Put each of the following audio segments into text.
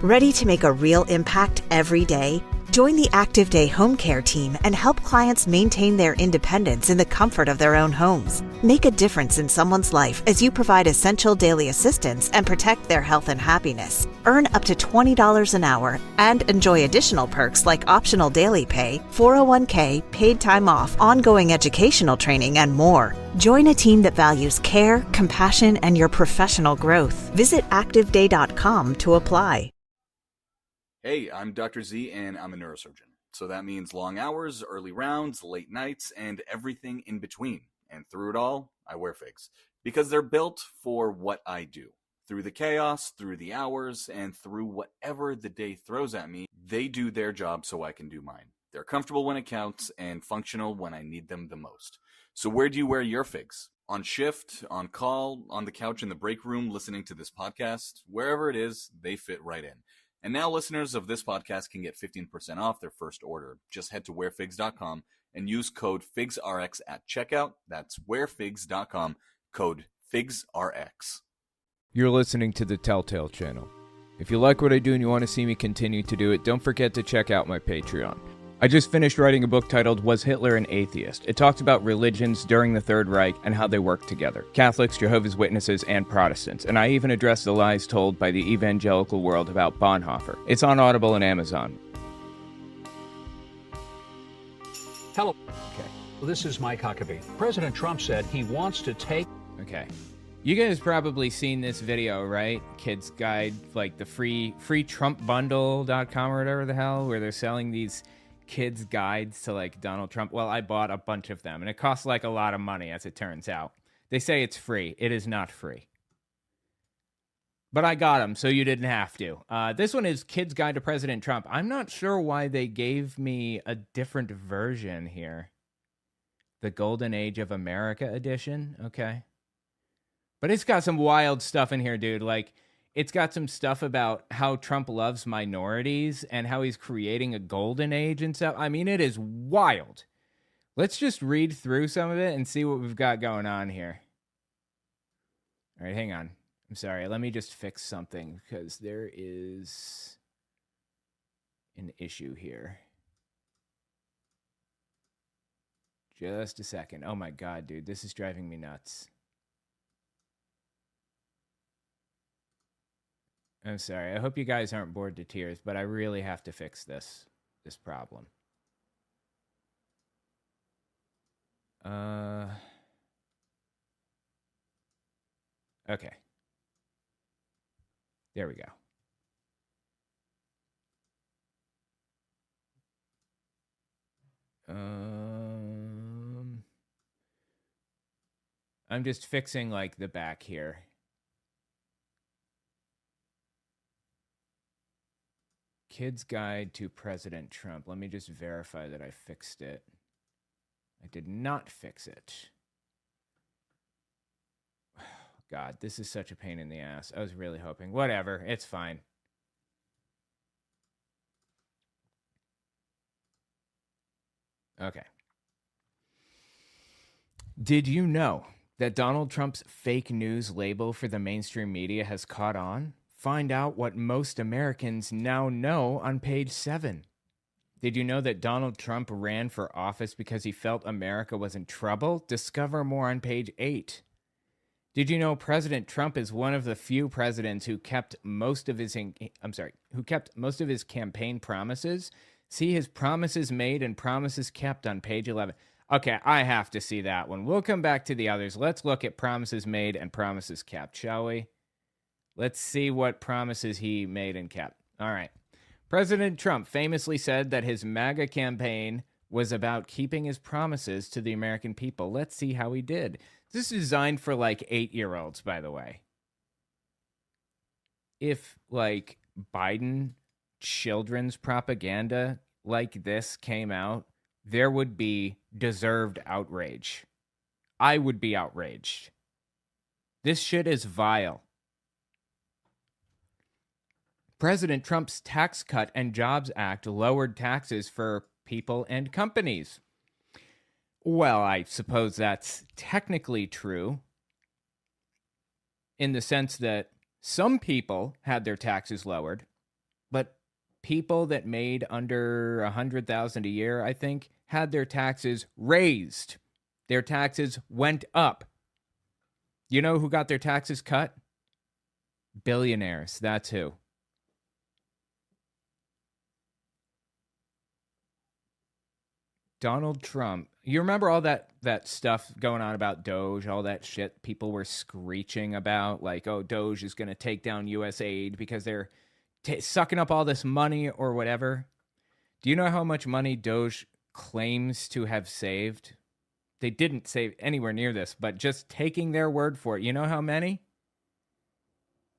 Ready to make a real impact every day? Join the Active Day Home Care team and help clients maintain their independence in the comfort of their own homes. Make a difference in someone's life as you provide essential daily assistance and protect their health and happiness. Earn up to $20 an hour and enjoy additional perks like optional daily pay, 401k, paid time off, ongoing educational training, and more. Join a team that values care, compassion, and your professional growth. Visit activeday.com to apply. Hey, I'm Dr. Z, and I'm a neurosurgeon. So that means long hours, early rounds, late nights, and everything in between. And through it all, I wear figs. Because they're built for what I do. Through the chaos, through the hours, and through whatever the day throws at me, they do their job so I can do mine. They're comfortable when it counts, and functional when I need them the most. So where do you wear your figs? On shift, on call, on the couch in the break room, listening to this podcast? Wherever it is, they fit right in. And now listeners of this podcast can get 15% off their first order. Just head to wearfigs.com and use code FIGSRX at checkout. That's wearfigs.com, code FIGSRX. You're listening to the Telltale Channel. If you like what I do and you want to see me continue to do it, don't forget to check out my Patreon. I just finished writing a book titled Was Hitler an Atheist? It talks about religions during the Third Reich and how they work together. Catholics, Jehovah's Witnesses, and Protestants. And I even address the lies told by the evangelical world about Bonhoeffer. It's on Audible and Amazon. Hello. Okay. This is Mike Huckabee. President Trump said he wants to take... Okay. You guys probably seen this video, right? Kids Guide, like the free TrumpBundle.com or whatever the hell, where they're selling these kids guides to like Donald Trump. Well, I bought a bunch of them and it costs like a lot of money, as it turns out. They say it's free. It is not free. But I got them, so you didn't have to. This one is Kids Guide to President Trump. I'm not sure why they gave me a different version here. The Golden Age of America edition. Okay. But it's got some wild stuff in here, dude. Like, it's got some stuff about how Trump loves minorities and how he's creating a golden age and stuff. I mean, it is wild. Let's just read through some of it and see what we've got going on here. All right, hang on. I'm sorry. Let me just fix something because there is an issue here. Just a second. Oh my God, dude. This is driving me nuts. I'm sorry. I hope you guys aren't bored to tears, but I really have to fix this problem. Okay. There we go. I'm just fixing like the back here. Kids Guide to President Trump. Let me just verify that I fixed it. I did not fix it. God, this is such a pain in the ass. I was really hoping. Whatever, it's fine. Okay. Did you know that Donald Trump's fake news label for the mainstream media has caught on? Find out what most Americans now know on page 7. Did you know that Donald Trump ran for office because he felt America was in trouble? Discover more on page 8. Did you know President Trump is one of the few presidents who kept most of his campaign promises? See his promises made and promises kept on page 11. Okay, I have to see that one. We'll come back to the others. Let's look at promises made and promises kept, shall we? Let's see what promises he made and kept. All right. President Trump famously said that his MAGA campaign was about keeping his promises to the American people. Let's see how he did. This is designed for like 8-year-olds, by the way. If like Biden children's propaganda like this came out, there would be deserved outrage. I would be outraged. This shit is vile. President Trump's Tax Cut and Jobs Act lowered taxes for people and companies. Well, I suppose that's technically true in the sense that some people had their taxes lowered But people that made under $100,000 a year, I think, had their taxes raised. Their taxes went up. You know who got their taxes cut? Billionaires. That's who. Donald Trump. You remember all that stuff going on about Doge, all that shit people were screeching about, like, oh, Doge is going to take down U.S. aid because they're sucking up all this money or whatever. Do you know how much money Doge claims to have saved? They didn't save anywhere near this, but just taking their word for it, you know how many?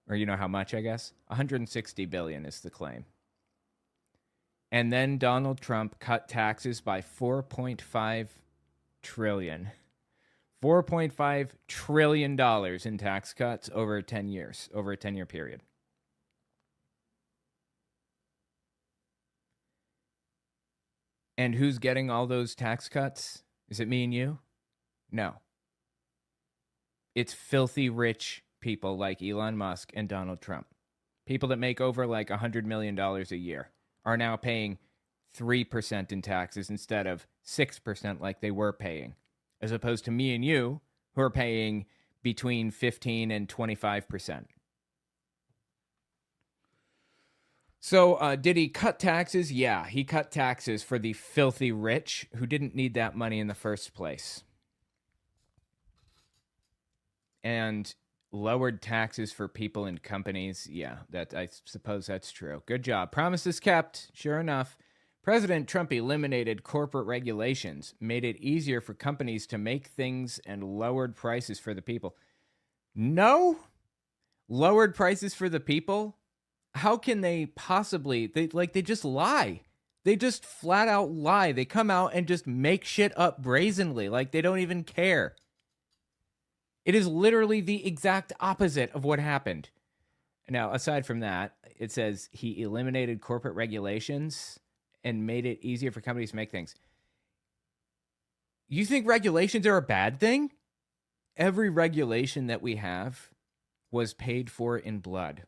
Or you know how much, I guess? 160 billion is the claim. And then Donald Trump cut taxes by $4.5 trillion. $4.5 trillion in tax cuts over 10 years, over a 10-year period. And who's getting all those tax cuts? Is it me and you? No. It's filthy rich people like Elon Musk and Donald Trump. People that make over like $100 million a year are now paying 3% in taxes instead of 6% like they were paying, as opposed to me and you, who are paying between 15 and 25%. So did he cut taxes? Yeah, he cut taxes for the filthy rich who didn't need that money in the first place. And lowered taxes for people and companies. Yeah, that I suppose that's true. Good job. Promises kept. Sure enough, President Trump eliminated corporate regulations, made it easier for companies to make things, and lowered prices for the people. No? Lowered prices for the people? How can they possibly? They just lie. They just flat out lie. They come out and just make shit up brazenly, like they don't even care. It is literally the exact opposite of what happened. Now, aside from that, it says he eliminated corporate regulations and made it easier for companies to make things. You think regulations are a bad thing? Every regulation that we have was paid for in blood.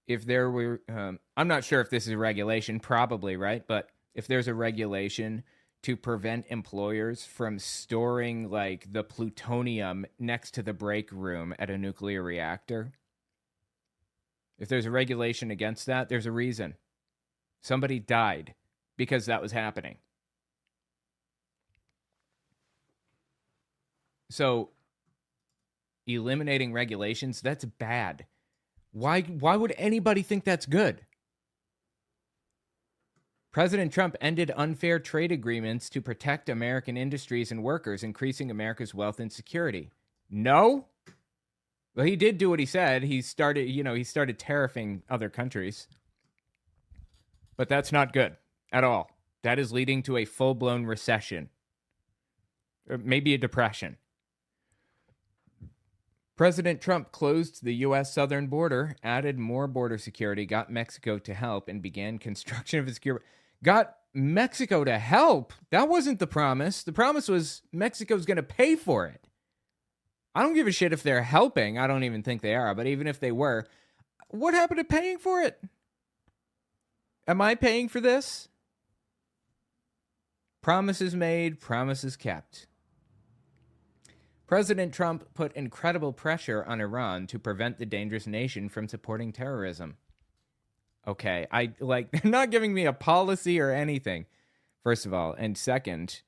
If there were, I'm not sure if this is a regulation, probably, right? But if there's a regulation to prevent employers from storing like the plutonium next to the break room at a nuclear reactor, if there's a regulation against that, there's a reason. Somebody died because that was happening. So eliminating regulations, that's bad. Why would anybody think that's good? President Trump ended unfair trade agreements to protect American industries and workers, increasing America's wealth and security. No? Well, he did do what he said. He started tariffing other countries. But that's not good at all. That is leading to a full-blown recession. Or maybe a depression. President Trump closed the U.S. southern border, added more border security, got Mexico to help, and began construction of a secure... Got Mexico to help? That wasn't the promise. The promise was Mexico's going to pay for it. I don't give a shit if they're helping. I don't even think they are. But even if they were, what happened to paying for it? Am I paying for this? Promises made, promises kept. President Trump put incredible pressure on Iran to prevent the dangerous nation from supporting terrorism. Okay, they're not giving me a policy or anything, first of all. And second,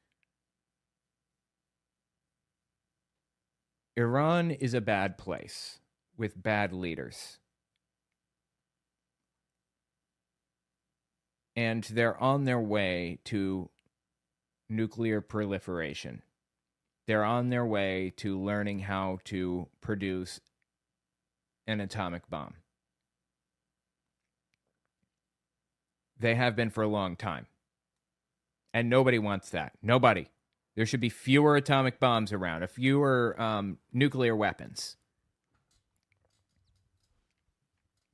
Iran is a bad place with bad leaders. And they're on their way to nuclear proliferation. They're on their way to learning how to produce an atomic bomb. They have been for a long time. And nobody wants that. Nobody. There should be fewer atomic bombs around, fewer nuclear weapons.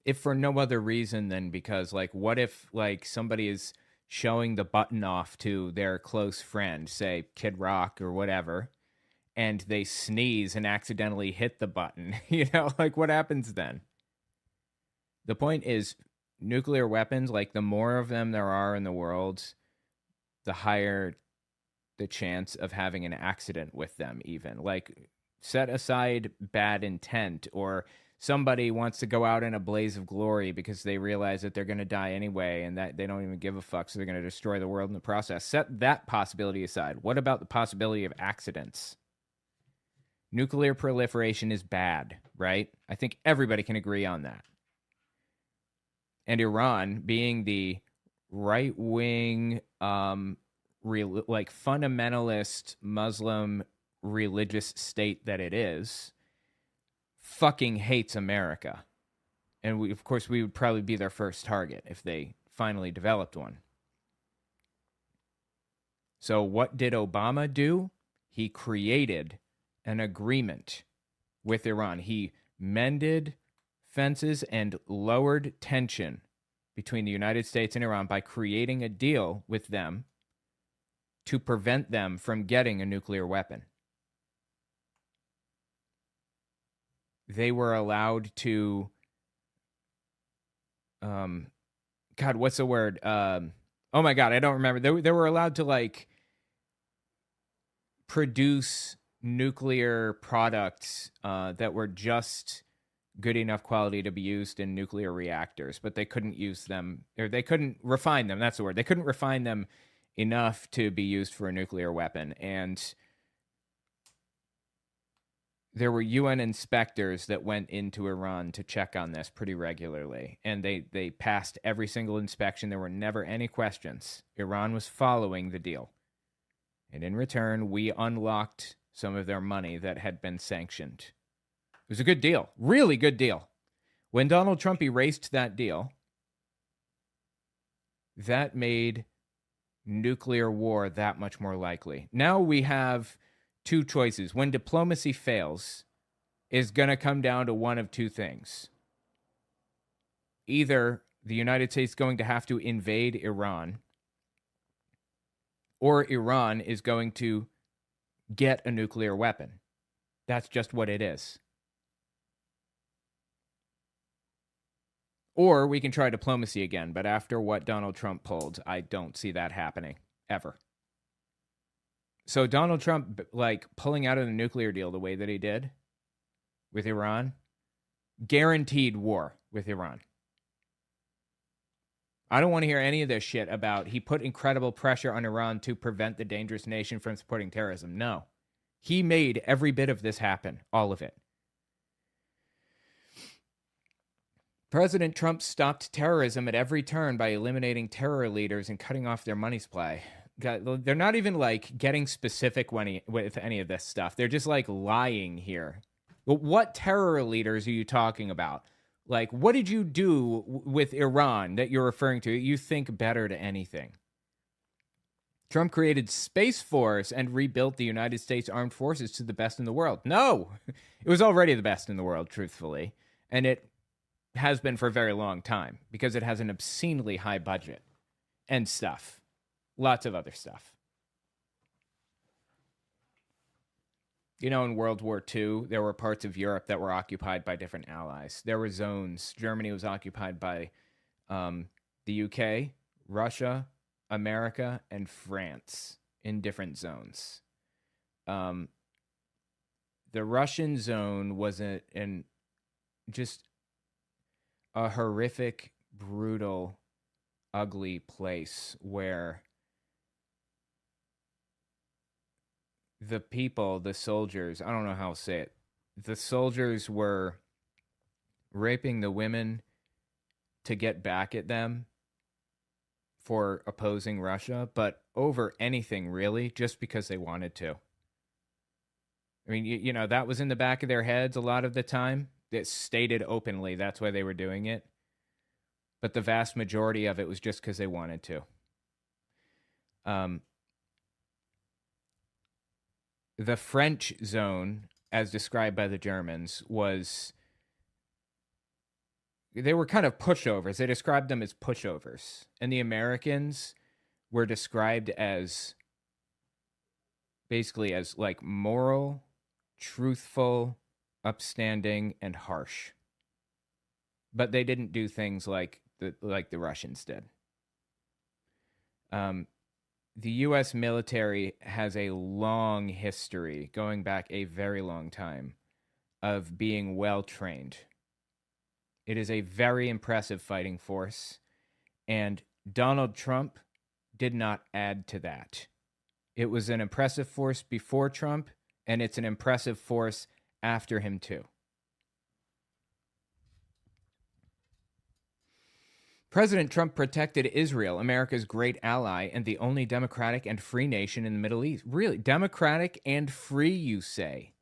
If for no other reason than because, what if, somebody is showing the button off to their close friend, say Kid Rock or whatever, and they sneeze and accidentally hit the button? What happens then? The point is, nuclear weapons, like the more of them there are in the world, the higher the chance of having an accident with them, even. Like, set aside bad intent, or somebody wants to go out in a blaze of glory because they realize that they're going to die anyway and that they don't even give a fuck, so they're going to destroy the world in the process. Set that possibility aside. What about the possibility of accidents? Nuclear proliferation is bad, right? I think everybody can agree on that. And Iran, being the right-wing, like fundamentalist Muslim religious state that it is, fucking hates America. And we, of course, we would probably be their first target if they finally developed one. So what did Obama do? He created an agreement with Iran. He mended fences and lowered tension between the United States and Iran by creating a deal with them to prevent them from getting a nuclear weapon. They were allowed to, God, what's the word? Oh my God, I don't remember. They were allowed to, like, produce nuclear products that were just good enough quality to be used in nuclear reactors, but they couldn't use them, or they couldn't refine them. That's the word. They couldn't refine them enough to be used for a nuclear weapon. And there were UN inspectors that went into Iran to check on this pretty regularly, and they passed every single inspection. There were never any questions. Iran was following the deal. And in return, we unlocked some of their money that had been sanctioned. It was a good deal. Really good deal. When Donald Trump erased that deal, that made nuclear war that much more likely. Now we have two choices. When diplomacy fails, is going to come down to one of two things. Either the United States is going to have to invade Iran, or Iran is going to get a nuclear weapon. That's just what it is. Or we can try diplomacy again, but after what Donald Trump pulled, I don't see that happening, ever. So Donald Trump, like, pulling out of the nuclear deal the way that he did with Iran, guaranteed war with Iran. I don't want to hear any of this shit about he put incredible pressure on Iran to prevent the dangerous nation from supporting terrorism. No. He made every bit of this happen, all of it. President Trump stopped terrorism at every turn by eliminating terror leaders and cutting off their money supply. God, they're not even, like, getting specific with any of this stuff. They're just, like, lying here. What terror leaders are you talking about? Like, what did you do with Iran that you're referring to? You think better to anything. Trump created Space Force and rebuilt the United States Armed Forces to the best in the world. No, it was already the best in the world, truthfully. And it has been for a very long time because it has an obscenely high budget and stuff. Lots of other stuff. You know, in World War II, there were parts of Europe that were occupied by different allies. There were zones. Germany was occupied by the UK, Russia, America, and France in different zones. The Russian zone was just a horrific, brutal, ugly place where the people, the soldiers, I don't know how to say it, the soldiers were raping the women to get back at them for opposing Russia, but over anything, really, just because they wanted to. I mean, you know, that was in the back of their heads a lot of the time. It stated openly that's why they were doing it. But the vast majority of it was just because they wanted to. The French zone, as described by the Germans, they were kind of pushovers. They described them as pushovers. And the Americans were described as basically as, like, moral, truthful, upstanding, and harsh. but they didn't do things like the Russians did. The U.S. military has a long history, going back a very long time, of being well trained. It is a very impressive fighting force, and Donald Trump did not add to that. It was an impressive force before Trump, and it's an impressive force after him too. President Trump protected Israel, America's great ally and the only democratic and free nation in the Middle East. Really? Democratic and free, you say?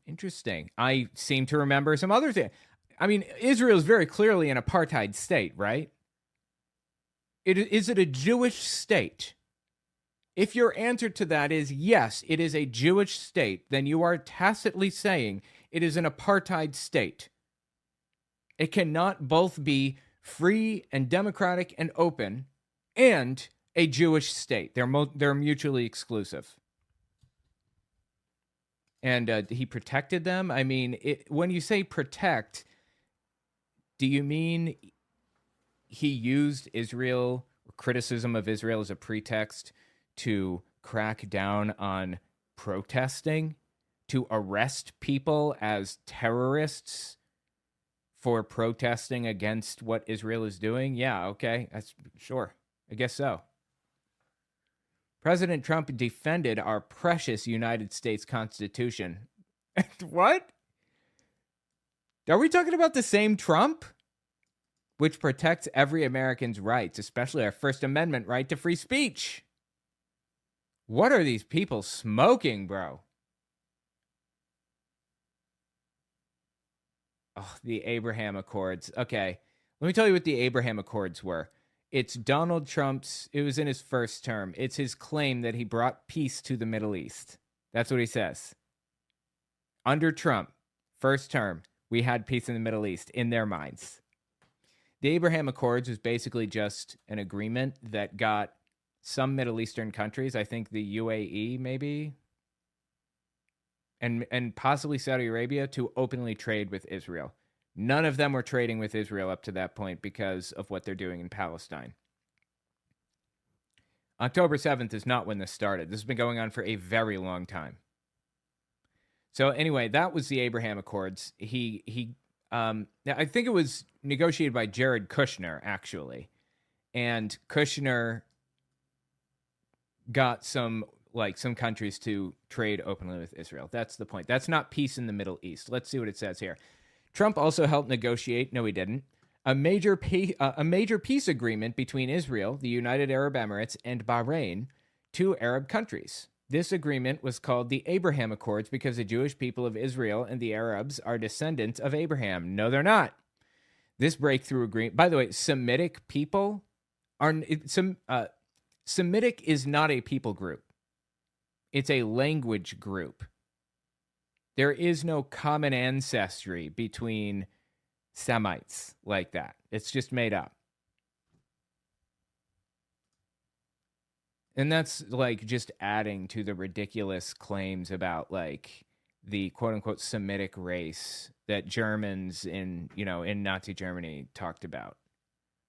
Interesting. I seem to remember some other thing. I mean, Israel is very clearly an apartheid state, right? Is it a Jewish state? If your answer to that is yes, it is a Jewish state, then you are tacitly saying it is an apartheid state. It cannot both be free and democratic and open and a Jewish state. They're mutually exclusive. And he protected them. I mean, when you say protect, do you mean he used Israel, criticism of Israel as a pretext to crack down on protesting, to arrest people as terrorists for protesting against what Israel is doing? Yeah, okay, that's sure. I guess so. President Trump defended our precious United States Constitution. What? Are we talking about the same Trump? Which protects every American's rights, especially our First Amendment right to free speech. What are these people smoking, bro? Oh, the Abraham Accords. Okay, let me tell you what the Abraham Accords were. It's Donald Trump's, it was in his first term. It's his claim that he brought peace to the Middle East. That's what he says. Under Trump, first term, we had peace in the Middle East, in their minds. The Abraham Accords was basically just an agreement that got some Middle Eastern countries, I think the UAE maybe, and possibly Saudi Arabia, to openly trade with Israel. None of them were trading with Israel up to that point because of what they're doing in Palestine. October 7th is not when this started. This has been going on for a very long time. So anyway, that was the Abraham Accords. I think it was negotiated by Jared Kushner, actually. And Kushner got some countries to trade openly with Israel. That's the point. That's not peace in the Middle East. Let's see what it says here. Trump also helped negotiate, no he didn't, a major peace agreement between Israel, the United Arab Emirates, and Bahrain, two Arab countries. This agreement was called the Abraham Accords because the Jewish people of Israel and the Arabs are descendants of Abraham. No, they're not. This breakthrough agreement, by the way, Semitic people Semitic is not a people group. It's a language group. There is no common ancestry between Semites like that. It's just made up. And that's like just adding to the ridiculous claims about like the quote unquote Semitic race that Germans in Nazi Germany talked about.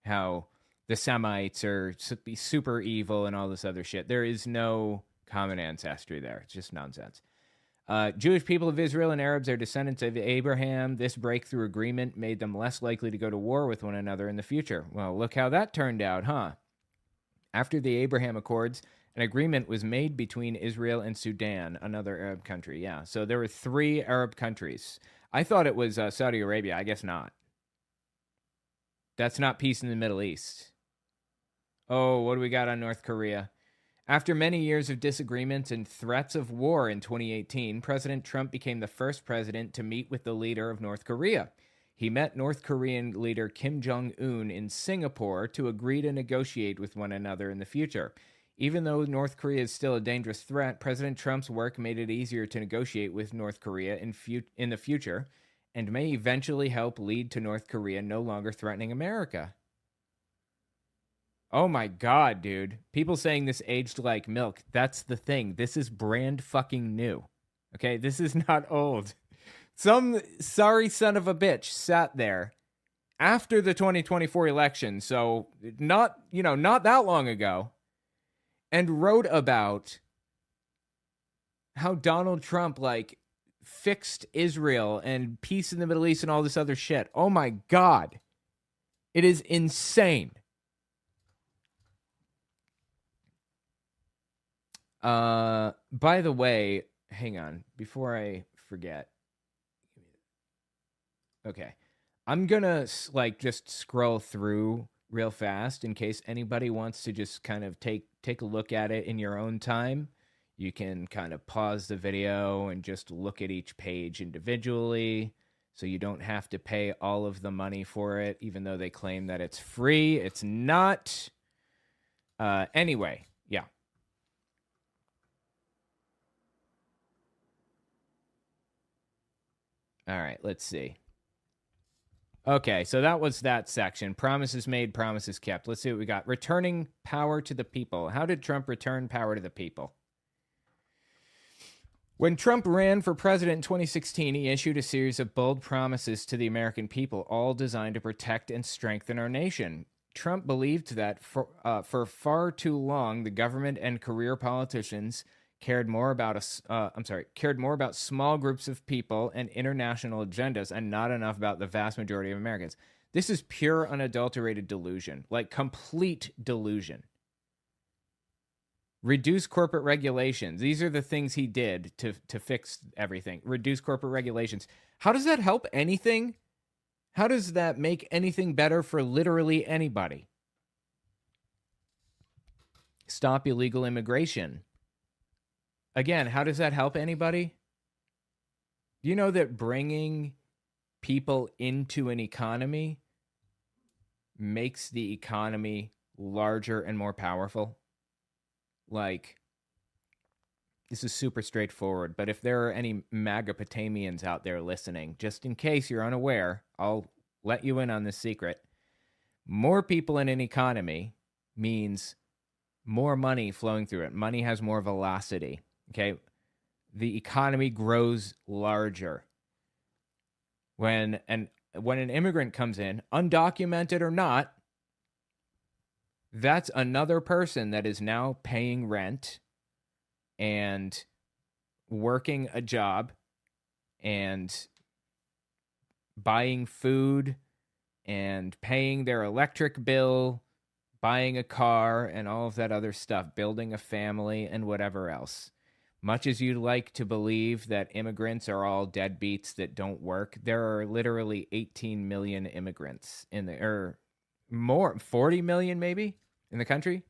How the Semites are super evil and all this other shit. There is no common ancestry there. It's just nonsense. Jewish people of Israel and Arabs are descendants of Abraham. This breakthrough agreement made them less likely to go to war with one another in the future. Well, look how that turned out, huh? After the Abraham Accords, an agreement was made between Israel and Sudan, another Arab country. Yeah, so there were 3 Arab countries. I thought it was Saudi Arabia. I guess not. That's not peace in the Middle East. Oh, what do we got on North Korea? After many years of disagreements and threats of war in 2018, President Trump became the first president to meet with the leader of North Korea. He met North Korean leader Kim Jong-un in Singapore to agree to negotiate with one another in the future. Even though North Korea is still a dangerous threat, President Trump's work made it easier to negotiate with North Korea in the future and may eventually help lead to North Korea no longer threatening America. Oh my God, dude. People saying this aged like milk. That's the thing. This is brand fucking new. Okay? This is not old. Some sorry son of a bitch sat there after the 2024 election, so not that long ago, and wrote about how Donald Trump fixed Israel and peace in the Middle East and all this other shit. Oh my God. It is insane. By the way, hang on, before I forget. Okay. I'm gonna just scroll through real fast in case anybody wants to just kind of take a look at it in your own time. You can kind of pause the video and just look at each page individually, so you don't have to pay all of the money for it, even though they claim that it's free. It's not. Anyway, yeah. All right, let's see. Okay, so that was that section. Promises made, promises kept. Let's see what we got. Returning power to the people. How did Trump return power to the people? When Trump ran for president in 2016, he issued a series of bold promises to the American people, all designed to protect and strengthen our nation. Trump believed that for far too long, the government and career politicians cared more about small groups of people and international agendas, and not enough about the vast majority of Americans. This is pure, unadulterated delusion, complete delusion. Reduce corporate regulations. These are the things he did to fix everything. Reduce corporate regulations. How does that help anything? How does that make anything better for literally anybody? Stop illegal immigration. Again, how does that help anybody? Do you know that bringing people into an economy makes the economy larger and more powerful? This is super straightforward, but if there are any MAGA-Potamians out there listening, just in case you're unaware, I'll let you in on this secret. More people in an economy means more money flowing through it. Money has more velocity, okay? The economy grows larger. When an immigrant comes in, undocumented or not, that's another person that is now paying rent and working a job and buying food and paying their electric bill, buying a car and all of that other stuff, building a family and whatever else. Much as you'd like to believe that immigrants are all deadbeats that don't work, there are literally 18 million immigrants more, 40 million maybe in the country.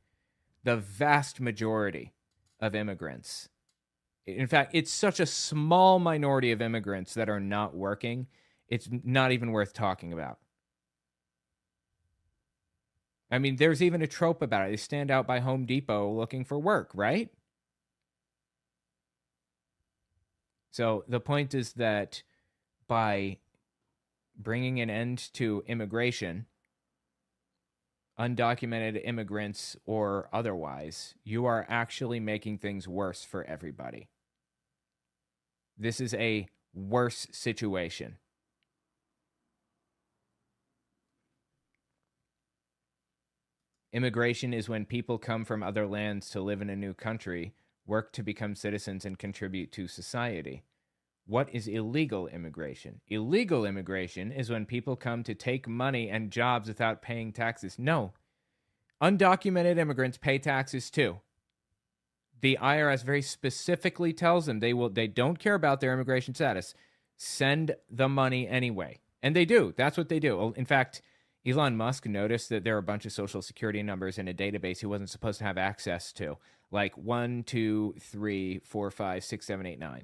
The vast majority of immigrants. In fact, it's such a small minority of immigrants that are not working, it's not even worth talking about. I mean, there's even a trope about it. They stand out by Home Depot looking for work, right? So the point is that by bringing an end to immigration, undocumented immigrants or otherwise, you are actually making things worse for everybody. This is a worse situation. Immigration is when people come from other lands to live in a new country, work to become citizens, and contribute to society. What is illegal immigration? Illegal immigration is when people come to take money and jobs without paying taxes. No. Undocumented immigrants pay taxes too. The IRS very specifically tells them they don't care about their immigration status. Send the money anyway. And they do. That's what they do. In fact, Elon Musk noticed that there are a bunch of social security numbers in a database he wasn't supposed to have access to. Like 1, 2, 3, 4, 5, 6, 7, 8, 9.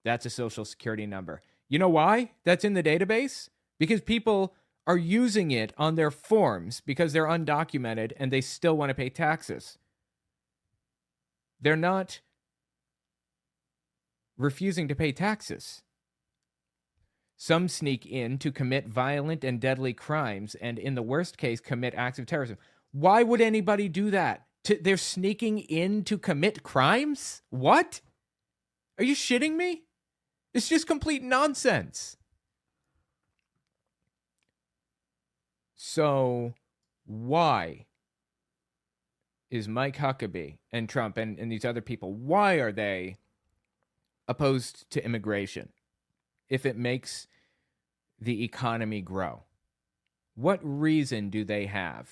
That's a social security number. You know why that's in the database? Because people are using it on their forms because they're undocumented and they still want to pay taxes. They're not refusing to pay taxes. Some sneak in to commit violent and deadly crimes and, in the worst case, commit acts of terrorism. Why would anybody do that? They're sneaking in to commit crimes? What? Are you shitting me? It's just complete nonsense. So why is Mike Huckabee and Trump and these other people, why are they opposed to immigration if it makes the economy grow? What reason do they have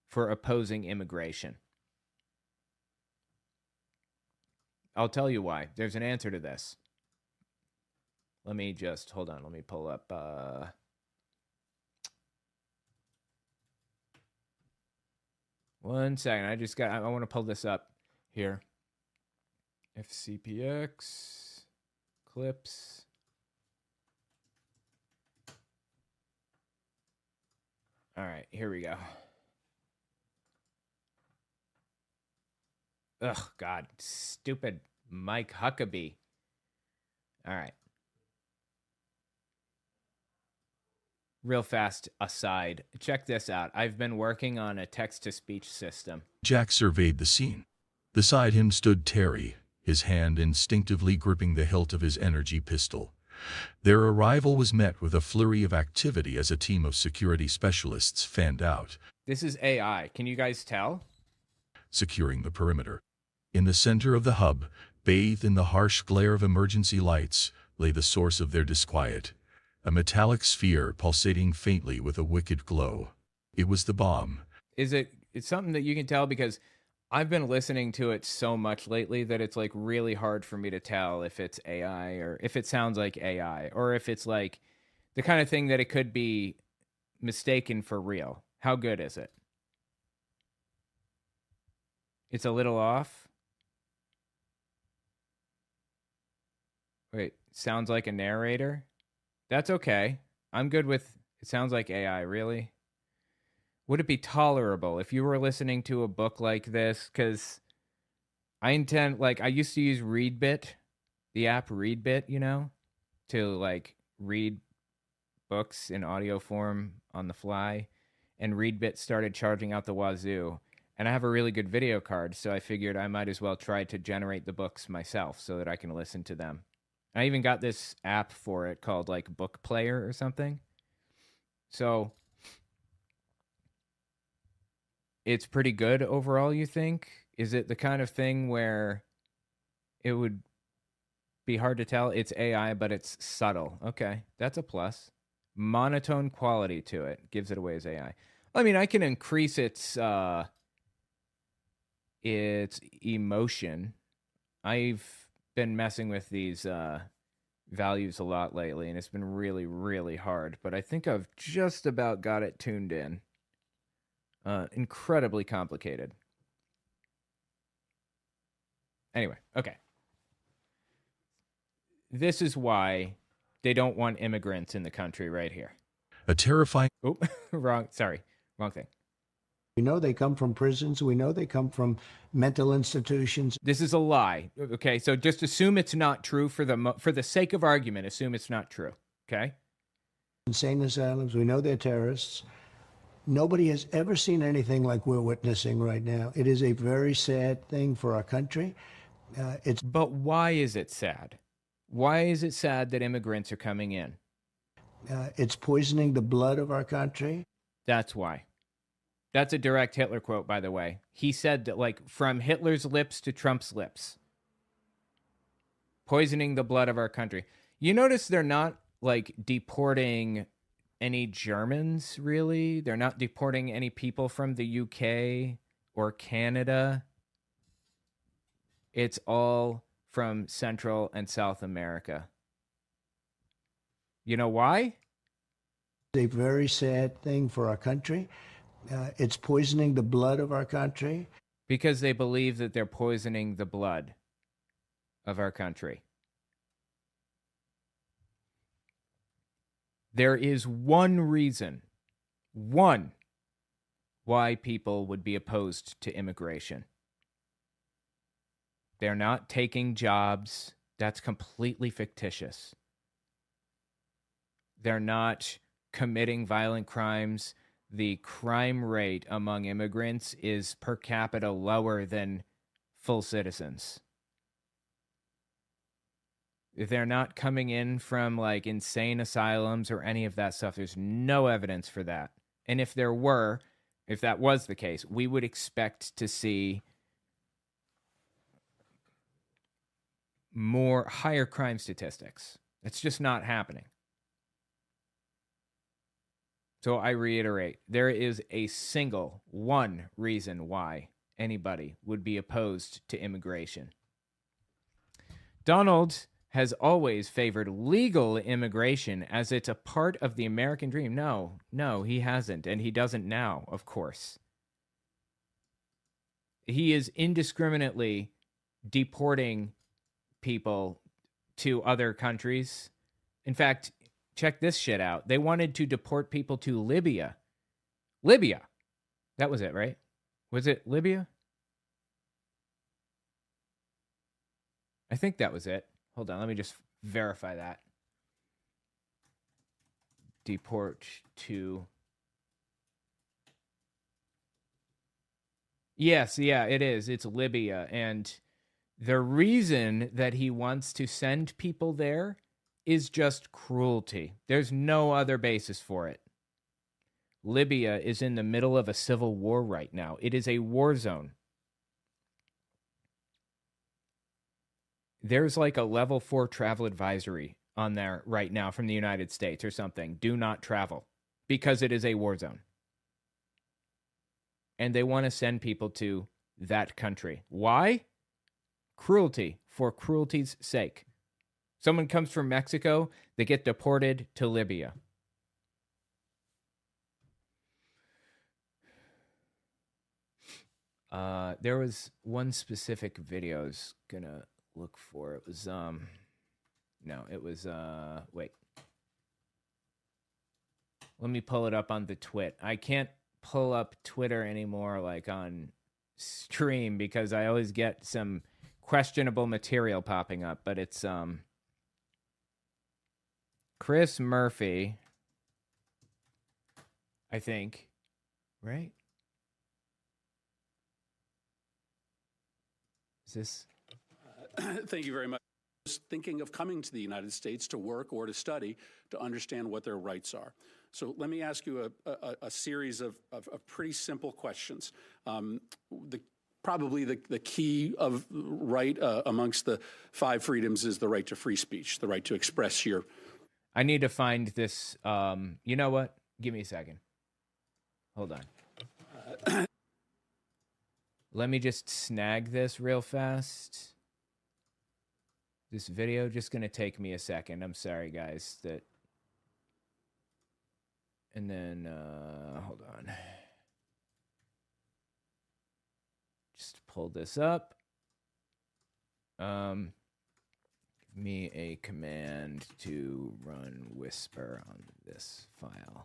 for opposing immigration? I'll tell you why. There's an answer to this. Let me just, hold on, let me pull up. One second. I want to pull this up here. FCPX, clips. All right, here we go. Ugh, God, stupid Mike Huckabee. All right. Real fast aside, check this out. I've been working on a text-to-speech system. Jack surveyed the scene. Beside him stood Terry, his hand instinctively gripping the hilt of his energy pistol. Their arrival was met with a flurry of activity as a team of security specialists fanned out. This is AI. Can you guys tell? Securing the perimeter. In the center of the hub, bathed in the harsh glare of emergency lights, lay the source of their disquiet. A metallic sphere pulsating faintly with a wicked glow. It was the bomb. It's something that you can tell because I've been listening to it so much lately that it's like really hard for me to tell if it's AI or if it sounds like AI or if it's like the kind of thing that it could be mistaken for real. How good is it? It's a little off. Wait, sounds like a narrator? That's okay. I'm good with it. Sounds like AI, really? Would it be tolerable if you were listening to a book like this? Because I used to use Readbit, the app Readbit, to like read books in audio form on the fly. And Readbit started charging out the wazoo. And I have a really good video card, so I figured I might as well try to generate the books myself so that I can listen to them. I even got this app for it called like Book Player or something. So it's pretty good overall, you think? Is it the kind of thing where it would be hard to tell? It's AI, but it's subtle. Okay, that's a plus. Monotone quality to it gives it away as AI. I mean, I can increase its emotion. I've been messing with these values a lot lately, and it's been really, really hard. But I think I've just about got it tuned in. Incredibly complicated. Anyway, okay. This is why they don't want immigrants in the country right here. A terrifying... Oh, wrong thing. We know they come from prisons. We know they come from mental institutions. This is a lie. Okay, so just assume it's not true for the sake of argument. Assume it's not true. Okay. Insane asylums. We know they're terrorists. Nobody has ever seen anything like we're witnessing right now. It is a very sad thing for our country. But why is it sad? Why is it sad that immigrants are coming in? It's poisoning the blood of our country. That's why. That's a direct Hitler quote, by the way. He said that, like, from Hitler's lips to Trump's lips. Poisoning the blood of our country. You notice they're not, like, deporting any Germans, really. They're not deporting any people from the UK or Canada. It's all from Central and South America. You know why? It's a very sad thing for our country. It's poisoning the blood of our country. Because they believe that they're poisoning the blood of our country. There is one reason, why people would be opposed to immigration. They're not taking jobs. That's completely fictitious. They're not committing violent crimes. The crime rate among immigrants is per capita lower than full citizens. They're not coming in from like insane asylums or any of that stuff. There's no evidence for that. And if that was the case, we would expect to see higher crime statistics. It's just not happening. So I reiterate, there is a single one reason why anybody would be opposed to immigration. Donald has always favored legal immigration as it's a part of the American dream. No, he hasn't, and he doesn't now, of course. He is indiscriminately deporting people to other countries. In fact, check this shit out. They wanted to deport people to Libya. Libya. That was it, right? Was it Libya? I think that was it. Hold on, let me just verify that. Deport to... Yes, yeah, it is. It's Libya. And the reason that he wants to send people there is just cruelty. There's no other basis for it. Libya is in the middle of a civil war right now. It is a war zone. There's like a level 4 travel advisory on there right now from the United States or something. Do not travel because it is a war zone. And they want to send people to that country. Why? Cruelty, for cruelty's sake. Someone comes from Mexico, they get deported to Libya. There was one specific video I was gonna look for. It was wait. Let me pull it up on the twit. I can't pull up Twitter anymore like on stream because I always get some questionable material popping up, but it's Chris Murphy, I think, right? Is this? Thank you very much. Thinking of coming to the United States to work or to study to understand what their rights are. So let me ask you a series of pretty simple questions. Probably the key of right amongst the 5 freedoms is the right to free speech, the right to express your... I need to find this. You know what? Give me a second. Hold on. Let me just snag this real fast. This video just going to take me a second. I'm sorry, guys. And then, hold on. Just pull this up. Give me a command to run Whisper on this file.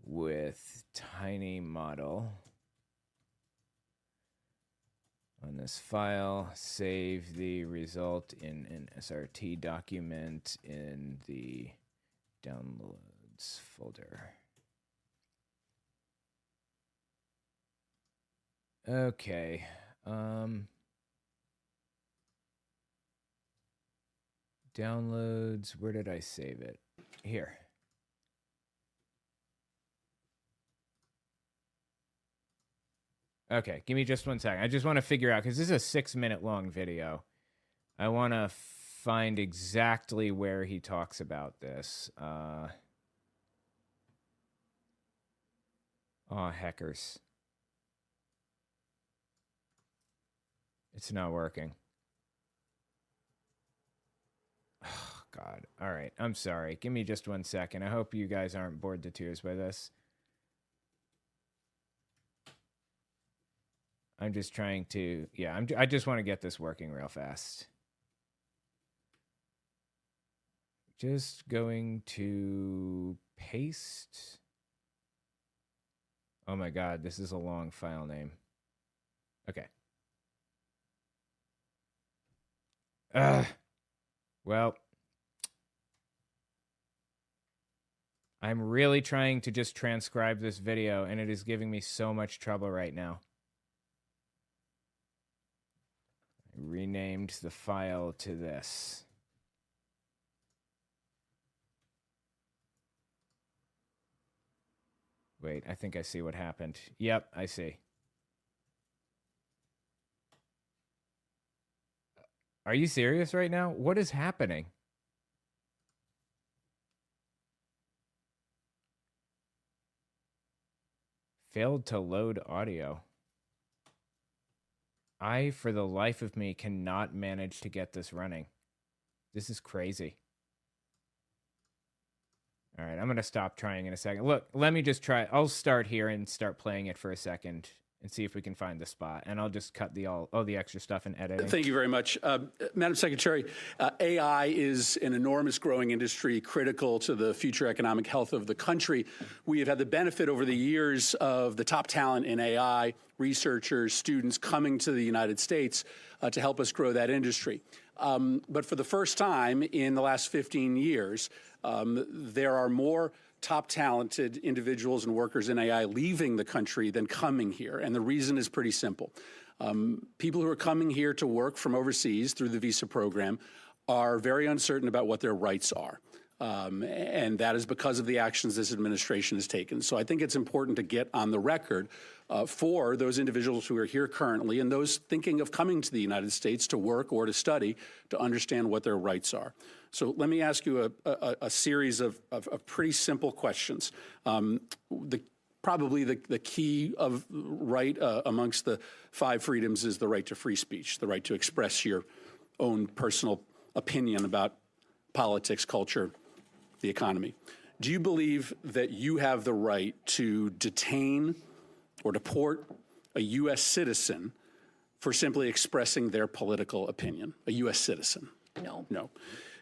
With tiny model. On this file, save the result in an SRT document in the downloads folder. Okay. Downloads, where did I save it? Here. Okay, give me just 1 second. I just want to figure out, because this is a 6-minute long video. I want to find exactly where he talks about this. Oh, heckers. It's not working. Oh, God. All right, I'm sorry. Give me just 1 second. I hope you guys aren't bored to tears by this. I'm just trying to, yeah, I just want to get this working real fast. Just going to paste. Oh my God, this is a long file name. Okay. Well, I'm really trying to just transcribe this video, and it is giving me so much trouble right now. I renamed the file to this. Wait, I think I see what happened. Yep, I see. Are you serious right now? What is happening? Failed to load audio. I, for the life of me, cannot manage to get this running. This is crazy. All right, I'm going to stop trying in a second. Look, let me just try. I'll start here and start playing it for a second and see if we can find the spot. And I'll just cut all the extra stuff and edit. Thank you very much. Madam Secretary, AI is an enormous growing industry critical to the future economic health of the country. We have had the benefit over the years of the top talent in AI, researchers, students coming to the United States to help us grow that industry. But for the first time in the last 15 years, there are more top talented individuals and workers in AI leaving the country than coming here. And the reason is pretty simple. People who are coming here to work from overseas through the visa program are very uncertain about what their rights are. And that is because of the actions this administration has taken. So I think it's important to get on the record for those individuals who are here currently and those thinking of coming to the United States to work or to study to understand what their rights are. So let me ask you a series of pretty simple questions. Probably the key of right amongst the 5 freedoms is the right to free speech, the right to express your own personal opinion about politics, culture, the economy. Do you believe that you have the right to detain or deport a U.S. citizen for simply expressing their political opinion, a U.S. citizen? No. No.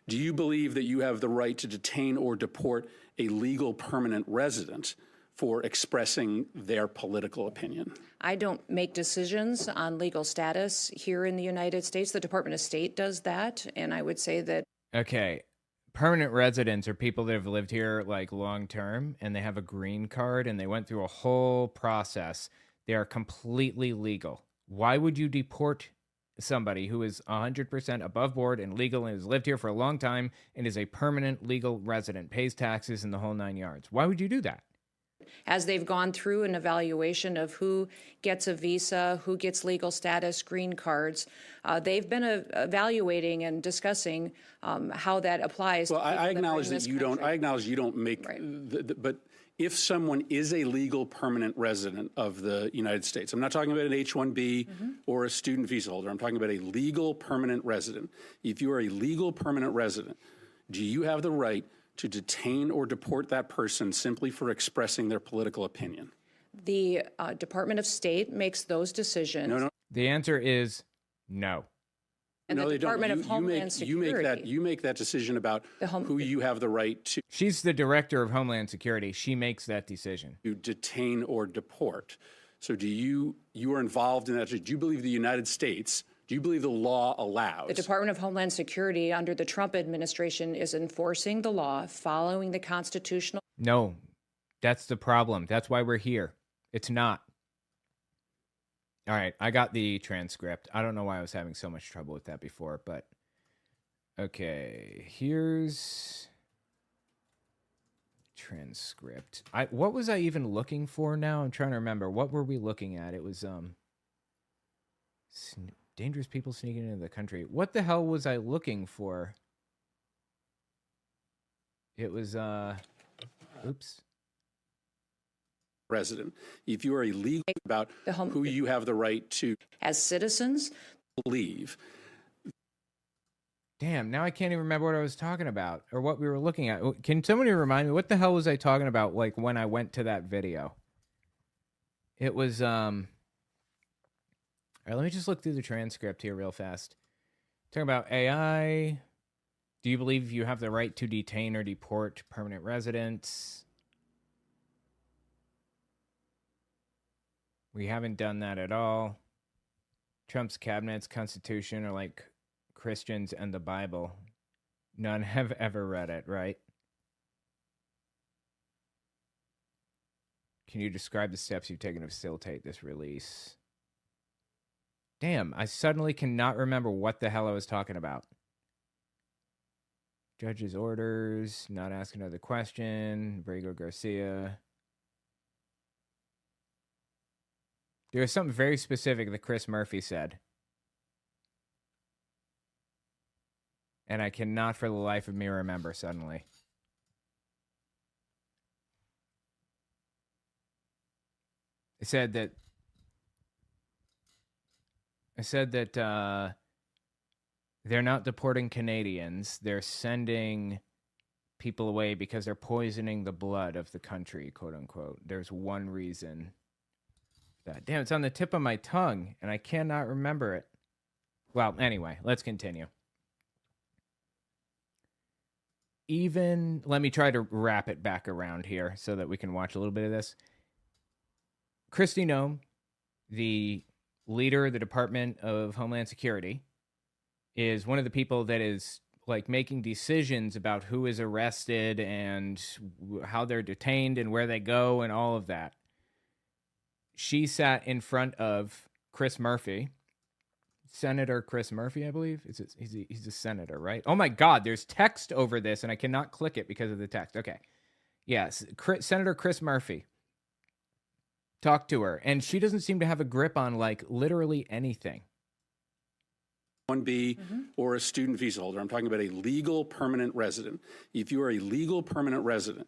Do you believe that you have the right to detain or deport a legal permanent resident for expressing their political opinion? I don't make decisions on legal status here in the United States. The Department of State does that, and I would say that... Okay. Permanent residents are people that have lived here like long term and they have a green card and they went through a whole process. They are completely legal. Why would you deport somebody who is 100% above board and legal and has lived here for a long time and is a permanent legal resident, pays taxes in the whole 9 yards? Why would you do that? As they've gone through an evaluation of who gets a visa, who gets legal status, green cards, they've been evaluating and discussing how that applies. Well, to I acknowledge that you don't. country. I acknowledge you don't make. Right. But if someone is a legal permanent resident of the United States, I'm not talking about an H-1B or a student visa holder. I'm talking about a legal permanent resident. If you are a legal permanent resident, do you have the right to detain or deport that person simply for expressing their political opinion? The Department of State makes those decisions. No. The answer is no. And no, the they don't. Department of Homeland Security. You make that decision about who you have the right to She's the director of Homeland Security. She makes that decision. detain or deport. So you are involved in that? Do you believe the United States? Do you believe the law allows? The Department of Homeland Security under the Trump administration is enforcing the law, following the constitutional... No, that's the problem. That's why we're here. It's not. All right, I got the transcript. I don't know why I was having so much trouble with that before, but okay, here's transcript. What was I even looking for now? I'm trying to remember. What were we looking at? It was dangerous people sneaking into the country. What the hell was I looking for? It was oops. Resident. If you are illegal about who you have the right to As citizens, leave. Damn, now I can't even remember what I was talking about or what we were looking at. Can somebody remind me, what the hell was I talking about, like, when I went to that video? It was, all right, let me just look through the transcript here real fast. Talking about AI. Do you believe you have the right to detain or deport permanent residents? We haven't done that at all. Trump's cabinet's constitution are like Christians and the Bible. None have ever read it, right? Can you describe the steps you've taken to facilitate this release? Damn, I suddenly cannot remember what the hell I was talking about. Judge's orders, not ask another question, Brago Garcia. There was something very specific that Chris Murphy said. And I cannot for the life of me remember suddenly. I said that they're not deporting Canadians. They're sending people away because they're poisoning the blood of the country, quote unquote. There's one reason. Damn, it's on the tip of my tongue, and I cannot remember it. Well, anyway, let's continue. Let me try to wrap it back around here so that we can watch a little bit of this. Kristi Noem, the leader of the Department of Homeland Security, is one of the people that is like making decisions about who is arrested and how they're detained and where they go and all of that. She sat in front of Chris Murphy, Senator Chris Murphy, I believe. He's a senator, right? Oh my God, there's text over this and I cannot click it because of the text. Okay. Yes, Senator Chris Murphy. Talked to her, and she doesn't seem to have a grip on like literally anything. 1B or a student visa holder. I'm talking about a legal permanent resident. If you are a legal permanent resident,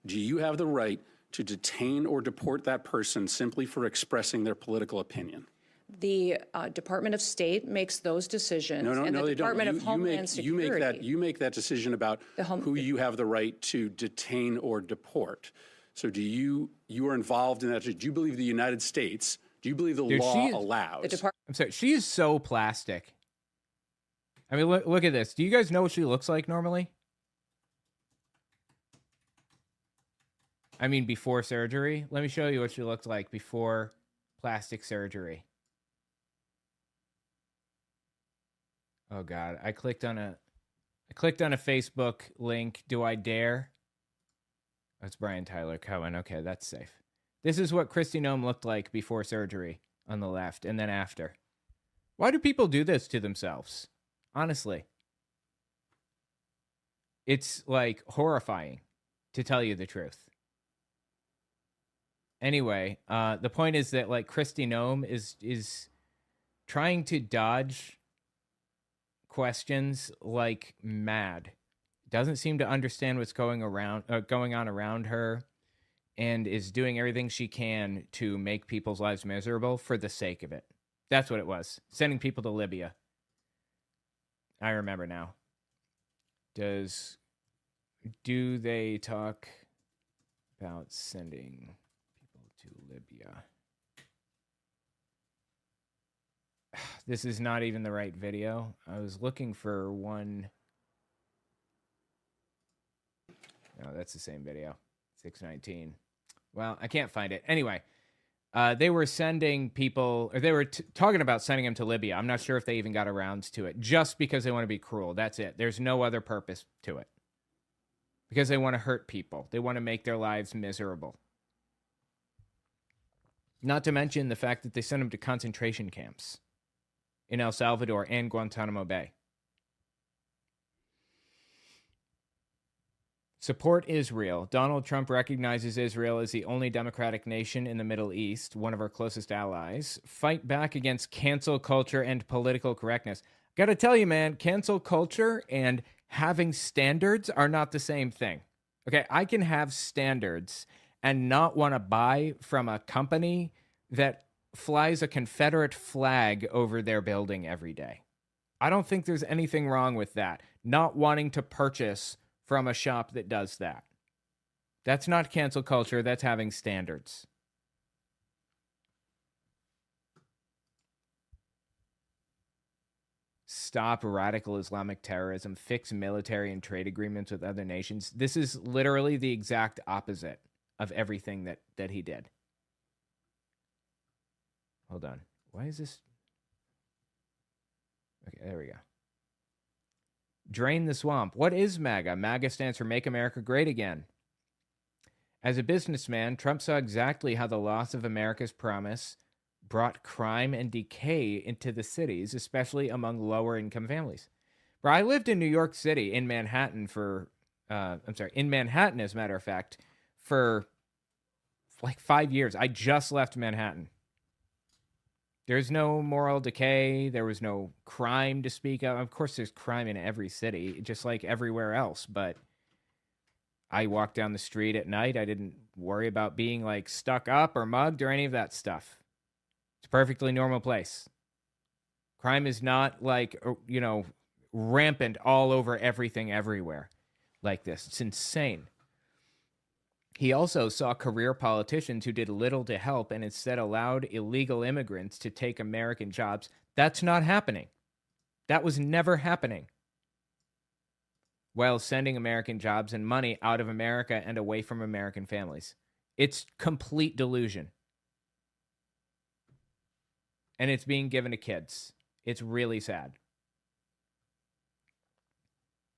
do you have the right to detain or deport that person simply for expressing their political opinion? The Department of State makes those decisions. No, and the they Department don't. of Homeland Security. You make that decision about who you have the right to detain or deport. So you are involved in that? Do you believe the United States, do you believe the law allows? I'm sorry, she is so plastic. I mean, look at this. Do you guys know what she looks like normally? I mean, before surgery. Let me show you what she looked like before plastic surgery. Oh God, I clicked on a Facebook link. Do I dare? That's Brian Tyler Cohen. Okay, that's safe. This is what Kristi Noem looked like before surgery on the left and then after. Why do people do this to themselves? Honestly. It's like horrifying, to tell you the truth. Anyway, the point is that like Kristi Noem is trying to dodge questions like mad. Doesn't seem to understand what's going on around her, and is doing everything she can to make people's lives miserable for the sake of it. That's what it was. Sending people to Libya. I remember now. Do they talk about sending people to Libya? This is not even the right video. I was looking for one. No, that's the same video. 619. Well, I can't find it. Anyway, they were sending people, or they were talking about sending them to Libya. I'm not sure if they even got around to it, just because they want to be cruel. That's it. There's no other purpose to it. Because they want to hurt people. They want to make their lives miserable. Not to mention the fact that they sent them to concentration camps in El Salvador and Guantanamo Bay. Support Israel. Donald Trump recognizes Israel as the only democratic nation in the Middle East, one of our closest allies. Fight back against cancel culture and political correctness. Gotta tell you, man, cancel culture and having standards are not the same thing. Okay, I can have standards and not want to buy from a company that flies a Confederate flag over their building every day. I don't think there's anything wrong with that. Not wanting to purchase from a shop that does that. That's not cancel culture, that's having standards. Stop radical Islamic terrorism, fix military and trade agreements with other nations. This is literally the exact opposite of everything that he did. Hold on. Why is this? Okay, there we go. Drain the swamp. What is MAGA? MAGA stands for Make America Great Again. As a businessman, Trump saw exactly how the loss of America's promise brought crime and decay into the cities, especially among lower-income families. Bro, I lived in New York City, in Manhattan in Manhattan, as a matter of fact, for like 5 years. I just left Manhattan. There's no moral decay. There was no crime to speak of. Of course, there's crime in every city, just like everywhere else. But I walked down the street at night. I didn't worry about being like stuck up or mugged or any of that stuff. It's a perfectly normal place. Crime is not like, rampant all over everything everywhere like this. It's insane. He also saw career politicians who did little to help and instead allowed illegal immigrants to take American jobs. That's not happening. That was never happening. While sending American jobs and money out of America and away from American families. It's complete delusion. And it's being given to kids. It's really sad.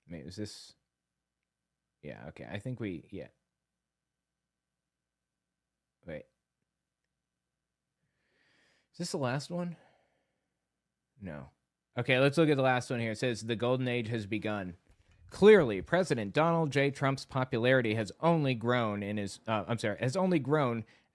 Wait, is this? Yeah, okay. I think yeah. Wait. Is this the last one? No. Okay, let's look at the last one here. It says, the golden age has begun. Clearly, President Donald J. Trump's popularity has only grown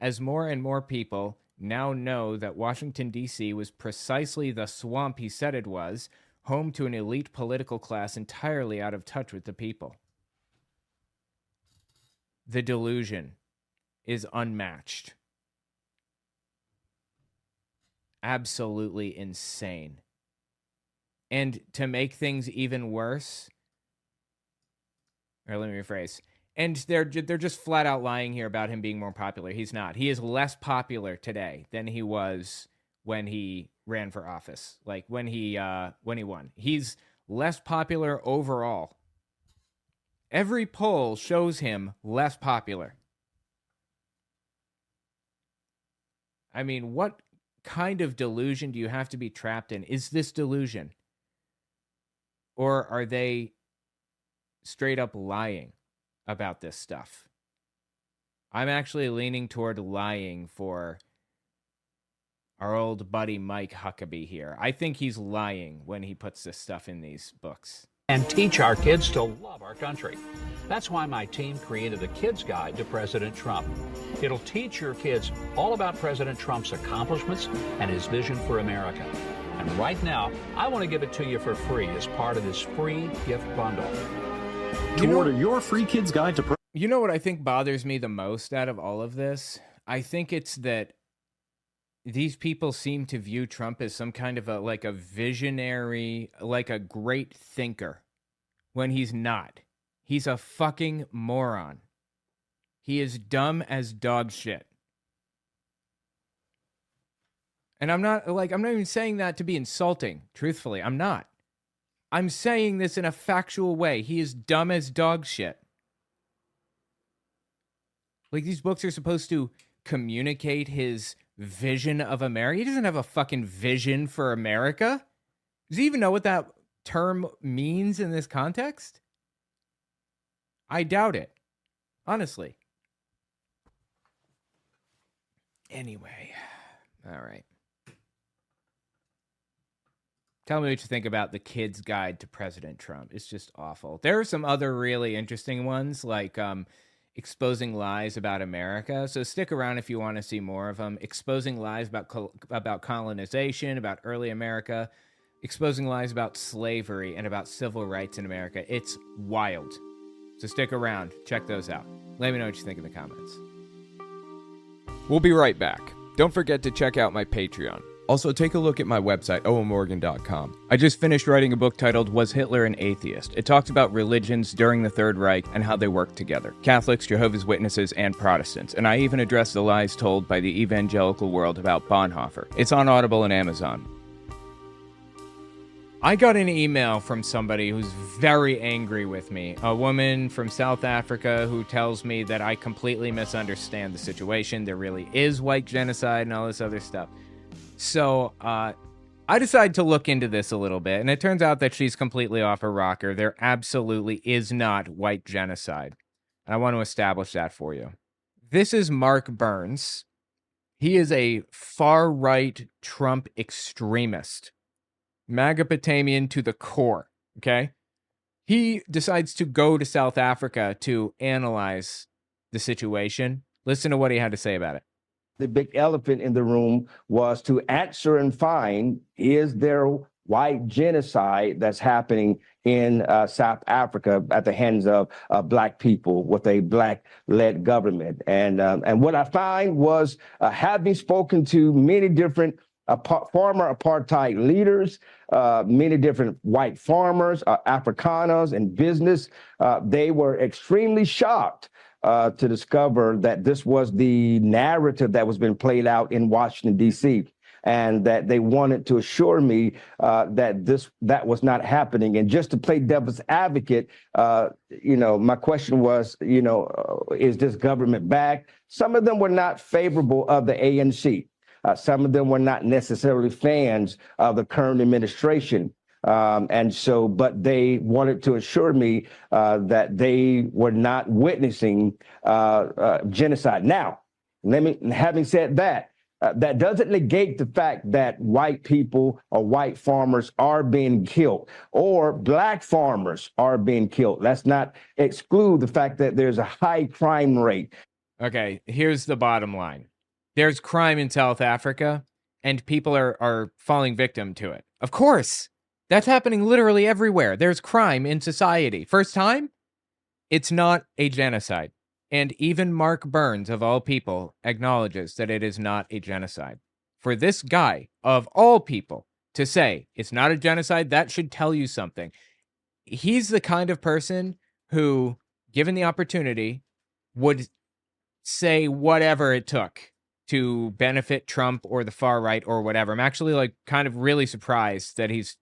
as more and more people now know that Washington, D.C. was precisely the swamp he said it was, home to an elite political class entirely out of touch with the people. The delusion is unmatched. Absolutely insane. And to make things even worse, or let me rephrase, and they're just flat out lying here about him being more popular. He's not. He is less popular today than he was when he ran for office, like when he won. He's less popular overall. Every poll shows him less popular. I mean, what kind of delusion do you have to be trapped in? Is this delusion? Or are they straight up lying about this stuff? I'm actually leaning toward lying for our old buddy Mike Huckabee here. I think he's lying when he puts this stuff in these books. And teach our kids to love our country. That's why my team created a Kids Guide to President Trump. It'll teach your kids all about President Trump's accomplishments and his vision for America. And right now, I want to give it to you for free as part of this free gift bundle. To order your free Kids Guide to You know what I think bothers me the most out of all of this? I think it's that these people seem to view Trump as some kind of a visionary, like a great thinker, when he's not. He's a fucking moron. He is dumb as dog shit. And I'm not even saying that to be insulting, truthfully. I'm not. I'm saying this in a factual way. He is dumb as dog shit. Like, these books are supposed to communicate his vision of America. He doesn't have a fucking vision for America. Does he even know what that term means in this context? I doubt it. Honestly. Anyway. All right. Tell me what you think about the Kids Guide to President Trump. It's just awful. There are some other really interesting ones, like exposing lies about America. So stick around if you want to see more of them. Exposing lies about colonization, about early America, exposing lies about slavery and about civil rights in America. It's wild. So stick around. Check those out. Let me know what you think in the comments. We'll be right back. Don't forget to check out my Patreon. Also, take a look at my website, owenmorgan.com. I just finished writing a book titled Was Hitler an Atheist? It talks about religions during the Third Reich and how they work together. Catholics, Jehovah's Witnesses, and Protestants. And I even address the lies told by the evangelical world about Bonhoeffer. It's on Audible and Amazon. I got an email from somebody who's very angry with me. A woman from South Africa who tells me that I completely misunderstand the situation. There really is white genocide and all this other stuff. So I decided to look into this a little bit, and it turns out that she's completely off her rocker. There absolutely is not white genocide. And I want to establish that for you. This is Mark Burns. He is a far-right Trump extremist. Magapotamian to the core, okay? He decides to go to South Africa to analyze the situation. Listen to what he had to say about it. The big elephant in the room was to answer and find, is there white genocide that's happening in South Africa at the hands of Black people with a Black-led government? And what I find was, having spoken to many different former apartheid leaders, many different white farmers, Afrikaners in business, they were extremely shocked to discover that this was the narrative that was being played out in Washington, D.C., and that they wanted to assure me that was not happening. And just to play devil's advocate, my question was, is this government back? Some of them were not favorable of the ANC. Some of them were not necessarily fans of the current administration. But they wanted to assure me that they were not witnessing genocide. Now, having said that, that doesn't negate the fact that white people or white farmers are being killed, or Black farmers are being killed. Let's not exclude the fact that there's a high crime rate. Okay, here's the bottom line. There's crime in South Africa, and people are falling victim to it. Of course. That's happening literally everywhere. There's crime in society. First time, it's not a genocide. And even Mark Burns, of all people, acknowledges that it is not a genocide. For this guy, of all people, to say it's not a genocide, that should tell you something. He's the kind of person who, given the opportunity, would say whatever it took to benefit Trump or the far right or whatever. I'm actually kind of really surprised that he's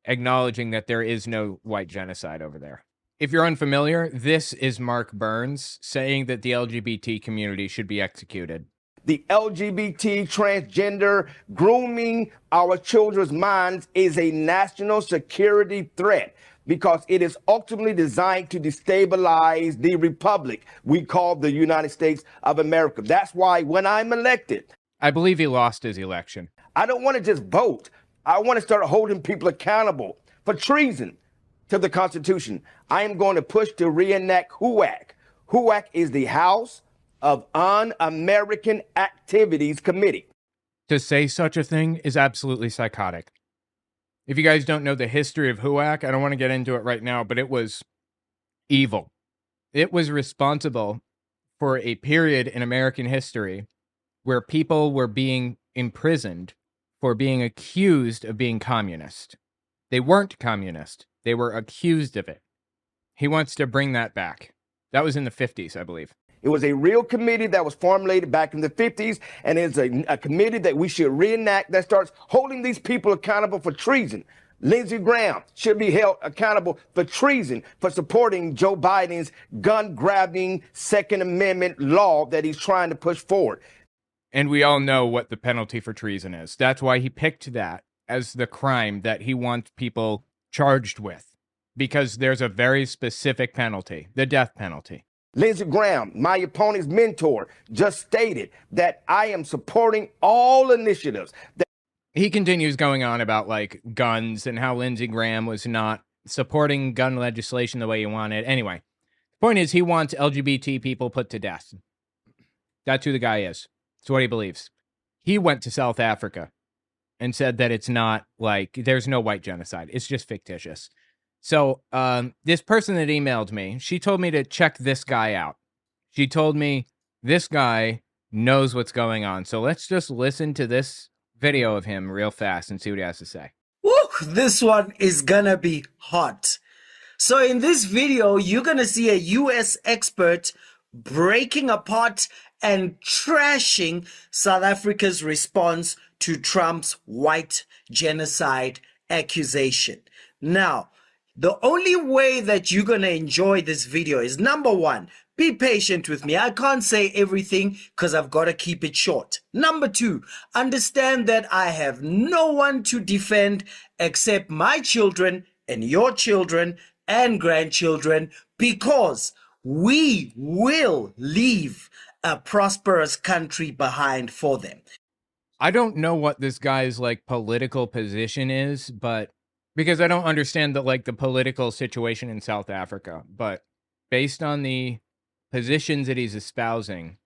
acknowledging that there is no white genocide over there. If you're unfamiliar, this is Mark Burns saying that the LGBT community should be executed. The LGBT, transgender, grooming our children's minds is a national security threat because it is ultimately designed to destabilize the republic we call the United States of America. That's why when I'm elected, I believe he lost his election. I don't want to just vote. I want to start holding people accountable for treason to the Constitution. I am going to push to reenact HUAC. HUAC is the House of Un-American Activities Committee. To say such a thing is absolutely psychotic. If you guys don't know the history of HUAC, I don't want to get into it right now, but it was evil. It was responsible for a period in American history where people were being imprisoned for being accused of being communist. They weren't communist. They were accused of it. He wants to bring that back. That was in the 50s, I believe. It was a real committee that was formulated back in the 50s, and it's a committee that we should reenact that starts holding these people accountable for treason. Lindsey Graham should be held accountable for treason for supporting Joe Biden's gun-grabbing Second Amendment law that he's trying to push forward. And we all know what the penalty for treason is. That's why he picked that as the crime that he wants people charged with, because there's a very specific penalty, the death penalty. Lindsey Graham, my opponent's mentor, just stated that I am supporting all initiatives. He continues going on about guns and how Lindsey Graham was not supporting gun legislation the way he wanted. Anyway, the point is he wants LGBT people put to death. That's who the guy is. It's what he believes. He went to South Africa and said that it's not there's no white genocide. It's just fictitious. So this person that emailed me, she told me to check this guy out. She told me this guy knows what's going on. So let's just listen to this video of him real fast and see what he has to say. Woo, this one is gonna be hot. So in this video, you're gonna see a US expert breaking apart and trashing South Africa's response to Trump's white genocide accusation. Now, the only way that you're going to enjoy this video is, number one, be patient with me. I can't say everything because I've got to keep it short. Number two, understand that I have no one to defend except my children and your children and grandchildren, because we will leave a prosperous country behind for them. I don't know what this guy's political position is, but because I don't understand the political situation in South Africa, but based on the positions that he's espousing,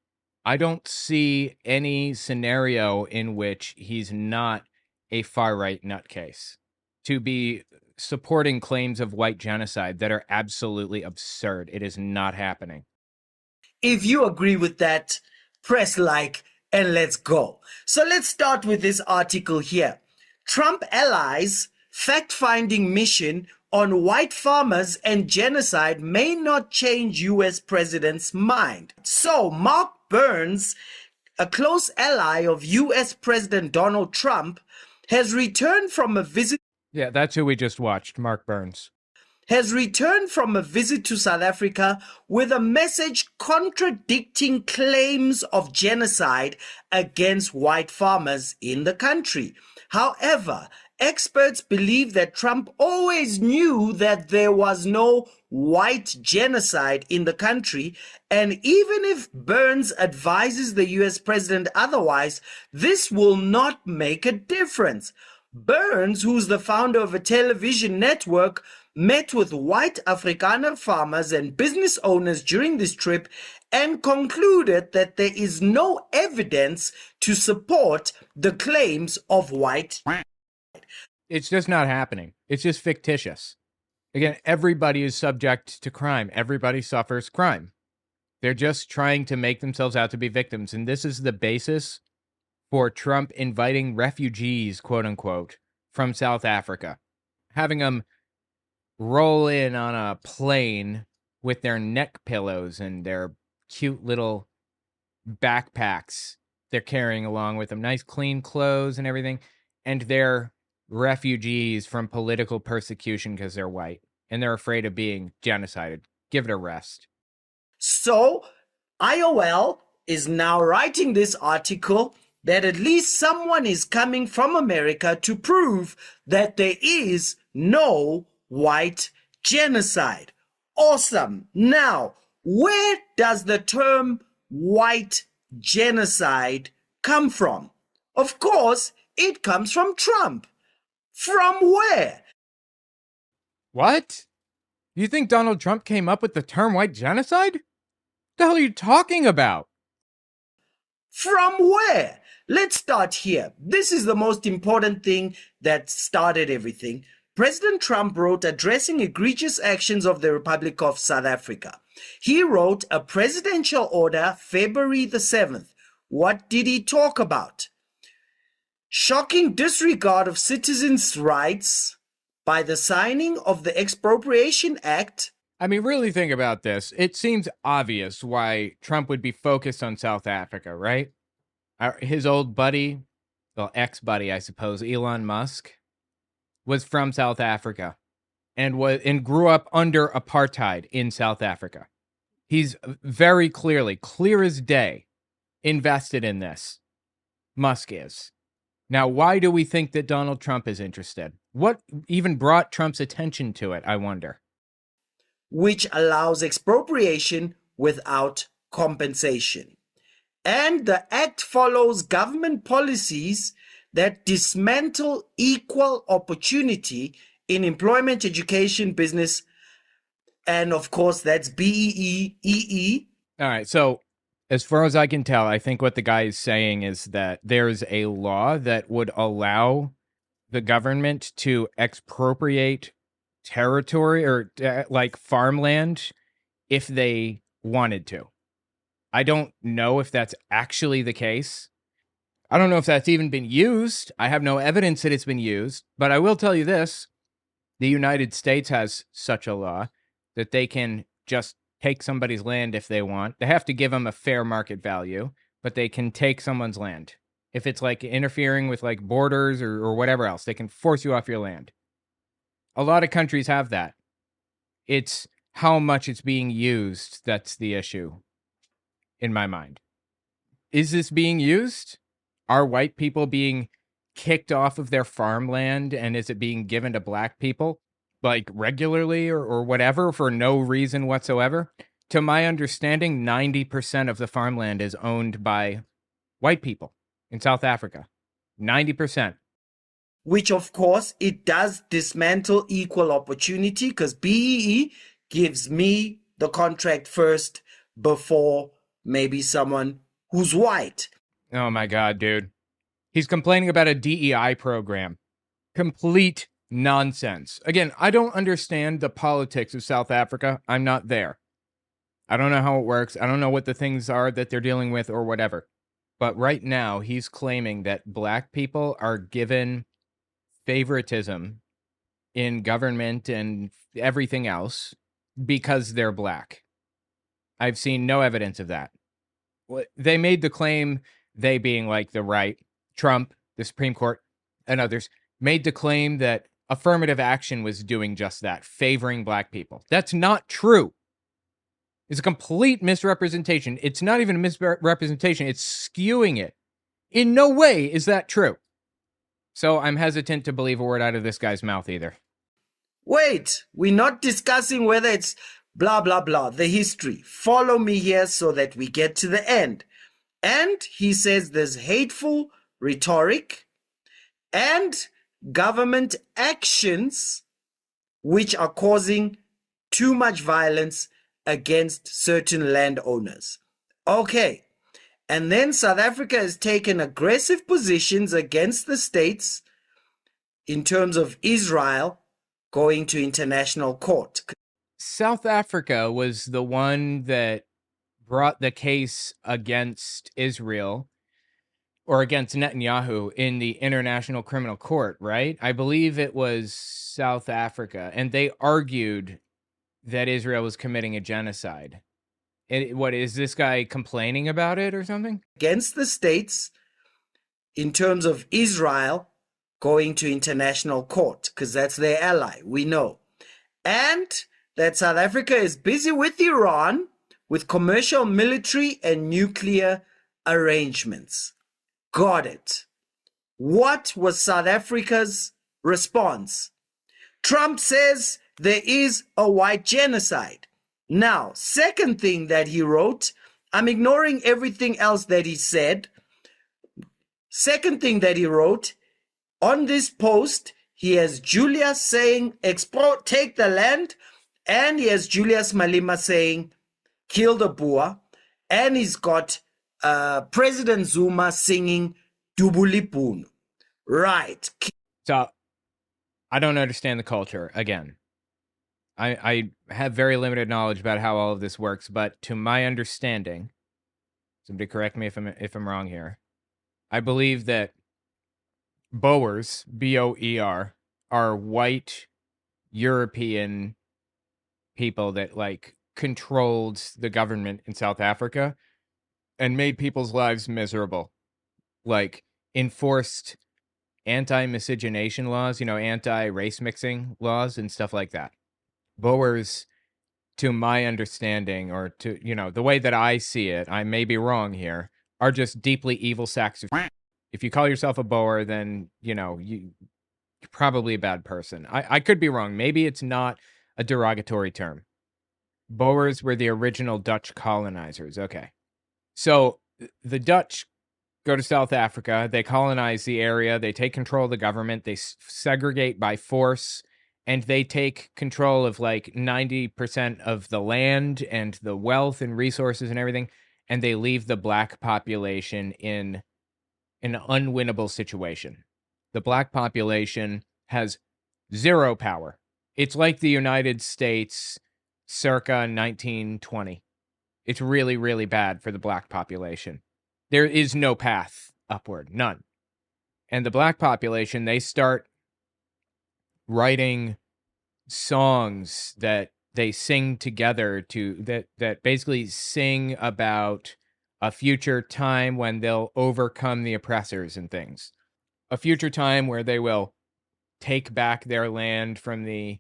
I don't see any scenario in which he's not a far-right nutcase to be supporting claims of white genocide that are absolutely absurd. It is not happening. If you agree with that, press like and let's go. So let's start with this article here. Trump allies fact-finding mission on white farmers and genocide may not change US president's mind. So Mark Burns, a close ally of US President Donald Trump, has returned from a visit. Yeah, that's who we just watched, Mark Burns. Has returned from a visit to South Africa with a message contradicting claims of genocide against white farmers in the country. However, experts believe that Trump always knew that there was no white genocide in the country, and even if Burns advises the US president otherwise, this will not make a difference. Burns, who's the founder of a television network, met with white Afrikaner farmers and business owners during this trip and concluded that there is no evidence to support the claims of white. It's just not happening. It's just fictitious. Again, everybody is subject to crime. Everybody suffers crime. They're just trying to make themselves out to be victims. And this is the basis for Trump inviting refugees, quote unquote, from South Africa, having them roll in on a plane with their neck pillows and their cute little backpacks they're carrying along with them, nice clean clothes and everything, and they're refugees from political persecution because they're white and they're afraid of being genocided. Give it a rest. So IOL is now writing this article that at least someone is coming from America to prove that there is no white genocide. Awesome. Now, where does the term white genocide come from? Of course, it comes from Trump. From where? What? You think Donald Trump came up with the term white genocide? What the hell are you talking about? From where? Let's start here. This is the most important thing that started everything. President Trump wrote addressing egregious actions of the Republic of South Africa. He wrote a presidential order February the 7th. What did he talk about? Shocking disregard of citizens' rights by the signing of the Expropriation Act. I mean, really think about this. It seems obvious why Trump would be focused on South Africa, right? His old buddy, well, ex-buddy, I suppose, Elon Musk, was from South Africa and grew up under apartheid in South Africa. He's very clearly, clear as day, invested in this. Musk is. Now, why do we think that Donald Trump is interested? What even brought Trump's attention to it, I wonder? Which allows expropriation without compensation. And the act follows government policies that dismantle equal opportunity in employment, education, business, and of course, that's BEE. All right, so as far as I can tell, I think what the guy is saying is that there's a law that would allow the government to expropriate territory or like farmland if they wanted to. I don't know if that's actually the case. I don't know if that's even been used. I have no evidence that it's been used, but I will tell you this. The United States has such a law that they can just take somebody's land if they want. They have to give them a fair market value, but they can take someone's land. If it's like interfering with like borders or whatever else, they can force you off your land. A lot of countries have that. It's how much it's being used that's the issue, in my mind. Is this being used? Are white people being kicked off of their farmland, and is it being given to black people, like regularly or whatever, for no reason whatsoever? To my understanding, 90% of the farmland is owned by white people in South Africa. 90%. Which, of course, it does dismantle equal opportunity because BEE gives me the contract first before maybe someone who's white. Oh my God, dude. He's complaining about a DEI program. Complete nonsense. Again, I don't understand the politics of South Africa. I'm not there. I don't know how it works. I don't know what the things are that they're dealing with or whatever. But right now, he's claiming that black people are given favoritism in government and everything else because they're black. I've seen no evidence of that. They made the claim, they being like the right, Trump, the Supreme Court, and others, made the claim that affirmative action was doing just that, favoring black people. That's not true. It's a complete misrepresentation. It's not even a misrepresentation. It's skewing it. In no way is that true. So I'm hesitant to believe a word out of this guy's mouth either. Wait, we're not discussing whether it's blah, blah, blah, the history. Follow me here so that we get to the end. And he says there's hateful rhetoric and government actions which are causing too much violence against certain landowners. Okay. And then South Africa has taken aggressive positions against the states in terms of Israel going to international court. South Africa was the one that brought the case against Israel or against Netanyahu in the International Criminal Court, right? I believe it was South Africa. And they argued that Israel was committing a genocide. What, is this guy complaining about it or something? Against the states in terms of Israel going to international court, because that's their ally, we know. And that South Africa is busy with Iran with commercial, military, and nuclear arrangements. Got it. What was South Africa's response? Trump says there is a white genocide. Now, second thing that he wrote, I'm ignoring everything else that he said. Second thing that he wrote, on this post, he has Julius saying, take the land, and he has Julius Malema saying, kill the Boer, and he's got President Zuma singing Dubulipunu. Right. So, I don't understand the culture, again. I have very limited knowledge about how all of this works, but to my understanding, somebody correct me if I'm wrong here, I believe that Boers, B-O-E-R, are white European people that like controlled the government in South Africa and made people's lives miserable. Like enforced anti-miscegenation laws, anti-race mixing laws and stuff like that. Boers, to my understanding, or to, the way that I see it, I may be wrong here, are just deeply evil sacks of if you call yourself a Boer, then, you're probably a bad person. I could be wrong. Maybe it's not a derogatory term. Boers were the original Dutch colonizers. Okay. So the Dutch go to South Africa. They colonize the area. They take control of the government. They segregate by force. And they take control of like 90% of the land and the wealth and resources and everything. And they leave the black population in an unwinnable situation. The black population has zero power. It's like the United States circa 1920. It's really, really bad for the black population. There is no path upward, none. And the black population, they start writing songs that they sing together that basically sing about a future time when they'll overcome the oppressors and things. A future time where they will take back their land from the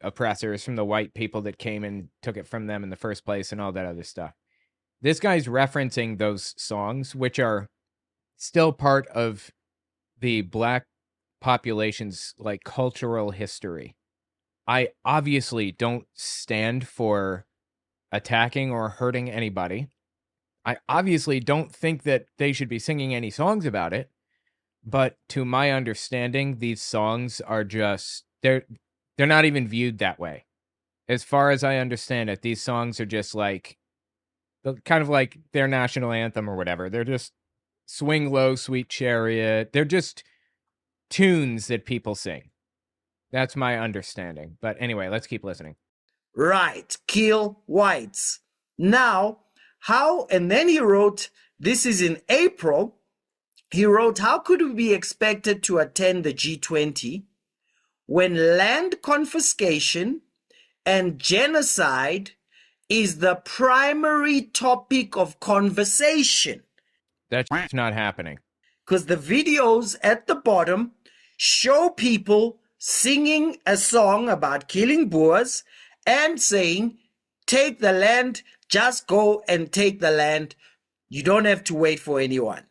oppressors, from the white people that came and took it from them in the first place and all that other stuff. This guy's referencing those songs, which are still part of the black population's like cultural history. I obviously don't stand for attacking or hurting anybody. I obviously don't think that they should be singing any songs about it. But to my understanding, these songs are just, they're not even viewed that way. As far as I understand it, these songs are just like kind of like their national anthem or whatever. They're just Swing Low, Sweet Chariot. They're just tunes that people sing. That's my understanding. But anyway, let's keep listening. Right, kill whites. Now, how, and then he wrote, this is in April, he wrote, how could we be expected to attend the G20 when land confiscation and genocide is the primary topic of conversation? That's not happening. Because the videos at the bottom show people singing a song about killing Boers and saying, take the land, just go and take the land. You don't have to wait for anyone.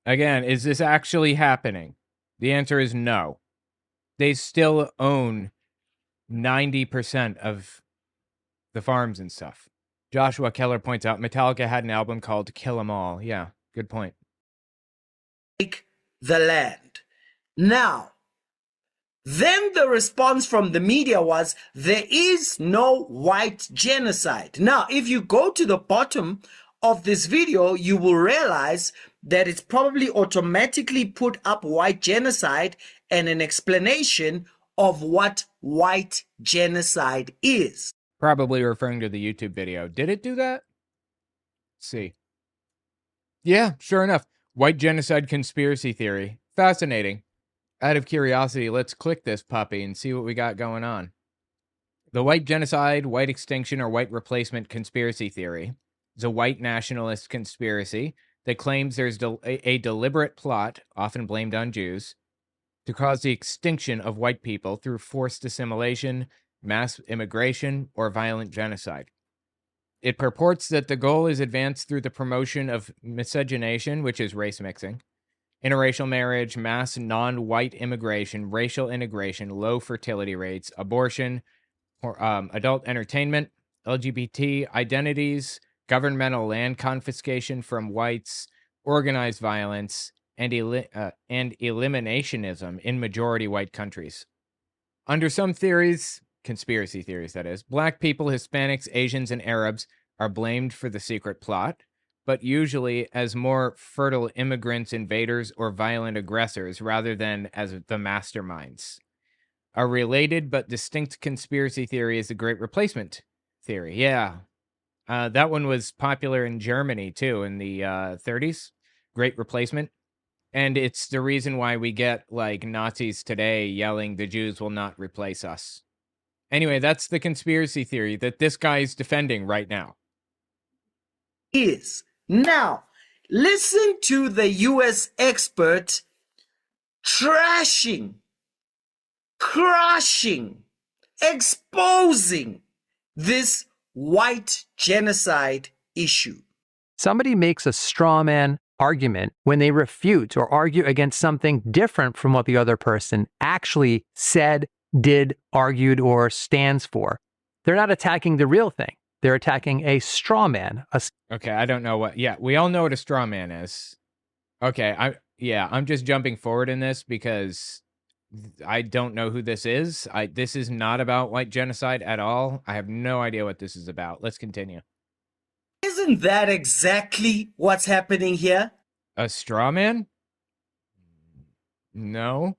Again, is this actually happening? The answer is no. They still own 90% of the farms and stuff. Joshua Keller points out Metallica had an album called Kill 'Em All. Yeah, good point. Take the land. Now, then the response from the media was, there is no white genocide. Now, if you go to the bottom of this video, you will realize that it's probably automatically put up white genocide and an explanation of what white genocide is. Probably referring to the YouTube video. Did it do that? Let's see. Yeah, sure enough. White genocide conspiracy theory. Fascinating. Out of curiosity, let's click this puppy and see what we got going on. The white genocide, white extinction, or white replacement conspiracy theory is a white nationalist conspiracy that claims there's a deliberate plot, often blamed on Jews, to cause the extinction of white people through forced assimilation, mass immigration, or violent genocide. It purports that the goal is advanced through the promotion of miscegenation, which is race mixing, interracial marriage, mass non-white immigration, racial integration, low fertility rates, abortion, adult entertainment, LGBT identities, governmental land confiscation from whites, organized violence, and eliminationism in majority white countries. Under some theories, conspiracy theories that is, black people, Hispanics, Asians, and Arabs are blamed for the secret plot, but usually as more fertile immigrants, invaders, or violent aggressors rather than as the masterminds. A related but distinct conspiracy theory is the Great Replacement theory. Yeah. That one was popular in Germany, too, in the 30s. Great Replacement. And it's the reason why we get, like, Nazis today yelling, the Jews will not replace us. Anyway, that's the conspiracy theory that this guy is defending right now. Now, listen to the U.S. expert trashing, crushing, exposing this white genocide issue. Somebody makes a straw man argument when they refute or argue against something different from what the other person actually said, did, argued, or stands for. They're not attacking the real thing. They're attacking a straw man. Okay, I don't know what. Yeah, we all know what a straw man is. Okay, I'm just jumping forward in this because I don't know who this is. This is not about white genocide at all. I have no idea what this is about. Let's continue. Isn't that exactly what's happening here? A straw man? No,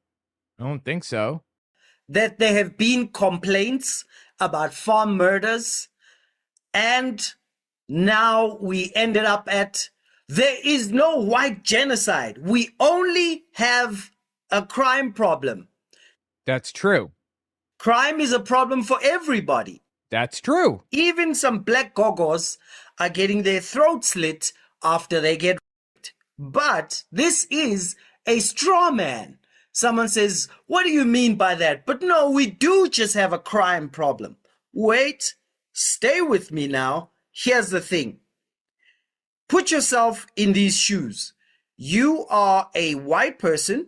I don't think so. That there have been complaints about farm murders, and now we ended up at, there is no white genocide. We only have a crime problem. That's true. Crime is a problem for everybody. That's true. Even some black gogos are getting their throats slit after they get raped. But this is a straw man. Someone says, what do you mean by that? But no, we do just have a crime problem. Wait, stay with me now. Here's the thing. Put yourself in these shoes. You are a white person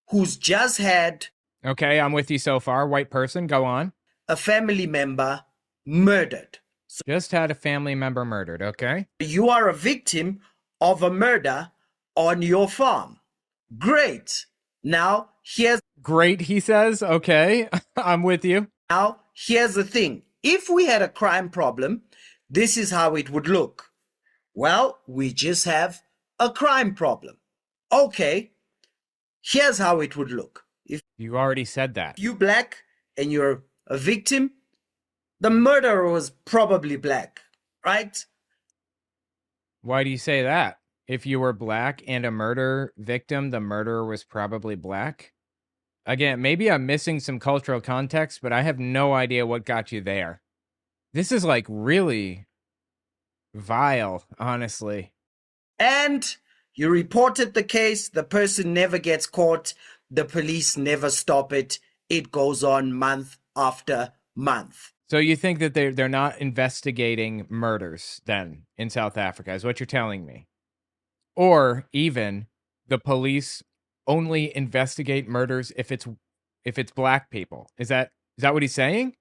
who's just had... Okay, I'm with you so far. White person, go on. A family member murdered. Just had a family member murdered, okay? You are a victim of a murder on your farm. Great. Now, here's... Great, he says. Okay, I'm with you. Now, here's the thing. If we had a crime problem, this is how it would look. Well, we just have a crime problem. Okay, here's how it would look. If You already said that. you black and you're a victim, the murderer was probably black, right? Why do you say that? If you were black and a murder victim, the murderer was probably black? Again, maybe I'm missing some cultural context, but I have no idea what got you there. This is like really vile, honestly. And you reported the case, the person never gets caught, the police never stop it. It goes on month after month. So you think that they're not investigating murders then in South Africa, is what you're telling me? Or even the police only investigate murders if it's black people. Is that what he's saying?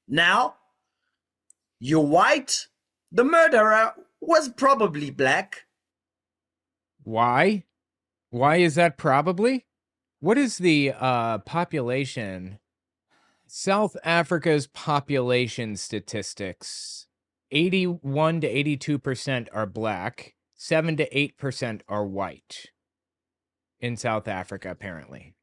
Now, you're white, the murderer was probably black. Why? Why is that probably? What is the population? South Africa's population statistics. 81 to 82% are black. 7 to 8% are white in South Africa, apparently.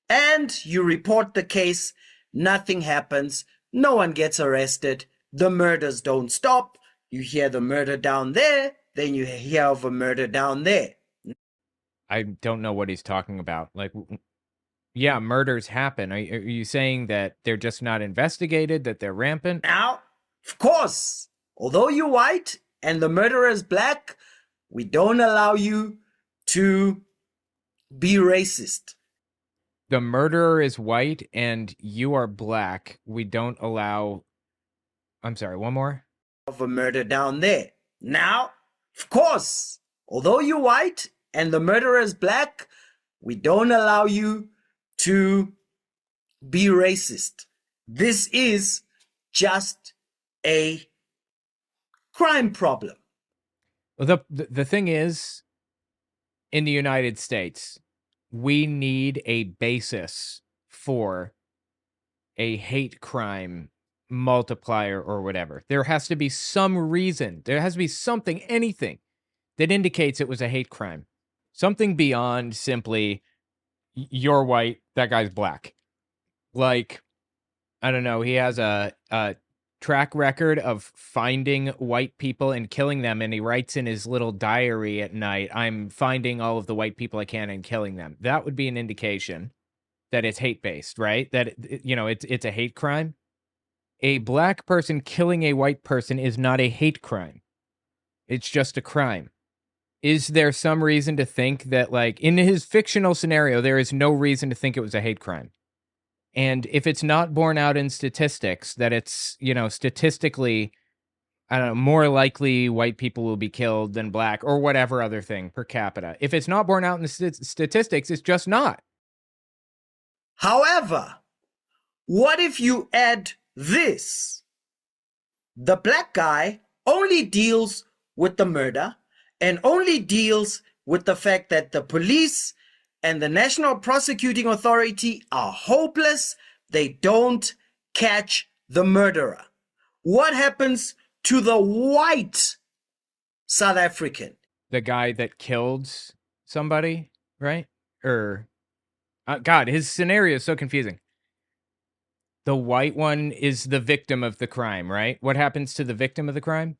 And you report the case, nothing happens, no one gets arrested, the murders don't stop. You hear the murder down there, then you hear of a murder down there. I don't know what he's talking about. Like, yeah, murders happen. Are you saying that they're just not investigated, that they're rampant? Now, of course, although you're white and the murderer is black, we don't allow you to be racist. The murderer is white and you are black. We don't allow... I'm sorry, one more? Of a murder down there. Now, of course, although you're white and the murderer is black, we don't allow you to be racist. This is just a crime problem. Well, the thing is, in the United States, we need a basis for a hate crime multiplier or whatever. There has to be some reason. There has to be something, anything that indicates it was a hate crime. Something beyond simply, you're white, that guy's black. Like, I don't know, he has a track record of finding white people and killing them, and he writes in his little diary at night, I'm finding all of the white people I can and killing them. That would be an indication that it's hate-based, right? That, it's a hate crime. A black person killing a white person is not a hate crime. It's just a crime. Is there some reason to think that, like, in his fictional scenario, there is no reason to think it was a hate crime? And if it's not borne out in statistics, that it's, statistically, I don't know, more likely white people will be killed than black or whatever other thing per capita. If it's not borne out in the statistics, it's just not. However, what if you add this? The black guy only deals with the murder and only deals with the fact that the police and the National Prosecuting Authority are hopeless. They don't catch the murderer. What happens to the white South African? The guy that killed somebody, right? Or, God, his scenario is so confusing. The white one is the victim of the crime, right? What happens to the victim of the crime?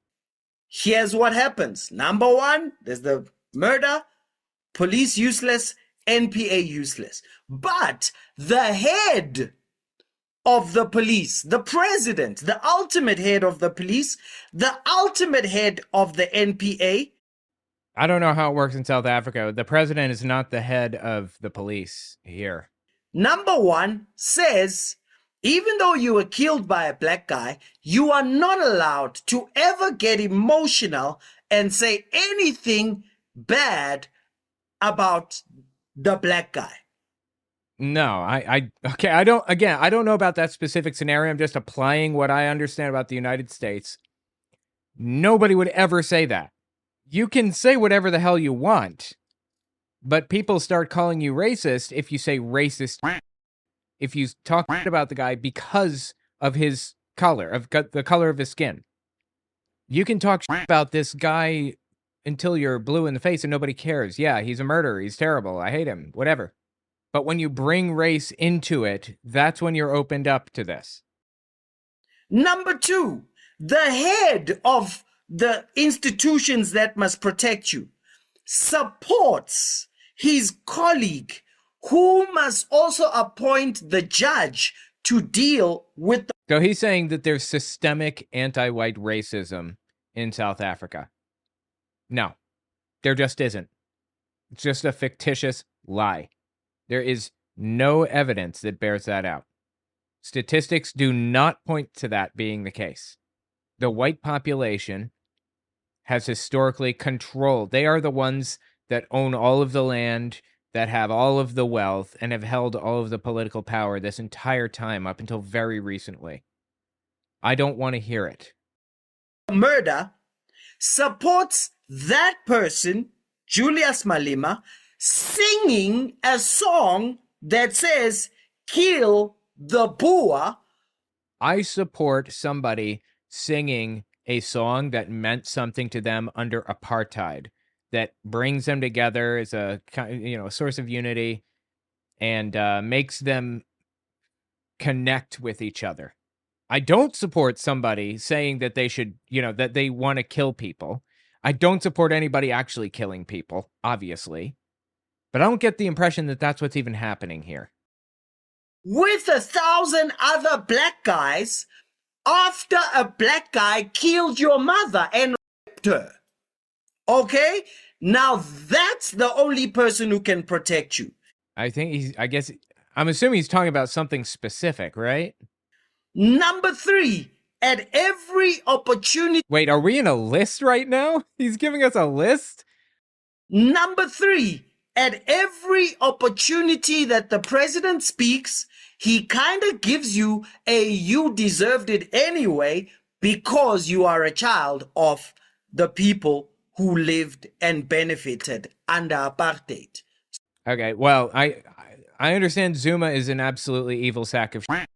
Here's what happens. Number one, there's the murder, police useless, NPA useless. But the head of the police, the president, the ultimate head of the police, the ultimate head of the NPA. I don't know how it works in South Africa. The president is not the head of the police here. Number one says, even though you were killed by a black guy, you are not allowed to ever get emotional and say anything bad about the black guy. No, I don't know about that specific scenario. I'm just applying what I understand about the United States. Nobody would ever say that. You can say whatever the hell you want, but people start calling you racist if you say racist. If you talk about the guy because of his color, of the color of his skin. You can talk about this guy until you're blue in the face and nobody cares. Yeah, he's a murderer. He's terrible. I hate him. Whatever. But when you bring race into it, that's when you're opened up to this. Number two, the head of the institutions that must protect you supports his colleague, who must also appoint the judge to deal with the... So he's saying that there's systemic anti-white racism in South Africa. No, there just isn't. It's just a fictitious lie. There is no evidence that bears that out. Statistics do not point to that being the case. The white population has historically controlled. They are the ones that own all of the land, that have all of the wealth, and have held all of the political power this entire time up until very recently. I don't want to hear it. Murder supports that person, Julius Malema, singing a song that says, kill the Boer. I support somebody singing a song that meant something to them under apartheid, that brings them together as a source of unity and makes them connect with each other. I don't support somebody saying that they should, that they want to kill people. I don't support anybody actually killing people, obviously. But I don't get the impression that that's what's even happening here. With 1,000 other black guys, after a black guy killed your mother and raped her. Okay? Now that's the only person who can protect you. I'm assuming he's talking about something specific, right? Number three, at every opportunity... Wait, are we in a list right now? He's giving us a list? Number three, at every opportunity that the president speaks, he kind of gives you a you deserved it anyway because you are a child of the people who lived and benefited under apartheid. Okay, well, I understand Zuma is an absolutely evil sack of shit.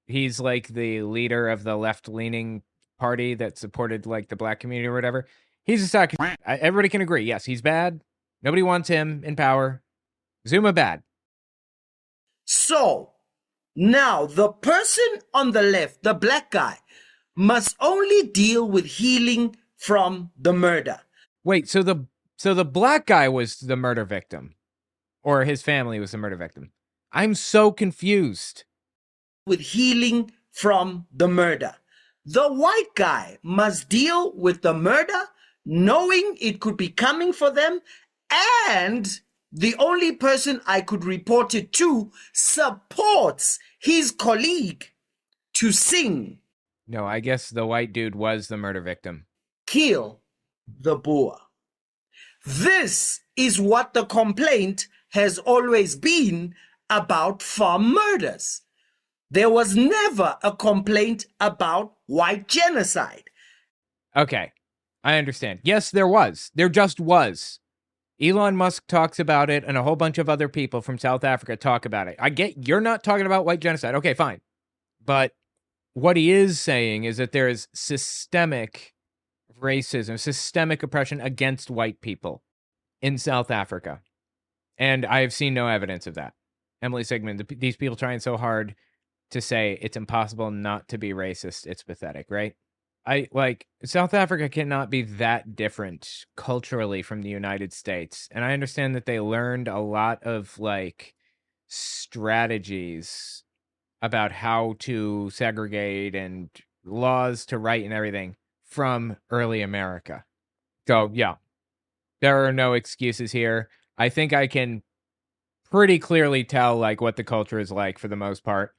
He's like the leader of the left-leaning party that supported like the black community or whatever. He's a sack of shit. Everybody can agree. Yes, he's bad. Nobody wants him in power. Zuma bad. So, now the person on the left, the black guy, must only deal with healing from the murder. Wait, so the black guy was the murder victim, or his family was the murder victim? I'm so confused. With healing from the murder. The white guy must deal with the murder, knowing it could be coming for them, and the only person I could report it to supports his colleague to sing. No, I guess the white dude was the murder victim. Kill the Boer. This is what the complaint has always been about farm murders. There was never a complaint about white genocide. Okay, I understand. Yes, there was. There just was. Elon Musk talks about it, and a whole bunch of other people from South Africa talk about it. I get you're not talking about white genocide. Okay, fine. But what he is saying is that there is systemic racism, systemic oppression against white people in South Africa. And I have seen no evidence of that. Emily Sigmund, these people trying so hard to say it's impossible not to be racist. It's pathetic, right? South Africa cannot be that different culturally from the United States. And I understand that they learned a lot of strategies about how to segregate and laws to write and everything from early America. So yeah, there are no excuses here. I think I can pretty clearly tell what the culture is like for the most part.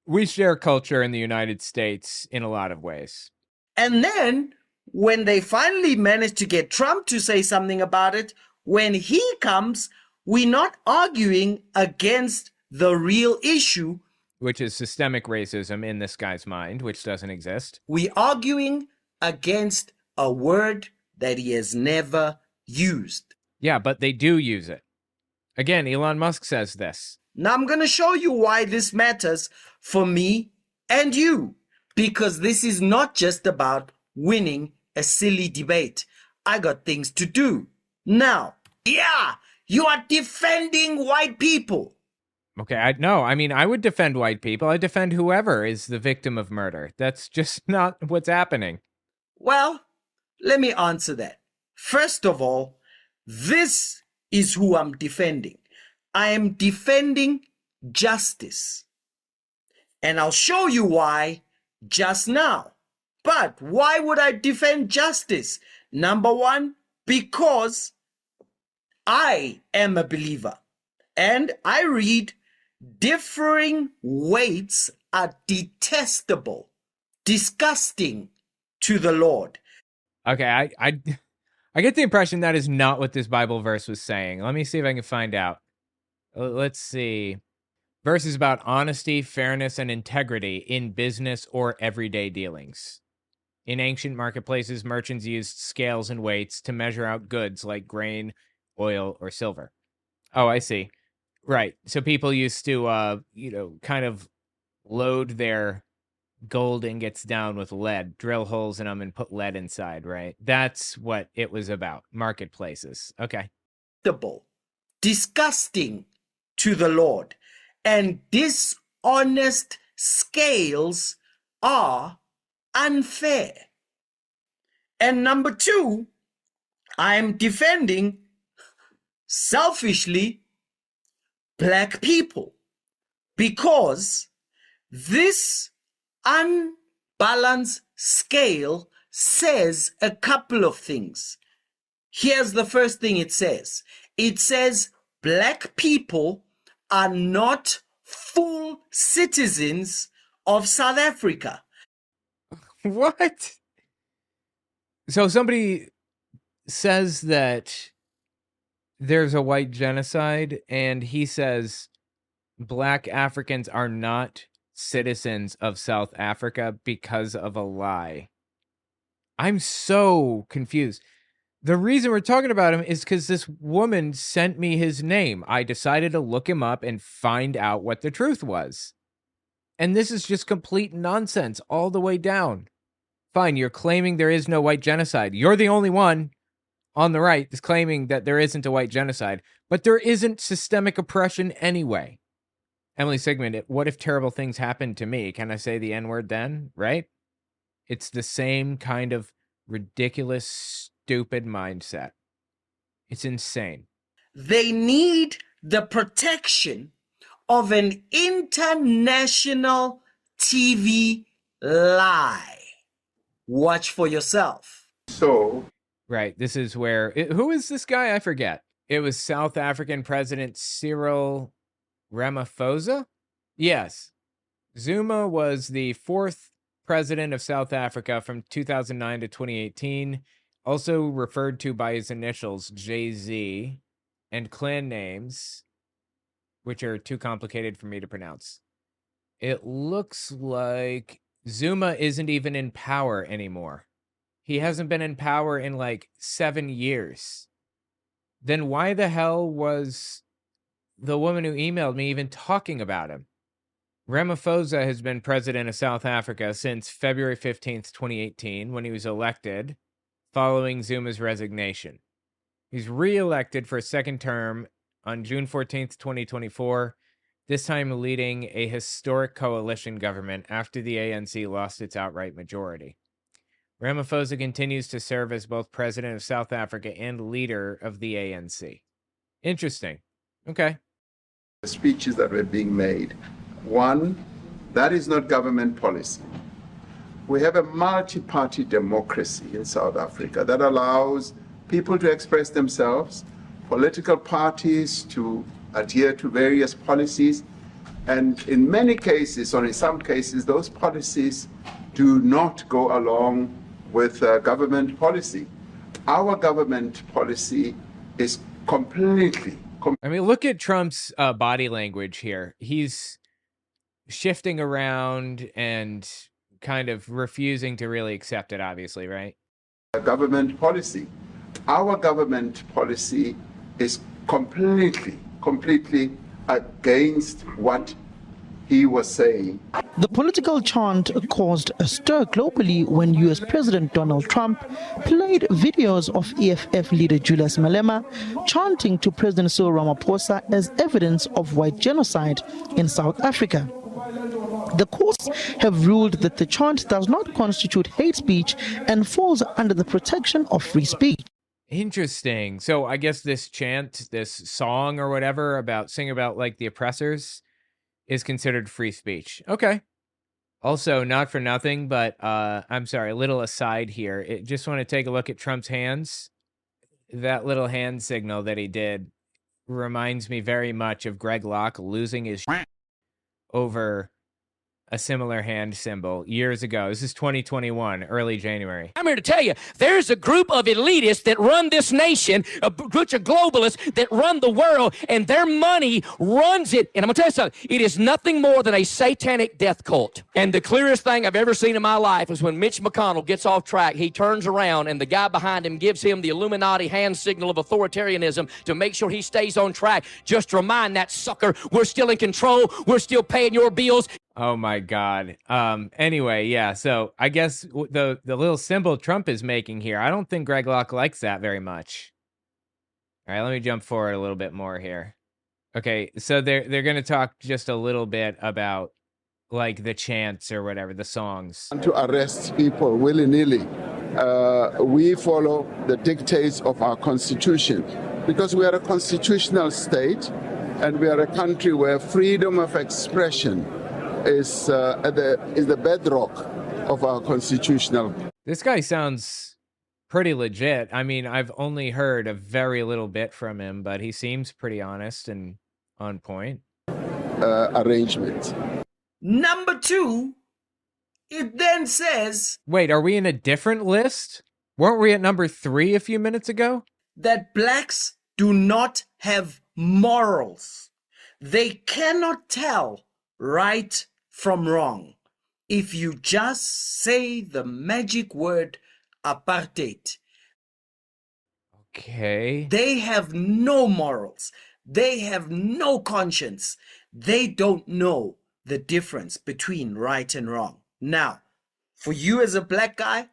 We share culture in the United States in a lot of ways. And then when they finally manage to get Trump to say something about it, when he comes, we're not arguing against the real issue, which is systemic racism in this guy's mind, which doesn't exist. We're arguing against a word that he has never used. Yeah, but they do use it. Again, Elon Musk says this. Now I'm going to show you why this matters for me and you, because this is not just about winning a silly debate. I got things to do. Now, yeah, you are defending white people. Okay, I would defend white people. I defend whoever is the victim of murder. That's just not what's happening. Well, let me answer that. First of all, this is who I'm defending. I am defending justice. And I'll show you why just now. But why would I defend justice? Number one, because I am a believer. And I read, differing weights are detestable, disgusting to the Lord. Okay, I get the impression that is not what this Bible verse was saying. Let me see if I can find out. Let's see. Verse is about honesty, fairness, and integrity in business or everyday dealings. In ancient marketplaces, merchants used scales and weights to measure out goods like grain, oil, or silver. Oh, I see. Right. So people used to, kind of load their gold ingots down with lead, drill holes in them, and put lead inside, right? That's what it was about. Marketplaces. Okay. Disgusting to the Lord. And dishonest scales are unfair. And number two, I'm defending selfishly black people because this unbalanced scale says a couple of things. Here's the first thing it says. It says black people are not full citizens of South Africa. What? So somebody says that there's a white genocide, and he says black Africans are not citizens of South Africa because of a lie. I'm so confused. The reason we're talking about him is because this woman sent me his name. I decided to look him up and find out what the truth was. And this is just complete nonsense all the way down. Fine, you're claiming there is no white genocide. You're the only one on the right that's claiming that there isn't a white genocide. But there isn't systemic oppression anyway. Emily Sigmund, what if terrible things happened to me? Can I say the N-word then? Right? It's the same kind of ridiculous, stupid mindset. It's insane. They need the protection of an international TV lie. Watch for yourself. So, right, this is where, who is this guy? I forget. It was South African President Cyril Ramaphosa? Yes. Zuma was the fourth president of South Africa from 2009 to 2018, also referred to by his initials JZ, and clan names, which are too complicated for me to pronounce. It looks like Zuma isn't even in power anymore. He hasn't been in power in like 7 years. Then why the hell was the woman who emailed me even talking about him? Ramaphosa has been president of South Africa since February 15th, 2018, when he was elected following Zuma's resignation. He's re-elected for a second term on June 14th, 2024, this time leading a historic coalition government after the ANC lost its outright majority. Ramaphosa continues to serve as both president of South Africa and leader of the ANC. Interesting. Okay. The speeches that were being made. One, that is not government policy. We have a multi-party democracy in South Africa that allows people to express themselves, political parties to adhere to various policies, and in many cases, or in some cases, those policies do not go along with government policy. Our government policy is completely... I mean, look at Trump's body language here. He's shifting around and kind of refusing to really accept it, obviously, right? Government policy. Our government policy is completely against what he was saying. The political chant caused a stir globally when US President Donald Trump played videos of EFF leader Julius Malema chanting to President Cyril Ramaphosa as evidence of white genocide in South Africa. The courts have ruled that the chant does not constitute hate speech and falls under the protection of free speech. Interesting. So I guess this chant, this song or whatever sing about like the oppressors is considered free speech. Okay. Also, not for nothing, but I'm sorry, a little aside here. Just want to take a look at Trump's hands. That little hand signal that he did reminds me very much of Greg Locke losing his over a similar hand symbol years ago. This is 2021, early January. I'm here to tell you, there's a group of elitists that run this nation, a bunch of globalists that run the world, and their money runs it. And I'm going to tell you something. It is nothing more than a satanic death cult. And the clearest thing I've ever seen in my life is when Mitch McConnell gets off track, he turns around, and the guy behind him gives him the Illuminati hand signal of authoritarianism to make sure he stays on track. Just remind that sucker, we're still in control. We're still paying your bills. Oh my God. Anyway, yeah. So I guess the little symbol Trump is making here, I don't think Greg Locke likes that very much. All right, let me jump forward a little bit more here. Okay, so they're going to talk just a little bit about like the chants or whatever, the songs. To arrest people willy-nilly. We follow the dictates of our constitution because we are a constitutional state and we are a country where freedom of expression is the bedrock of our constitutional. This guy sounds pretty legit. I mean, I've only heard a very little bit from him, but he seems pretty honest and on point. Arrangement. Number 2, it then says... Wait, are we in a different list? Weren't we at number 3 a few minutes ago? That blacks do not have morals. They cannot tell right from wrong. If you just say the magic word apartheid. Okay. They have no morals. They have no conscience. They don't know the difference between right and wrong. Now, for you as a black guy,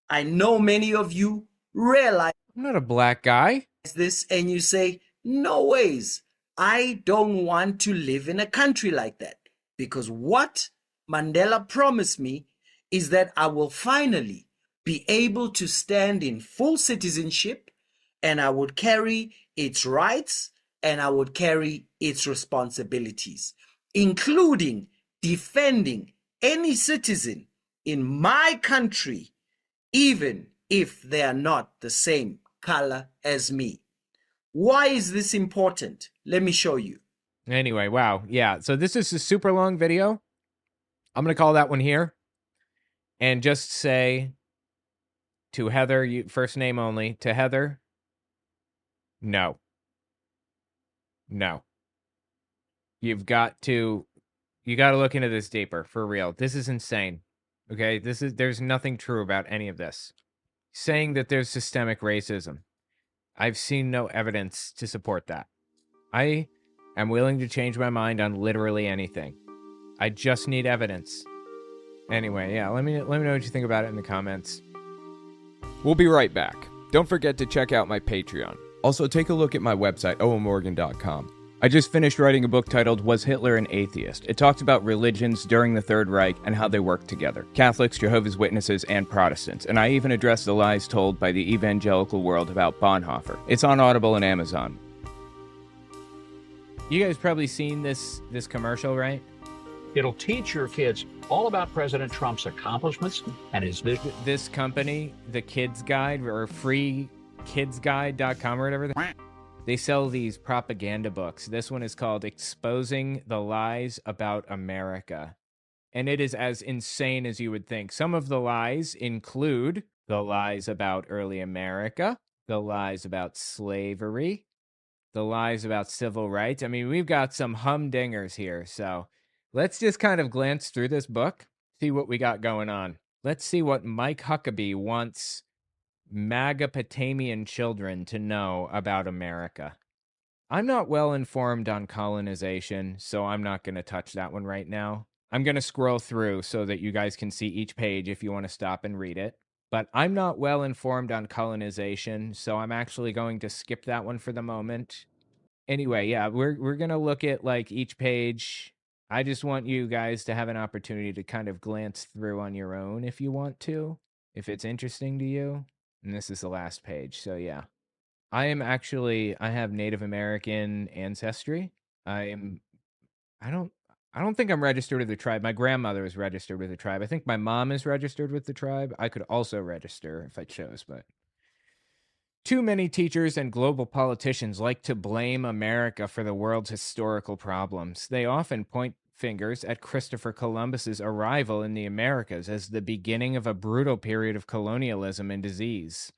I know many of you realize I'm not a black guy. This and you say, no ways. I don't want to live in a country like that. Because what Mandela promised me is that I will finally be able to stand in full citizenship and I would carry its rights and I would carry its responsibilities, including defending any citizen in my country, even if they are not the same color as me. Why is this important? Let me show you. Anyway, wow. Yeah, so this is a super long video. I'm going to call that one here. And just say to Heather, first name only, to Heather, no. No. You got to look into this deeper, for real. This is insane. Okay? There's nothing true about any of this. Saying that there's systemic racism. I've seen no evidence to support that. I am willing to change my mind on literally anything. I just need evidence. Anyway, yeah, let me know what you think about it in the comments. We'll be right back. Don't forget to check out my Patreon. Also, take a look at my website, owenmorgan.com. I just finished writing a book titled Was Hitler an Atheist? It talks about religions during the Third Reich and how they work together. Catholics, Jehovah's Witnesses, and Protestants. And I even address the lies told by the evangelical world about Bonhoeffer. It's on Audible and Amazon. You guys probably seen this commercial, right? It'll teach your kids all about President Trump's accomplishments and his vision. This company, the Kids Guide, or freekidsguide.com or whatever, they sell these propaganda books. This one is called Exposing the Lies About America. And it is as insane as you would think. Some of the lies include the lies about early America, the lies about slavery, the lies about civil rights. I mean, we've got some humdingers here. So let's just kind of glance through this book, see what we got going on. Let's see what Mike Huckabee wants MAGA Potamian children to know about America. I'm not well informed on colonization, so I'm not going to touch that one right now. I'm going to scroll through so that you guys can see each page if you want to stop and read it. But I'm not well informed on colonization, so I'm actually going to skip that one for the moment. Anyway, yeah, we're going to look at like each page. I just want you guys to have an opportunity to kind of glance through on your own if you want to, if it's interesting to you. And this is the last page, so yeah. I have Native American ancestry. I don't think I'm registered with the tribe. My grandmother is registered with the tribe. I think my mom is registered with the tribe. I could also register if I chose, but too many teachers and global politicians like to blame America for the world's historical problems. They often point fingers at Christopher Columbus's arrival in the Americas as the beginning of a brutal period of colonialism and disease.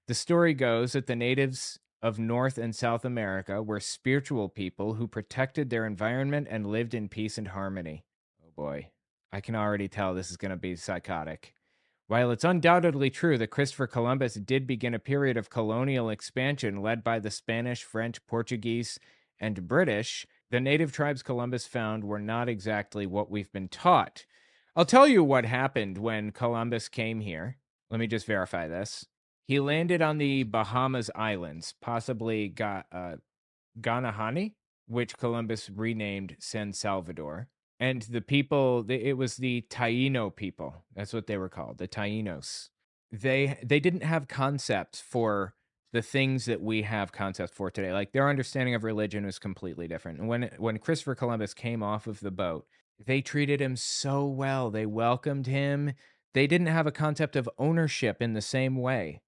The story goes that the natives of North and South America were spiritual people who protected their environment and lived in peace and harmony. Oh boy, I can already tell this is going to be psychotic. While it's undoubtedly true that Christopher Columbus did begin a period of colonial expansion led by the Spanish, French, Portuguese, and British, the native tribes Columbus found were not exactly what we've been taught. I'll tell you what happened when Columbus came here. Let me just verify this. He landed on the Bahamas Islands, possibly Ganahani, which Columbus renamed San Salvador. And the people, it was the Taino people. That's what they were called, the Tainos. They didn't have concepts for the things that we have concepts for today. Like their understanding of religion was completely different. And when Christopher Columbus came off of the boat, they treated him so well. They welcomed him. They didn't have a concept of ownership in the same way.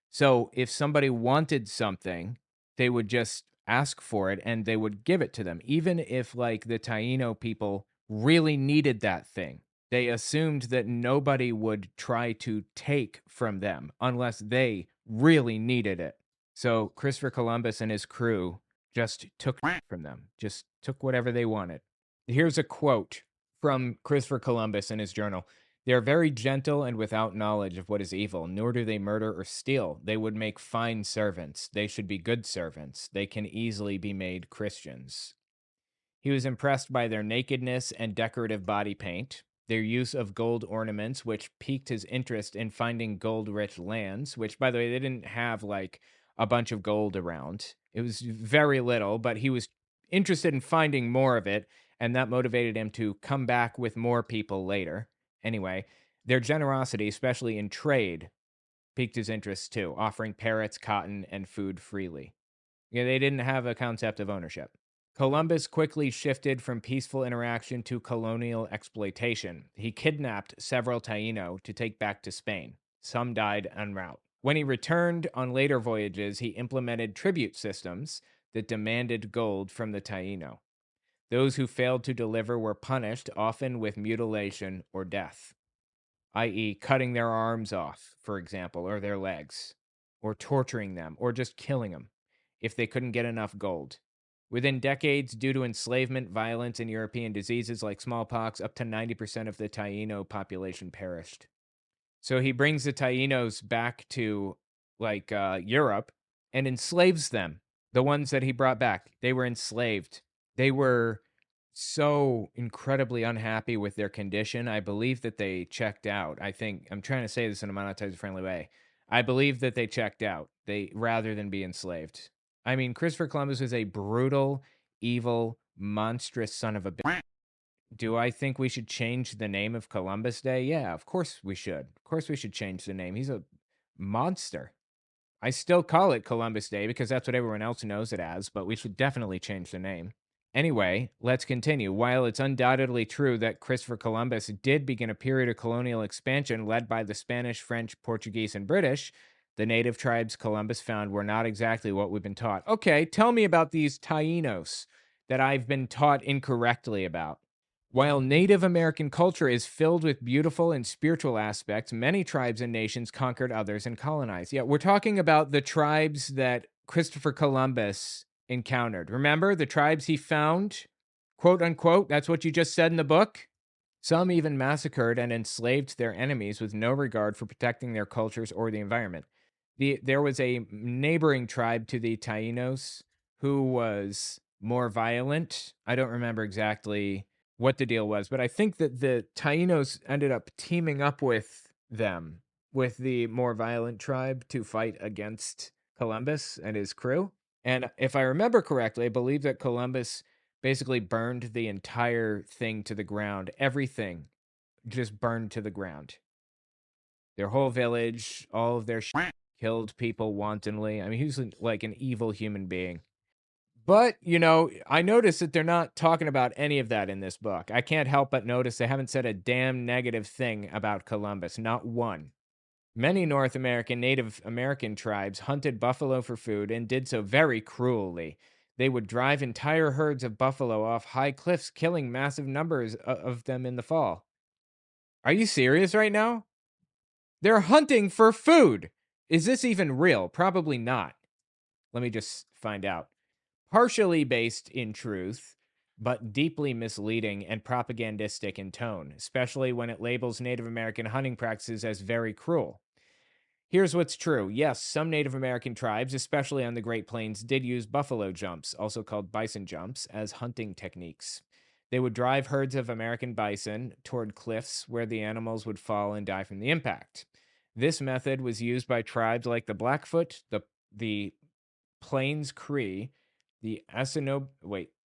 So if somebody wanted something, they would just ask for it and they would give it to them. Even if like the Taino people really needed that thing, they assumed that nobody would try to take from them unless they really needed it. So Christopher Columbus and his crew just took from them, just took whatever they wanted. Here's a quote from Christopher Columbus in his journal. They are very gentle and without knowledge of what is evil, nor do they murder or steal. They would make fine servants. They should be good servants. They can easily be made Christians. He was impressed by their nakedness and decorative body paint, their use of gold ornaments, which piqued his interest in finding gold-rich lands, which, by the way, they didn't have, like, a bunch of gold around. It was very little, but he was interested in finding more of it, and that motivated him to come back with more people later. Anyway, their generosity, especially in trade, piqued his interest too, offering parrots, cotton, and food freely. Yeah, they didn't have a concept of ownership. Columbus quickly shifted from peaceful interaction to colonial exploitation. He kidnapped several Taino to take back to Spain. Some died en route. When he returned on later voyages, he implemented tribute systems that demanded gold from the Taino. Those who failed to deliver were punished, often with mutilation or death, i.e., cutting their arms off, for example, or their legs, or torturing them, or just killing them if they couldn't get enough gold. Within decades, due to enslavement, violence, and European diseases like smallpox, up to 90% of the Taino population perished. So he brings the Tainos back to, like, Europe and enslaves them. The ones that he brought back, they were enslaved. They were so incredibly unhappy with their condition. I believe that they checked out. I'm trying to say this in a monetizer-friendly way. I believe that they checked out, rather than be enslaved. I mean, Christopher Columbus was a brutal, evil, monstrous son of a bitch. Do I think we should change the name of Columbus Day? Yeah, of course we should. Of course we should change the name. He's a monster. I still call it Columbus Day because that's what everyone else knows it as, but we should definitely change the name. Anyway, let's continue. While it's undoubtedly true that Christopher Columbus did begin a period of colonial expansion led by the Spanish, French, Portuguese, and British, the native tribes Columbus found were not exactly what we've been taught. Okay, tell me about these Tainos that I've been taught incorrectly about. While Native American culture is filled with beautiful and spiritual aspects, many tribes and nations conquered others and colonized. Yeah, we're talking about the tribes that Christopher Columbus encountered. Remember, the tribes he found, quote unquote, that's what you just said in the book? Some even massacred and enslaved their enemies with no regard for protecting their cultures or the environment. There was a neighboring tribe to the Tainos who was more violent. I don't remember exactly what the deal was, but I think that the Taínos ended up teaming up with them, with the more violent tribe, to fight against Columbus and his crew. And if I remember correctly, I believe that Columbus basically burned the entire thing to the ground. Everything just burned to the ground. Their whole village, all of their killed people wantonly. I mean, he was like an evil human being. But, you know, I noticed that they're not talking about any of that in this book. I can't help but notice they haven't said a damn negative thing about Columbus, not one. Many North American Native American tribes hunted buffalo for food and did so very cruelly. They would drive entire herds of buffalo off high cliffs, killing massive numbers of them in the fall. Are you serious right now? They're hunting for food. Is this even real? Probably not. Let me just find out. Partially based in truth, but deeply misleading and propagandistic in tone, especially when it labels Native American hunting practices as very cruel. Here's what's true. Yes, some Native American tribes, especially on the Great Plains, did use buffalo jumps, also called bison jumps, as hunting techniques. They would drive herds of American bison toward cliffs where the animals would fall and die from the impact. This method was used by tribes like the Blackfoot, the Plains Cree, the Assiniboine,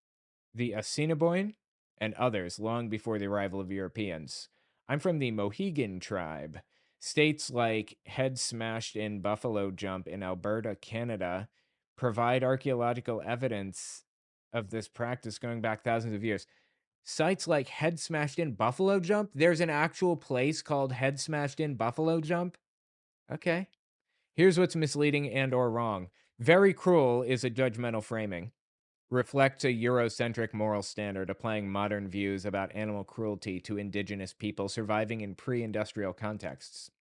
and others long before the arrival of Europeans. I'm from the Mohegan tribe. States like Head Smashed In Buffalo Jump in Alberta, Canada, provide archaeological evidence of this practice going back thousands of years. Sites like Head Smashed In Buffalo Jump? There's an actual place called Head Smashed In Buffalo Jump? Okay. Here's what's misleading and or wrong. Very cruel is a judgmental framing. Reflects a Eurocentric moral standard, applying modern views about animal cruelty to indigenous people surviving in pre-industrial contexts.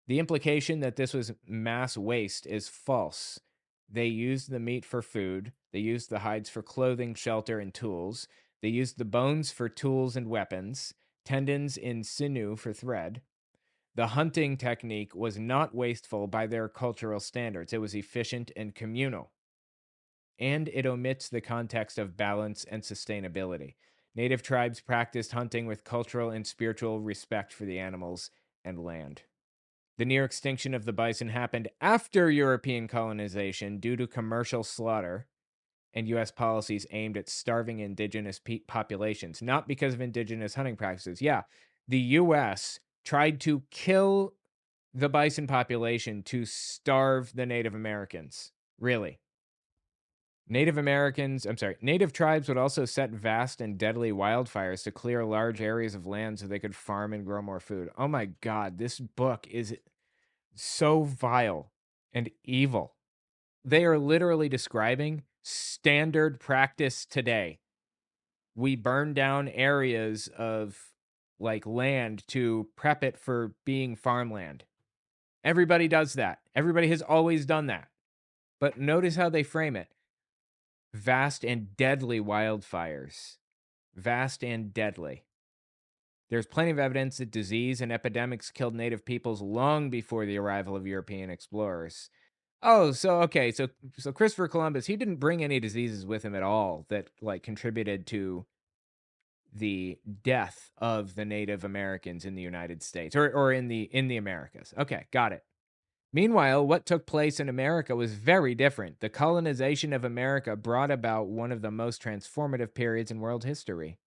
The implication that this was mass waste is false. They used the meat for food. They used the hides for clothing, shelter, and tools. They used the bones for tools and weapons, tendons in sinew for thread. The hunting technique was not wasteful by their cultural standards. It was efficient and communal. And it omits the context of balance and sustainability. Native tribes practiced hunting with cultural and spiritual respect for the animals and land. The near extinction of the bison happened after European colonization due to commercial slaughter and U.S. policies aimed at starving indigenous populations, not because of indigenous hunting practices. Yeah, the U.S. tried to kill the bison population to starve the Native Americans. Really. Native tribes would also set vast and deadly wildfires to clear large areas of land so they could farm and grow more food. Oh my God, this book is so vile and evil. They are literally describing standard practice today. We burn down areas of like land to prep it for being farmland. Everybody does that. Everybody has always done that. But notice how they frame it. Vast and deadly wildfires. Vast and deadly. There's plenty of evidence that disease and epidemics killed native peoples long before the arrival of European explorers. Oh, so Christopher Columbus, he didn't bring any diseases with him at all that like contributed to the death of the Native Americans in the United States or in the Americas. Okay, got it. Meanwhile, what took place in America was very different. The colonization of America brought about one of the most transformative periods in world history.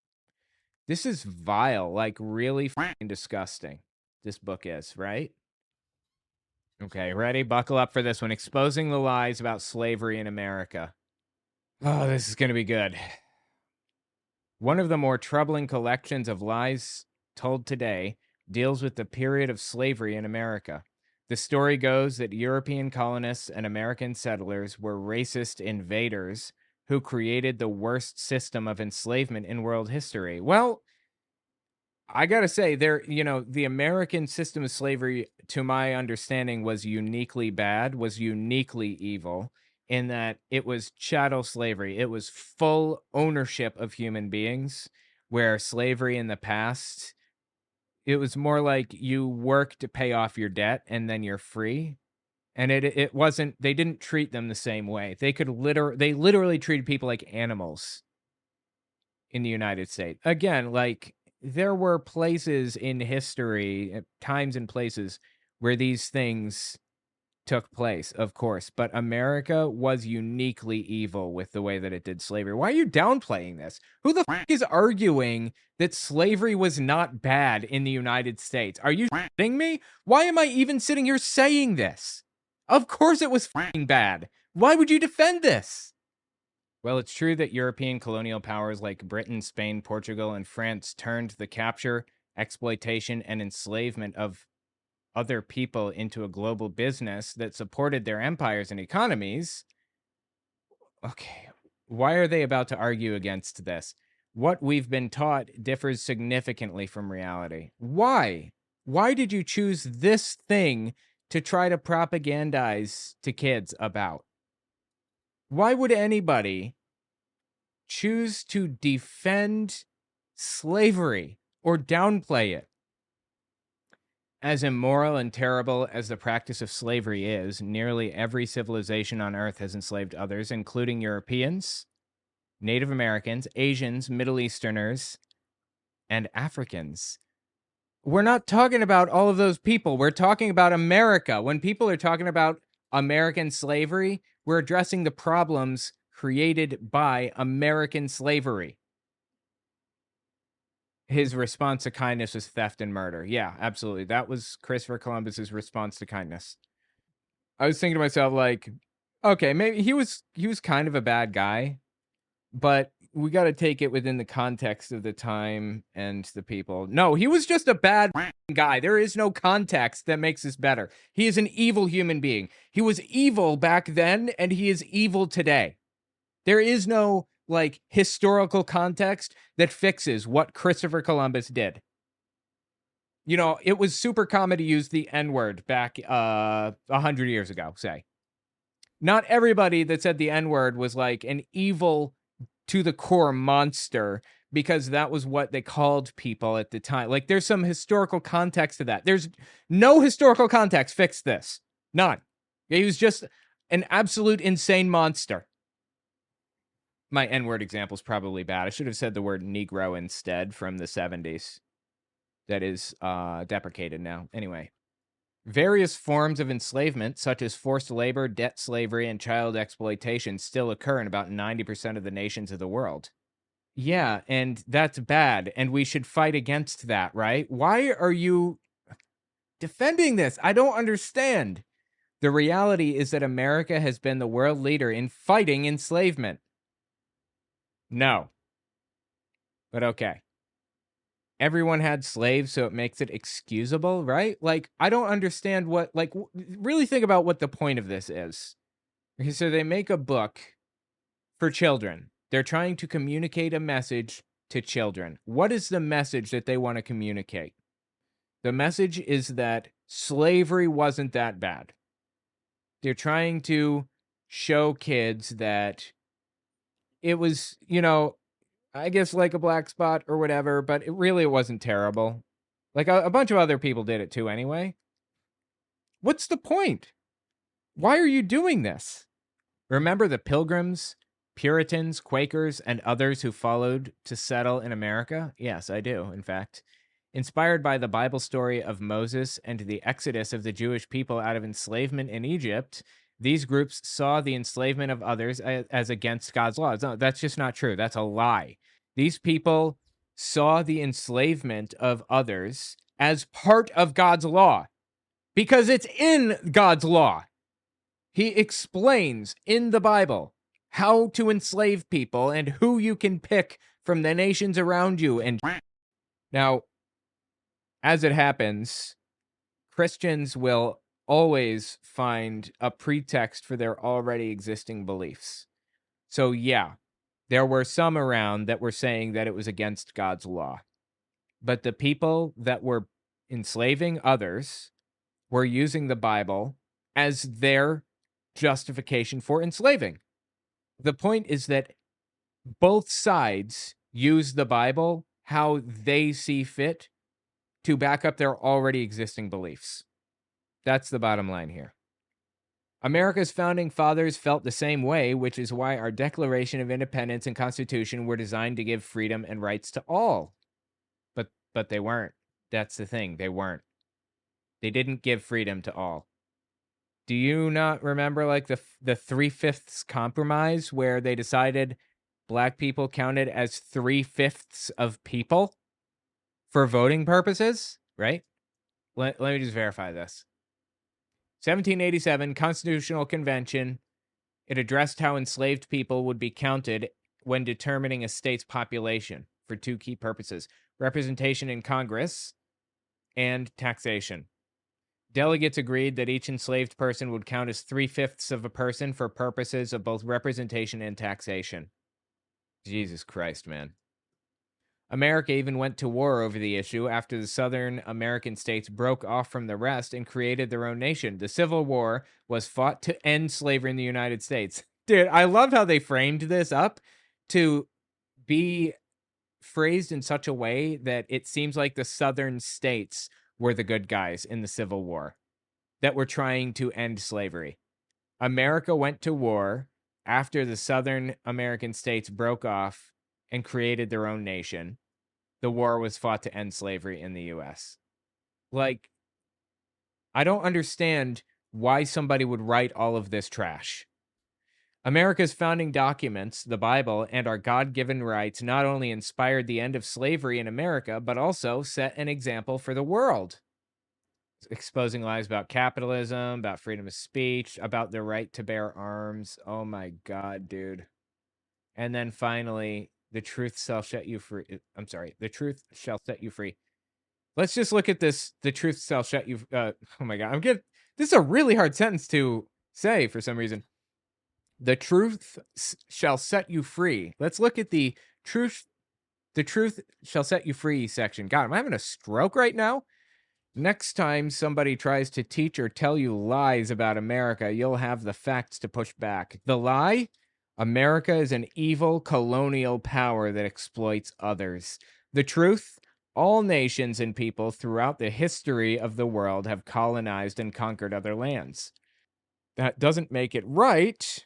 This is vile, like really f***ing disgusting. This book is, right? Okay, ready? Buckle up for this one. Exposing the lies about slavery in America. Oh, this is going to be good. One of the more troubling collections of lies told today deals with the period of slavery in America. The story goes that European colonists and American settlers were racist invaders who created the worst system of enslavement in world history. Well, I gotta say, the American system of slavery, to my understanding, was uniquely bad, was uniquely evil, in that it was chattel slavery. It was full ownership of human beings, where slavery in the past, it was more like you work to pay off your debt and then you're free. And it wasn't, they didn't treat them the same way. They literally treated people like animals in the United States. Again, like, there were places in history, times and places where these things took place, of course, but America was uniquely evil with the way that it did slavery. Why are you downplaying this? Who the f is arguing that slavery was not bad in the United States? Are you shitting me? Why am I even sitting here saying this? Of course it was f***ing bad. Why would you defend this? Well, it's true that European colonial powers like Britain, Spain, Portugal, and France turned the capture, exploitation, and enslavement of other people into a global business that supported their empires and economies. Okay, why are they about to argue against this? What we've been taught differs significantly from reality. Why? Why did you choose this thing to try to propagandize to kids about? Why would anybody choose to defend slavery or downplay it? As immoral and terrible as the practice of slavery is, nearly every civilization on Earth has enslaved others, including Europeans, Native Americans, Asians, Middle Easterners, and Africans. We're not talking about all of those people. We're talking about America. When people are talking about American slavery, we're addressing the problems created by American slavery. His response to kindness was theft and murder. Yeah, absolutely. That was Christopher Columbus's response to kindness. I was thinking to myself, like, okay, maybe he was kind of a bad guy, but we got to take it within the context of the time and the people. No, he was just a bad guy. There is no context that makes this better. He is an evil human being. He was evil back then, and he is evil today. There is no like historical context that fixes what Christopher Columbus did. You know, it was super common to use the N-word back 100 years ago, say. Not everybody that said the N-word was like an evil to the core monster because that was what they called people at the time. Like, there's some historical context to that. There's no historical context fix this. None. He was just an absolute insane monster. My N-word example is probably bad. I should have said the word Negro instead from the 70s. That is deprecated now. Anyway. Various forms of enslavement, such as forced labor, debt slavery, and child exploitation, still occur in about 90% of the nations of the world. Yeah, and that's bad, and we should fight against that, right? Why are you defending this? I don't understand. The reality is that America has been the world leader in fighting enslavement. No. But okay. Everyone had slaves, so it makes it excusable, right? Like, I don't understand what, like, really think about what the point of this is. Okay, so they make a book for children. They're trying to communicate a message to children. What is the message that they want to communicate? The message is that slavery wasn't that bad. They're trying to show kids that it was, you know, I guess like a black spot or whatever, but it really wasn't terrible. Like a bunch of other people did it too anyway. What's the point? Why are you doing this? Remember the Pilgrims, Puritans, Quakers, and others who followed to settle in America? Yes, I do, in fact. Inspired by the Bible story of Moses and the exodus of the Jewish people out of enslavement in Egypt, these groups saw the enslavement of others as against God's laws. No, that's just not true. That's a lie. These people saw the enslavement of others as part of God's law because it's in God's law. He explains in the Bible how to enslave people and who you can pick from the nations around you. And now, as it happens, Christians will always find a pretext for their already existing beliefs. So yeah, there were some around that were saying that it was against God's law. But the people that were enslaving others were using the Bible as their justification for enslaving. The point is that both sides use the Bible how they see fit to back up their already existing beliefs. That's the bottom line here. America's founding fathers felt the same way, which is why our Declaration of Independence and Constitution were designed to give freedom and rights to all. But they weren't. That's the thing. They weren't. They didn't give freedom to all. Do you not remember like the 3/5 compromise where they decided black people counted as 3/5 of people for voting purposes, right? Let me just verify this. 1787 Constitutional Convention. It addressed how enslaved people would be counted when determining a state's population for two key purposes: representation in Congress and taxation. Delegates agreed that each enslaved person would count as 3/5 of a person for purposes of both representation and taxation. Jesus Christ, man. America even went to war over the issue after the Southern American states broke off from the rest and created their own nation. The Civil War was fought to end slavery in the United States. Dude, I love how they framed this up to be phrased in such a way that it seems like the Southern states were the good guys in the Civil War that were trying to end slavery. America went to war after the Southern American states broke off and created their own nation. The war was fought to end slavery in the U.S. Like, I don't understand why somebody would write all of this trash. America's founding documents, the Bible, and our God-given rights not only inspired the end of slavery in America, but also set an example for the world. Exposing lies about capitalism, about freedom of speech, about the right to bear arms. Oh my God, dude. And then finally, the truth shall set you free. I'm sorry, the truth shall set you free. Let's just look at this. The truth shall set you. Oh my God, this is a really hard sentence to say for some reason. The truth shall set you free. Let's look at the truth. The truth shall set you free section. God, am I having a stroke right now? Next time somebody tries to teach or tell you lies about America, you'll have the facts to push back. The lie? America is an evil colonial power that exploits others. The truth? All nations and people throughout the history of the world have colonized and conquered other lands. That doesn't make it right.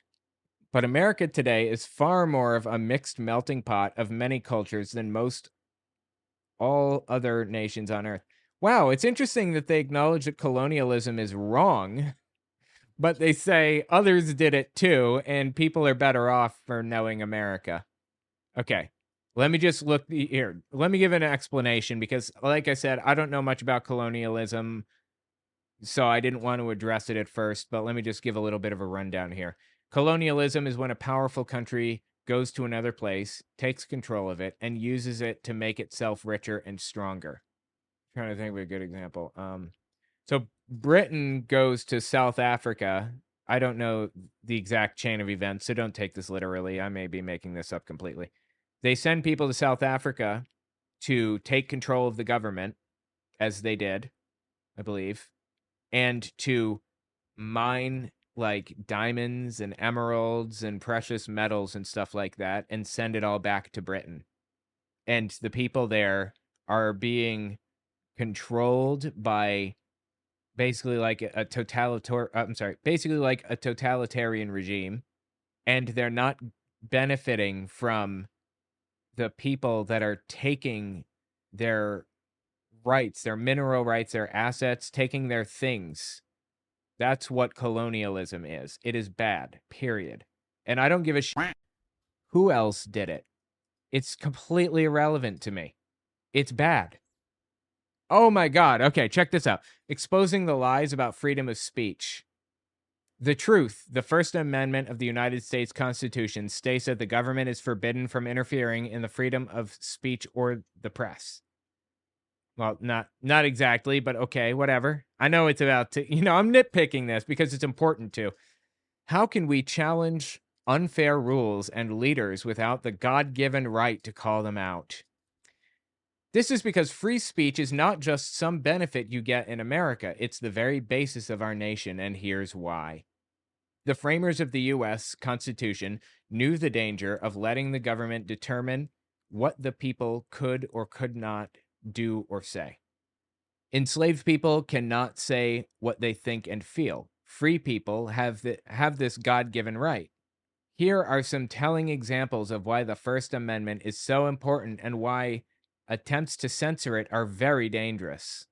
But America today is far more of a mixed melting pot of many cultures than most all other nations on Earth. Wow, it's interesting that they acknowledge that colonialism is wrong, but they say others did it too, and people are better off for knowing America. Okay, let me just look here. Let me give an explanation because, like I said, I don't know much about colonialism, so I didn't want to address it at first, but let me just give a little bit of a rundown here. Colonialism is when a powerful country goes to another place, takes control of it, and uses it to make itself richer and stronger. I'm trying to think of a good example. So Britain goes to South Africa. I don't know the exact chain of events, so don't take this literally. I may be making this up completely. They send people to South Africa to take control of the government, as they did, I believe, and to mine like diamonds and emeralds and precious metals and stuff like that and send it all back to Britain. And the people there are being controlled by basically like a totalitarian regime, and they're not benefiting from the people that are taking their rights, their mineral rights, their assets, taking their things. That's what colonialism is. It is bad, period. And I don't give a shit who else did it. It's completely irrelevant to me. It's bad. Oh my God. Okay, check this out. Exposing the lies about freedom of speech. The truth, the First Amendment of the United States Constitution states that the government is forbidden from interfering in the freedom of speech or the press. Well, not exactly, but okay, whatever. I know it's about to, I'm nitpicking this because it's important to. How can we challenge unfair rules and leaders without the God-given right to call them out? This is because free speech is not just some benefit you get in America. It's the very basis of our nation, and here's why. The framers of the U.S. Constitution knew the danger of letting the government determine what the people could or could not do or say. Enslaved people cannot say what they think and feel. free people have this God-given right. Here are some telling examples of why the First Amendment is so important and why attempts to censor it are very dangerous.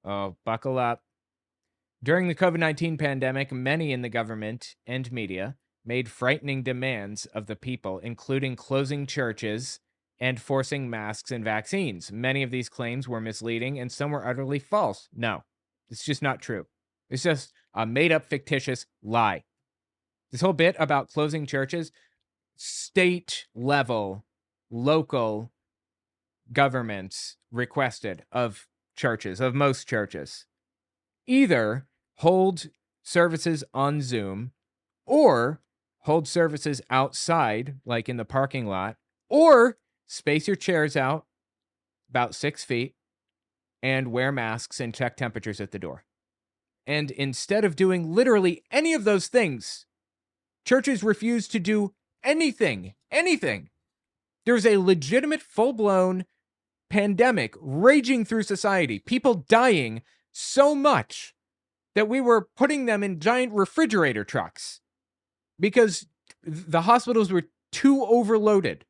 Oh, buckle up. During the COVID-19 pandemic, many in the government and media made frightening demands of the people, including closing churches and forcing masks and vaccines. Many of these claims were misleading and some were utterly false. No, it's just not true. It's just a made-up, fictitious lie. This whole bit about closing churches, state level, local governments requested of churches, of most churches, either hold services on Zoom or hold services outside, like in the parking lot, or space your chairs out about 6 feet and wear masks and check temperatures at the door. And instead of doing literally any of those things, churches refuse to do anything. There's a legitimate, full-blown pandemic raging through society, people dying so much that we were putting them in giant refrigerator trucks because the hospitals were too overloaded.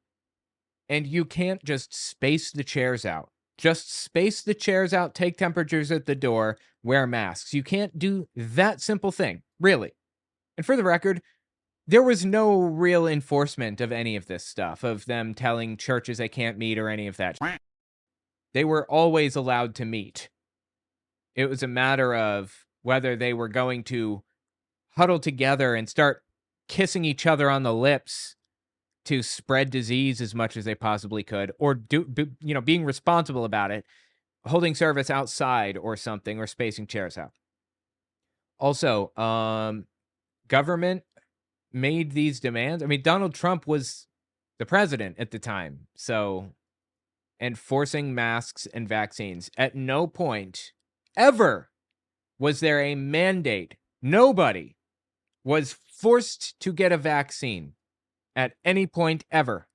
And you can't just space the chairs out. Just space the chairs out, take temperatures at the door, wear masks. You can't do that simple thing, really. And for the record, there was no real enforcement of any of this stuff, of them telling churches they can't meet or any of that. They were always allowed to meet. It was a matter of whether they were going to huddle together and start kissing each other on the lips to spread disease as much as they possibly could, or being responsible about it, holding service outside or something, or spacing chairs out. Also, government made these demands. I mean, Donald Trump was the president at the time, so, and forcing masks and vaccines. At no point ever was there a mandate. Nobody was forced to get a vaccine at any point ever.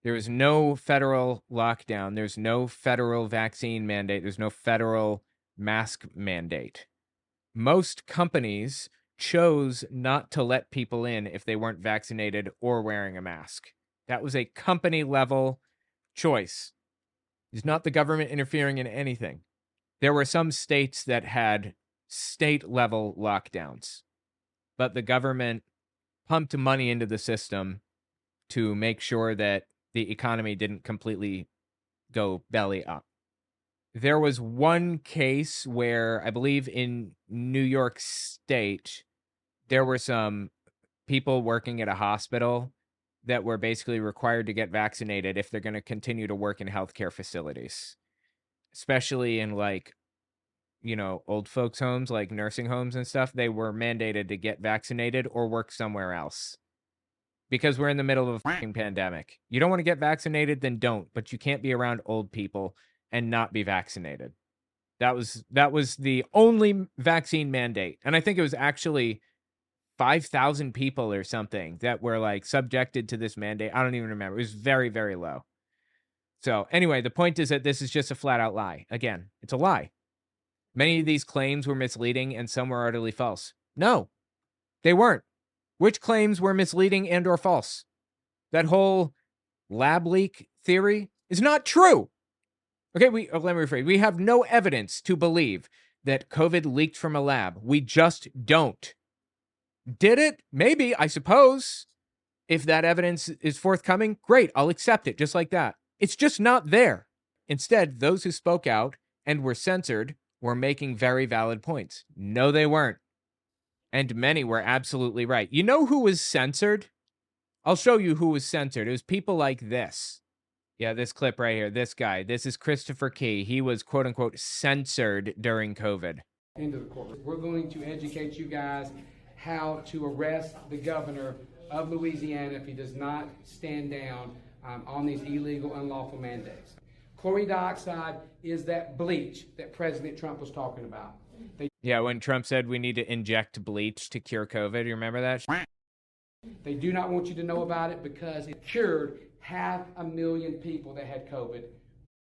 There was no federal lockdown. There's no federal vaccine mandate. There's no federal mask mandate. Most companies chose not to let people in if they weren't vaccinated or wearing a mask. That was a company level choice. It's not the government interfering in anything. There were some states that had state level lockdowns, but the government pumped money into the system to make sure that the economy didn't completely go belly up. There was one case where I believe in New York State, there were some people working at a hospital that were basically required to get vaccinated if they're going to continue to work in healthcare facilities, especially in old folks' homes, like nursing homes and stuff. They were mandated to get vaccinated or work somewhere else because we're in the middle of a fucking pandemic. You don't want to get vaccinated, then don't, but you can't be around old people and not be vaccinated. That was the only vaccine mandate. And I think it was actually 5,000 people or something that were subjected to this mandate. I don't even remember. It was very, very low. So anyway, the point is that this is just a flat out lie. Again, it's a lie. Many of these claims were misleading and some were utterly false. No, they weren't. Which claims were misleading and or false? That whole lab leak theory is not true. Okay, let me rephrase. We have no evidence to believe that COVID leaked from a lab. We just don't. Did it? Maybe, I suppose. If that evidence is forthcoming, great, I'll accept it just like that. It's just not there. Instead, those who spoke out and were censored were making very valid points. No, they weren't. And many were absolutely right. You know who was censored? I'll show you who was censored. It was people like this. Yeah, this clip right here, this guy. This is Christopher Key. He was, quote unquote, censored during COVID. Into the court. We're going to educate you guys how to arrest the governor of Louisiana if he does not stand down on these illegal, unlawful mandates. Chlorine dioxide is that bleach that President Trump was talking about. Yeah, when Trump said we need to inject bleach to cure COVID, you remember that? They do not want you to know about it because it cured 500,000 people that had COVID.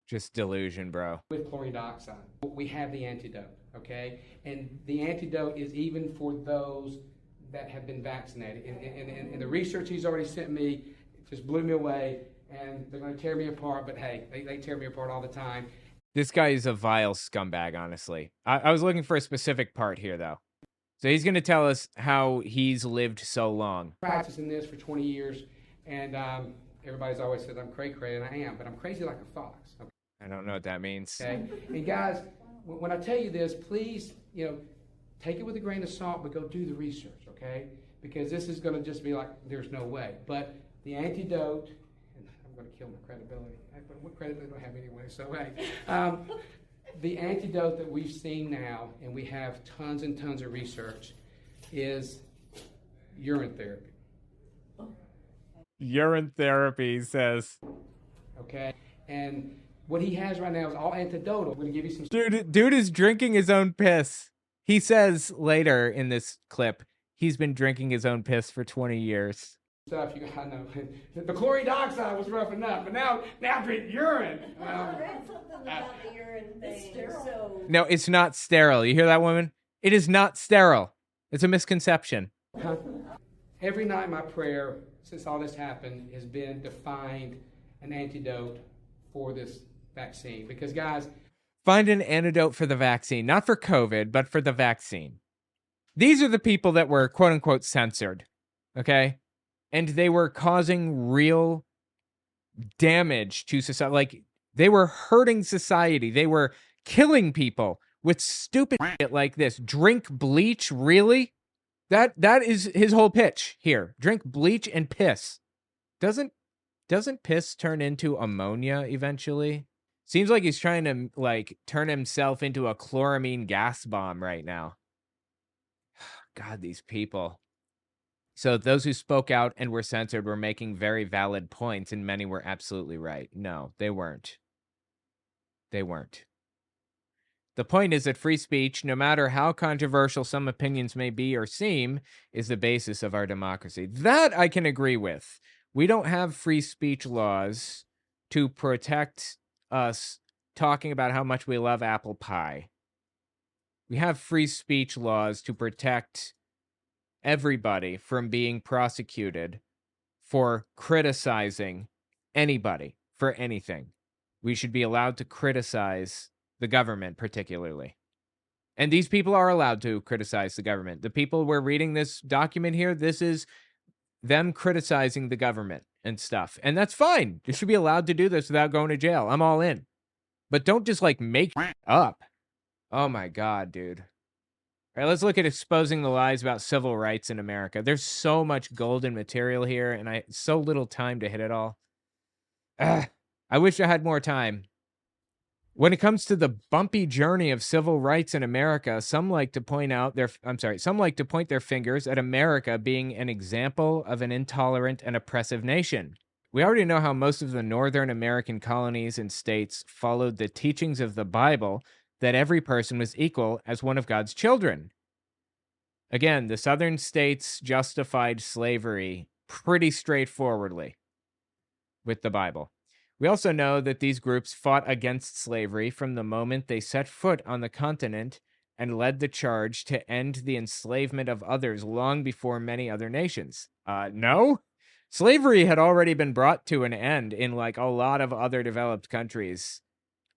Just delusion, bro. With chlorine dioxide. We have the antidote. okay? And the antidote is even for those that have been vaccinated. And the research he's already sent me just blew me away, and they're going to tear me apart, but hey, they tear me apart all the time. This guy is a vile scumbag, honestly. I was looking for a specific part here, though. So he's going to tell us how he's lived so long. Practicing this for 20 years, and everybody's always said I'm cray-cray, and I am, but I'm crazy like a fox. Okay? I don't know what that means. Okay? And guys, when I tell you this, please, take it with a grain of salt, but go do the research, okay? Because this is going to just be like, there's no way. But the antidote, and I'm going to kill my credibility. But what credibility do I have anyway? So, hey, the antidote that we've seen now, and we have tons and tons of research, is urine therapy. Urine therapy, he says. Okay? And what he has right now is all antidotal. I'm going to give you some... Dude is drinking his own piss. He says later in this clip, he's been drinking his own piss for 20 years. Stuff you got to know. The chlorine dioxide was rough enough, but now drink urine. I read something about the urine thing. So... No, it's not sterile. You hear that, woman? It is not sterile. It's a misconception. Every night my prayer since all this happened has been to find an antidote for this vaccine. Because, guys... Find an antidote for the vaccine. Not for COVID, but for the vaccine. These are the people that were, quote-unquote, censored. Okay? And they were causing real damage to society. Like, they were hurting society. They were killing people with stupid shit like this. Drink bleach, really? That is his whole pitch here. Drink bleach and piss. Doesn't piss turn into ammonia eventually? Seems like he's trying to, like, turn himself into a chloramine gas bomb right now. God, these people. So those who spoke out and were censored were making very valid points, and many were absolutely right. No, they weren't. They weren't. The point is that free speech, no matter how controversial some opinions may be or seem, is the basis of our democracy. That I can agree with. We don't have free speech laws to protect us talking about how much we love apple pie. We have free speech laws to protect everybody from being prosecuted for criticizing anybody for anything. We should be allowed to criticize the government particularly. And these people are allowed to criticize the government. The people we're reading this document here, this is them criticizing the government and stuff. And that's fine. You should be allowed to do this without going to jail. I'm all in. But don't just like make up. Oh my God, dude. All right, let's look at exposing the lies about civil rights in America. There's so much golden material here, and so little time to hit it all. I wish I had more time. When it comes to the bumpy journey of civil rights in America, some like to point their fingers at America being an example of an intolerant and oppressive nation. We already know how most of the Northern American colonies and states followed the teachings of the Bible that every person was equal as one of God's children. Again, the Southern states justified slavery pretty straightforwardly with the Bible. We also know that these groups fought against slavery from the moment they set foot on the continent and led the charge to end the enslavement of others long before many other nations. No? Slavery had already been brought to an end in like a lot of other developed countries,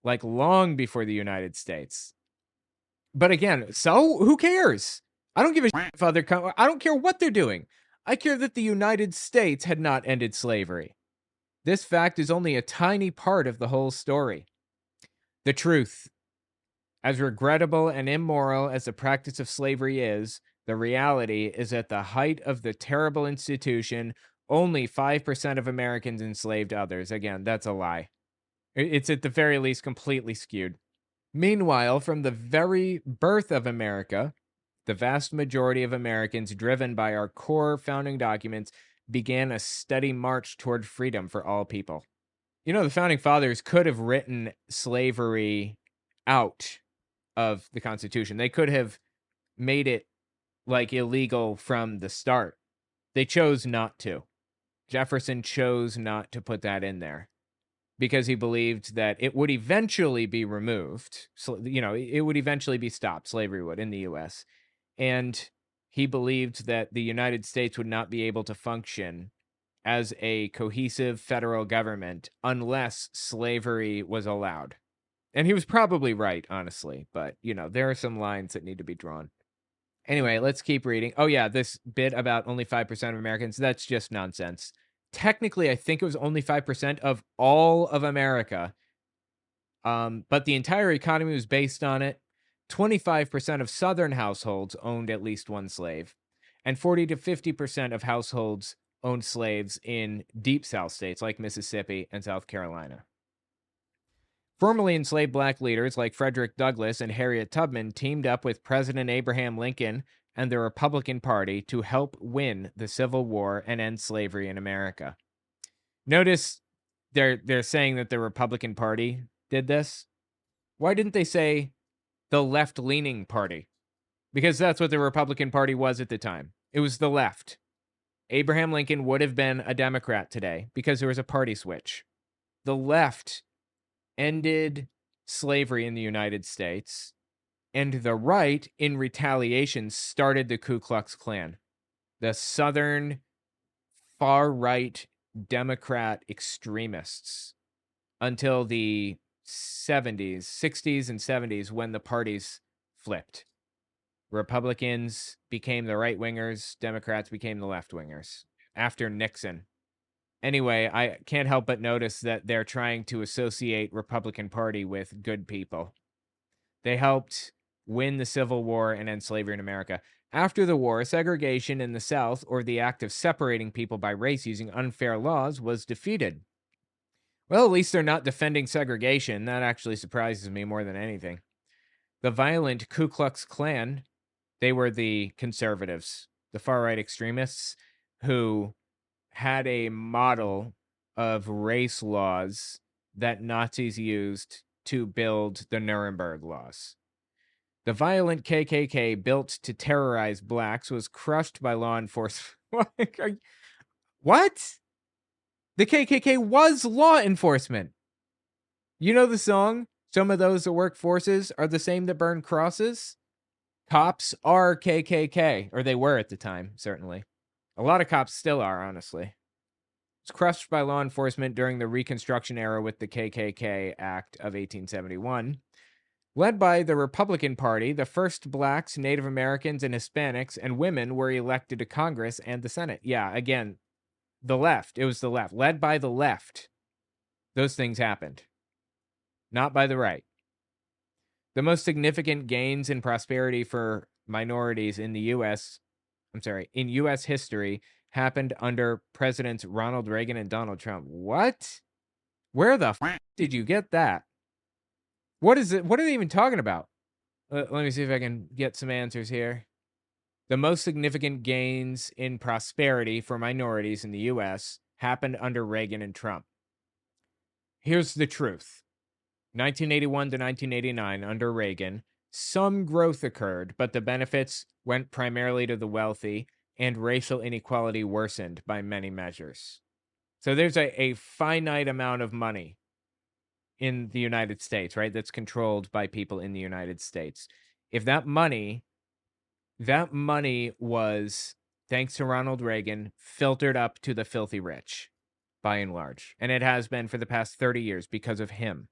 like long before the United States. But again, so who cares? I don't give a shit if other I don't care what they're doing. I care that the United States had not ended slavery. This fact is only a tiny part of the whole story. The truth. As regrettable and immoral as the practice of slavery is, the reality is at the height of the terrible institution, only 5% of Americans enslaved others. Again, that's a lie. It's at the very least completely skewed. Meanwhile, from the very birth of America, the vast majority of Americans, driven by our core founding documents, began a steady march toward freedom for all people. You know, the founding fathers could have written slavery out of the Constitution. They could have made it like illegal from the start. They chose not to. Jefferson chose not to put that in there. because he believed that it would eventually be removed. So, it would eventually be stopped, slavery would, in the U.S. And he believed that the United States would not be able to function as a cohesive federal government unless slavery was allowed. And he was probably right, honestly. But, there are some lines that need to be drawn. Anyway, let's keep reading. Oh, yeah, this bit about only 5% of Americans, that's just nonsense. Technically, I think it was only 5% of all of America. But the entire economy was based on it. 25% of Southern households owned at least one slave. And 40 to 50% of households owned slaves in Deep South states like Mississippi and South Carolina. Formerly enslaved black leaders like Frederick Douglass and Harriet Tubman teamed up with President Abraham Lincoln and the Republican Party to help win the Civil War and end slavery in America. Notice they're saying that the Republican Party did this. Why didn't they say the left-leaning party? Because that's what the Republican Party was at the time. It was the left. Abraham Lincoln would have been a Democrat today because there was a party switch. The left ended slavery in the United States, and the right, in retaliation, started the Ku Klux Klan, the Southern far-right Democrat extremists, until the 60s and 70s, when the parties flipped. Republicans became the right-wingers, Democrats became the left-wingers, after Nixon. Anyway, I can't help but notice that they're trying to associate Republican Party with good people. They helped win the Civil War and end slavery in America. After the war, segregation in the South, or the act of separating people by race using unfair laws, was defeated. Well, at least they're not defending segregation. That actually surprises me more than anything. The violent Ku Klux Klan, they were the conservatives, the far-right extremists, who had a model of race laws that Nazis used to build the Nuremberg laws. The violent KKK, built to terrorize blacks, was crushed by law enforcement. What? The KKK was law enforcement. You know the song, "Some of those that work forces are the same that burn crosses"? Cops are KKK, or they were at the time, certainly. A lot of cops still are, honestly. It's crushed by law enforcement during the Reconstruction era with the KKK Act of 1871. Led by the Republican Party, the first blacks, Native Americans, and Hispanics, and women were elected to Congress and the Senate. Yeah, again, the left. It was the left. Led by the left. Those things happened. Not by the right. The most significant gains in prosperity for minorities in U.S. history happened under Presidents Ronald Reagan and Donald Trump. What? Where the f*** did you get that? What is it? What are they even talking about? Let me see if I can get some answers here. The most significant gains in prosperity for minorities in the U.S. happened under Reagan and Trump. Here's the truth. 1981 to 1989, under Reagan, some growth occurred, but the benefits went primarily to the wealthy, and racial inequality worsened by many measures. So there's a finite amount of money in the United States, right, that's controlled by people in the United States. If that money was, thanks to Ronald Reagan, filtered up to the filthy rich, by and large. And it has been for the past 30 years because of him,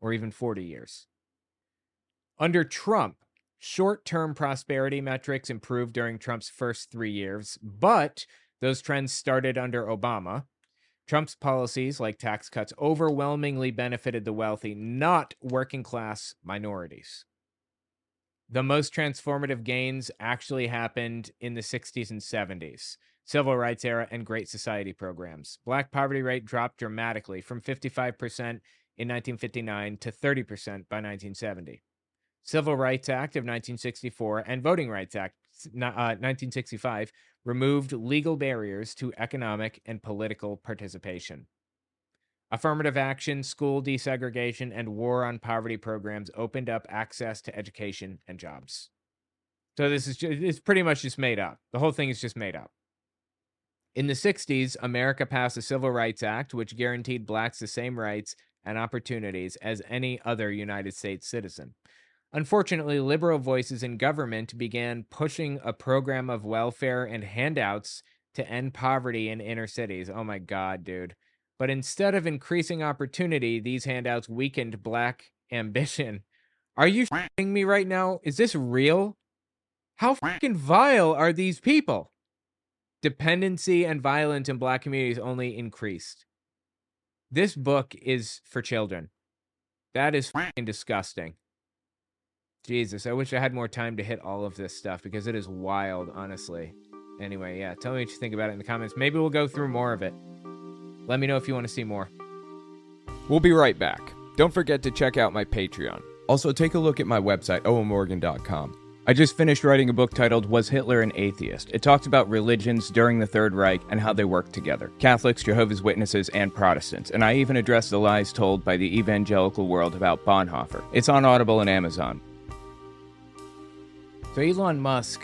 or even 40 years. Under Trump, short-term prosperity metrics improved during Trump's first 3 years, but those trends started under Obama. Trump's policies, like tax cuts, overwhelmingly benefited the wealthy, not working-class minorities. The most transformative gains actually happened in the 60s and 70s, Civil Rights era, and Great Society programs. Black poverty rate dropped dramatically from 55% in 1959 to 30% by 1970. Civil Rights Act of 1964 and Voting Rights Act 1965 removed legal barriers to economic and political participation. Affirmative action, school desegregation, and war on poverty programs opened up access to education and jobs. So this is it's pretty much just made up. The whole thing is just made up. In the 60s, America passed the Civil Rights Act, which guaranteed blacks the same rights and opportunities as any other United States citizen. Unfortunately, liberal voices in government began pushing a program of welfare and handouts to end poverty in inner cities. Oh my God, dude. But instead of increasing opportunity, these handouts weakened black ambition. Are you shitting me right now? Is this real? How fucking vile are these people? Dependency and violence in black communities only increased. This book is for children. That is fucking disgusting. Jesus, I wish I had more time to hit all of this stuff because it is wild, honestly. Anyway, yeah, tell me what you think about it in the comments. Maybe we'll go through more of it. Let me know if you want to see more. We'll be right back. Don't forget to check out my Patreon. Also, take a look at my website, owenmorgan.com. I just finished writing a book titled Was Hitler an Atheist? It talks about religions during the Third Reich and how they work together. Catholics, Jehovah's Witnesses, and Protestants. And I even address the lies told by the evangelical world about Bonhoeffer. It's on Audible and Amazon. So Elon Musk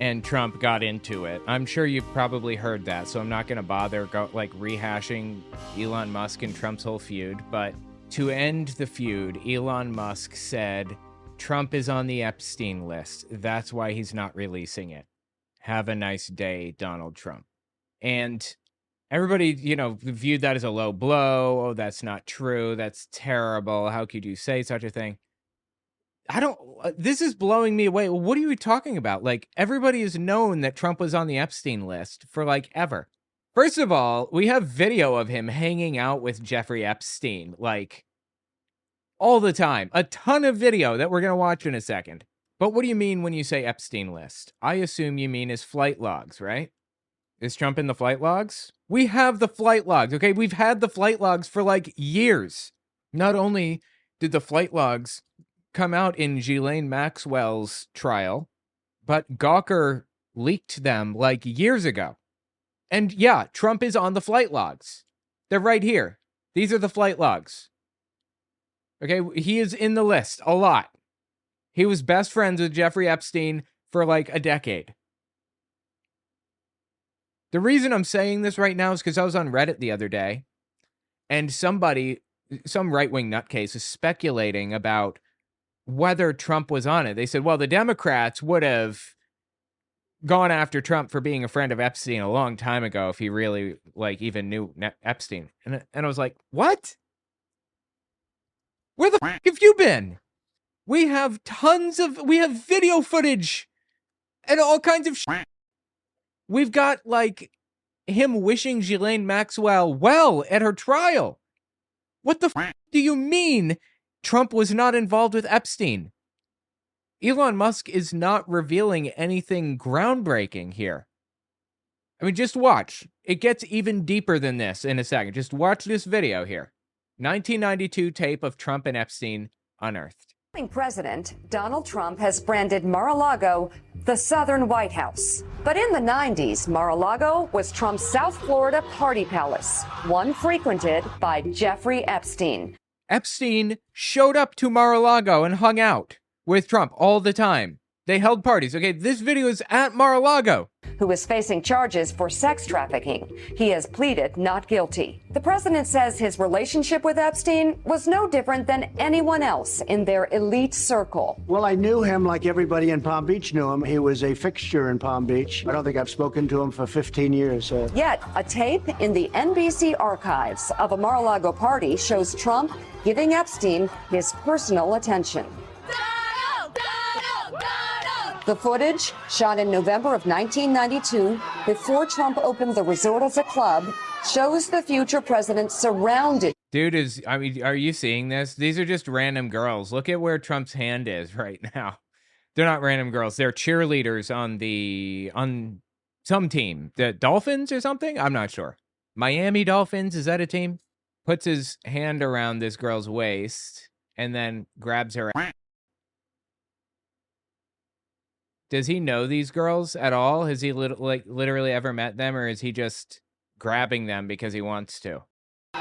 and Trump got into it. I'm sure you've probably heard that, so I'm not going to bother rehashing Elon Musk and Trump's whole feud. But to end the feud, Elon Musk said, Trump is on the Epstein list. That's why he's not releasing it. Have a nice day, Donald Trump. And everybody, viewed that as a low blow. Oh, that's not true. That's terrible. How could you say such a thing? This is blowing me away. What are you talking about? Everybody has known that Trump was on the Epstein list for ever. First of all, we have video of him hanging out with Jeffrey Epstein, all the time. A ton of video that we're going to watch in a second. But what do you mean when you say Epstein list? I assume you mean his flight logs, right? Is Trump in the flight logs? We have the flight logs, okay? We've had the flight logs for years. Not only did the flight logs come out in Ghislaine Maxwell's trial, but Gawker leaked them years ago. And yeah, Trump is on the flight logs. They're right here. These are the flight logs. Okay, he is in the list a lot. He was best friends with Jeffrey Epstein for a decade. The reason I'm saying this right now is because I was on Reddit the other day, and some right-wing nutcase is speculating about whether Trump was on it. They said, well, the Democrats would have gone after Trump for being a friend of Epstein a long time ago if he really even knew Epstein. And I was like, what? Where the f*** have you been? We have video footage and all kinds of shit. We've got him wishing Ghislaine Maxwell well at her trial. What the f*** do you mean Trump was not involved with Epstein? Elon Musk is not revealing anything groundbreaking here. I mean, just watch. It gets even deeper than this in a second. Just watch this video here. 1992 tape of Trump and Epstein unearthed. President Donald Trump has branded Mar-a-Lago the Southern White House. But in the 90s, Mar-a-Lago was Trump's South Florida party palace, one frequented by Jeffrey Epstein. Epstein showed up to Mar-a-Lago and hung out with Trump all the time. They held parties. Okay, this video is at Mar-a-Lago. Who is facing charges for sex trafficking. He has pleaded not guilty. The president says his relationship with Epstein was no different than anyone else in their elite circle. Well, I knew him like everybody in Palm Beach knew him. He was a fixture in Palm Beach. I don't think I've spoken to him for 15 years. Yet, a tape in the NBC archives of a Mar-a-Lago party shows Trump giving Epstein his personal attention. The footage, shot in November of 1992, before Trump opened the resort as a club, shows the future president surrounded. Dude, are you seeing this? These are just random girls. Look at where Trump's hand is right now. They're not random girls. They're cheerleaders on some team. The Dolphins or something? I'm not sure. Miami Dolphins, is that a team? Puts his hand around this girl's waist and then grabs her. Does he know these girls at all? Has he literally ever met them, or is he just grabbing them because he wants to?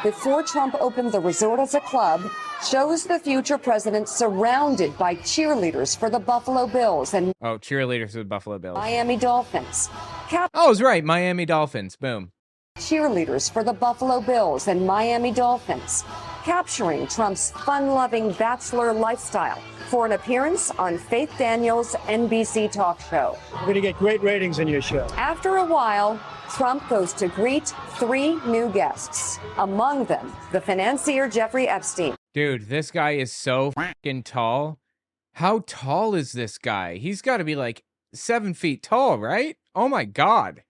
Before Trump opened the resort as a club, shows the future president surrounded by cheerleaders for the Buffalo Bills and cheerleaders for the Buffalo Bills. Miami Dolphins. Oh, I was right. Miami Dolphins. Boom. Cheerleaders for the Buffalo Bills and Miami Dolphins, capturing Trump's fun-loving bachelor lifestyle for an appearance on Faith Daniels' NBC talk show. We're going to get great ratings on your show. After a while, Trump goes to greet 3 new guests, among them the financier Jeffrey Epstein. Dude, this guy is so fucking tall. How tall is this guy? He's got to be like 7 feet tall, right? Oh my God.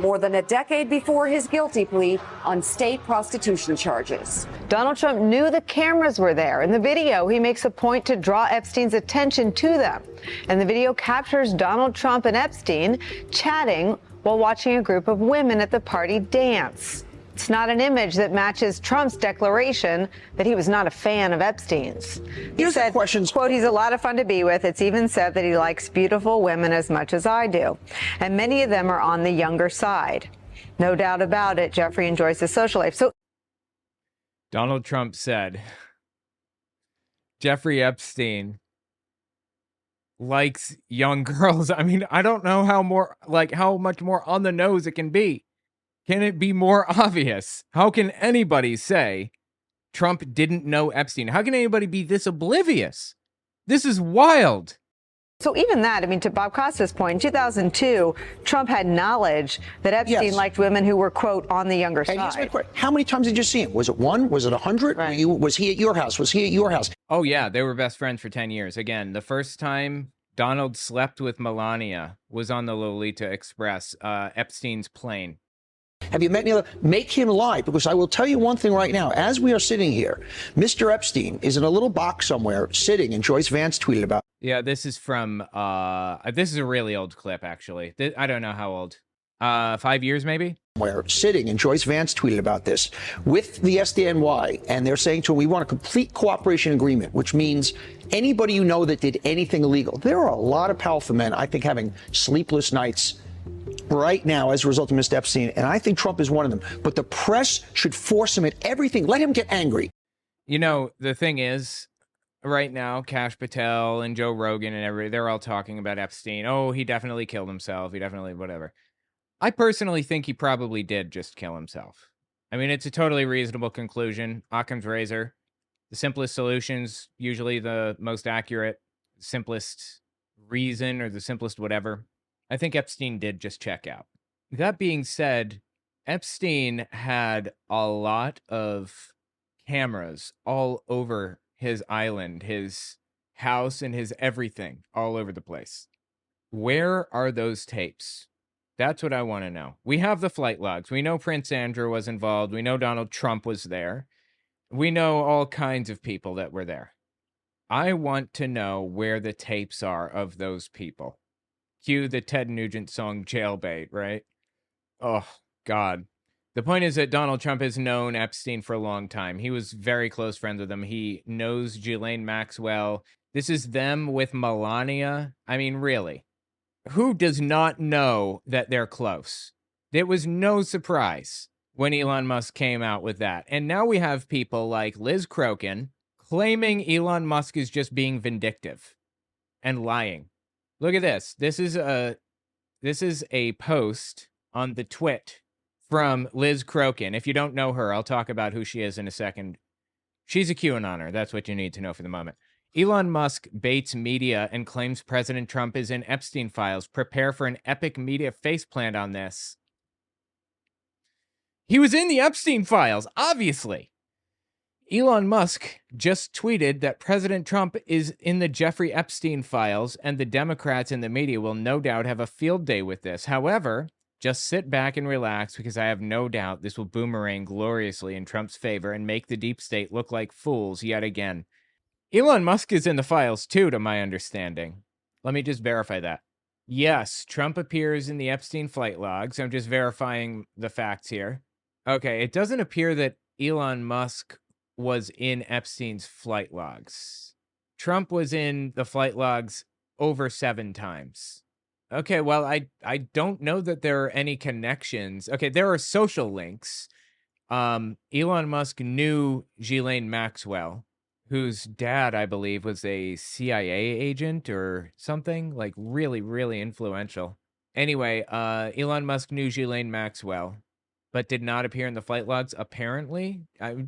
More than a decade before his guilty plea on state prostitution charges. Donald Trump knew the cameras were there. In the video, he makes a point to draw Epstein's attention to them. And the video captures Donald Trump and Epstein chatting while watching a group of women at the party dance. It's not an image that matches Trump's declaration that he was not a fan of Epstein's. He said, quote, he's a lot of fun to be with. It's even said that he likes beautiful women as much as I do. And many of them are on the younger side. No doubt about it, Jeffrey enjoys his social life. So Donald Trump said, Jeffrey Epstein likes young girls. I mean, I don't know how much more on the nose it can be. Can it be more obvious? How can anybody say Trump didn't know Epstein? How can anybody be this oblivious? This is wild. So even that, I mean, to Bob Costa's point, in 2002, Trump had knowledge that Epstein liked women who were, quote, on the younger side. Here's my question. How many times did you see him? Was it 1? Was it 100? Right. Was he at your house? Was he at your house? Oh, yeah. They were best friends for 10 years. Again, the first time Donald slept with Melania was on the Lolita Express, Epstein's plane. Have you met any other? Make him lie, because I will tell you one thing right now. As we are sitting here, Mr. Epstein is in a little box somewhere sitting, and Joyce Vance tweeted about. Yeah, this is from, this is a really old clip, actually. I don't know how old. 5 years, maybe? Where sitting, and Joyce Vance tweeted about this, with the SDNY, and they're saying to him, we want a complete cooperation agreement, which means anybody you know that did anything illegal. There are a lot of powerful men, I think, having sleepless nights right now as a result of Mr. Epstein, and I think Trump is one of them. But the press should force him at everything. Let him get angry. You know, the thing is, right now, Kash Patel and Joe Rogan and everybody, they're all talking about Epstein. Oh, he definitely killed himself. He definitely whatever. I personally think he probably did just kill himself. I mean, it's a totally reasonable conclusion. Occam's razor. The simplest solution's usually the most accurate, simplest reason or the simplest whatever. I think Epstein did just check out. That being said, Epstein had a lot of cameras all over his island, his house, and his everything all over the place. Where are those tapes? That's what I want to know. We have the flight logs. We know Prince Andrew was involved. We know Donald Trump was there. We know all kinds of people that were there. I want to know where the tapes are of those people. Cue the Ted Nugent song Jailbait, right? Oh, God. The point is that Donald Trump has known Epstein for a long time. He was very close friends with him. He knows Ghislaine Maxwell. This is them with Melania. I mean, really. Who does not know that they're close? It was no surprise when Elon Musk came out with that. And now we have people like Liz Crokin claiming Elon Musk is just being vindictive and lying. Look at this. This is a post on the twit from Liz Crokin. If you don't know her, I'll talk about who she is in a second. She's a QAnoner. That's what you need to know for the moment. Elon Musk baits media and claims President Trump is in Epstein files. Prepare for an epic media faceplant on this. He was in the Epstein files, obviously. Elon Musk just tweeted that President Trump is in the Jeffrey Epstein files, and the Democrats and the media will no doubt have a field day with this. However, just sit back and relax, because I have no doubt this will boomerang gloriously in Trump's favor and make the deep state look like fools yet again. Elon Musk is in the files too, to my understanding. Let me just verify that. Yes, Trump appears in the Epstein flight logs. I'm just verifying the facts here. Okay, it doesn't appear that Elon Musk was in Epstein's flight logs. Trump was in the flight logs over 7 times. Okay, well, I don't know that there are any connections. Okay, there are social links. Elon Musk knew Ghislaine Maxwell, whose dad, I believe, was a CIA agent or something, like really, really influential. Anyway, Elon Musk knew Ghislaine Maxwell, but did not appear in the flight logs, apparently.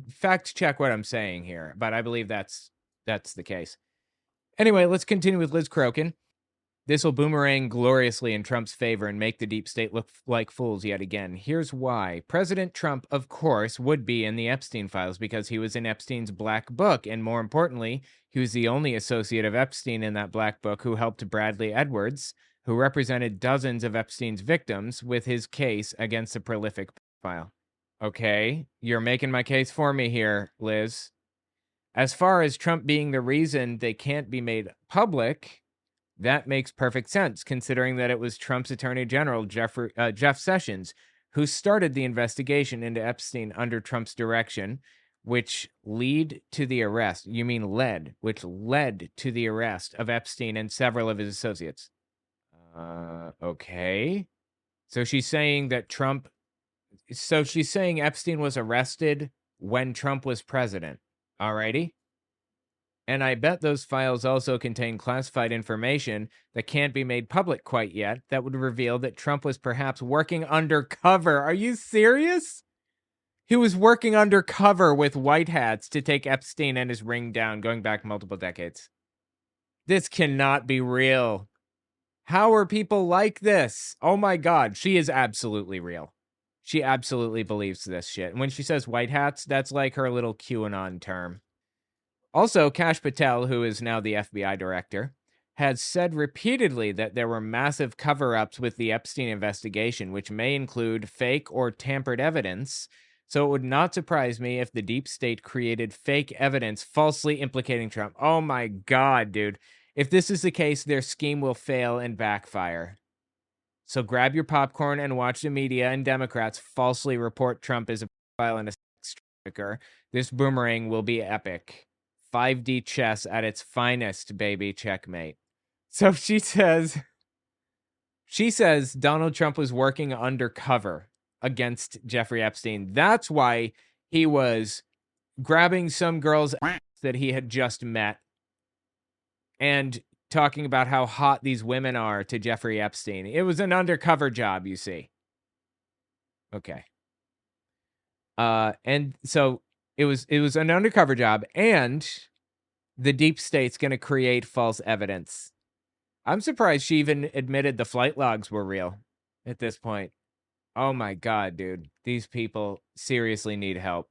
Fact check what I'm saying here, but I believe that's the case. Anyway, let's continue with Liz Crokin. This will boomerang gloriously in Trump's favor and make the deep state look like fools yet again. Here's why. President Trump, of course, would be in the Epstein files because he was in Epstein's black book, and more importantly, he was the only associate of Epstein in that black book who helped Bradley Edwards, who represented dozens of Epstein's victims, with his case against the prolific pedophile. Okay, you're making my case for me here, Liz. As far as Trump being the reason they can't be made public, that makes perfect sense, considering that it was Trump's Attorney General, Jeff Sessions, who started the investigation into Epstein under Trump's direction, which led to the arrest of Epstein and several of his associates. Okay. So she's saying Epstein was arrested when Trump was president. Alrighty. And I bet those files also contain classified information that can't be made public quite yet that would reveal that Trump was perhaps working undercover. Are you serious? He was working undercover with white hats to take Epstein and his ring down, going back multiple decades. This cannot be real. How are people like this? Oh my God, she is absolutely real. She absolutely believes this shit. And when she says white hats, that's like her little QAnon term. Also, Kash Patel, who is now the FBI director, has said repeatedly that there were massive cover-ups with the Epstein investigation, which may include fake or tampered evidence. So it would not surprise me if the deep state created fake evidence falsely implicating Trump. Oh my God, dude. If this is the case, their scheme will fail and backfire. So grab your popcorn and watch the media and Democrats falsely report Trump as a pedophile and a sex trafficker. This boomerang will be epic. 5D chess at its finest, baby. Checkmate. So she says Donald Trump was working undercover against Jeffrey Epstein. That's why he was grabbing some girl's ass that he had just met and talking about how hot these women are to Jeffrey Epstein. It was an undercover job, you see. Okay. And so it was an undercover job, and the deep state's going to create false evidence. I'm surprised she even admitted the flight logs were real at this point. Oh my God, dude. These people seriously need help.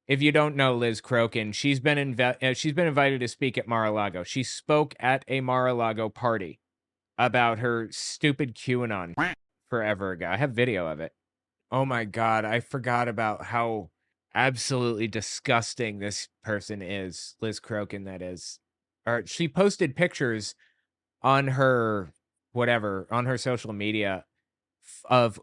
If you don't know Liz Crokin, she's been invited to speak at Mar-a-Lago. She spoke at a Mar-a-Lago party about her stupid QAnon forever ago. I have video of it. Oh my God, I forgot about how absolutely disgusting this person is. Liz Crokin, that is. She posted pictures on her social media of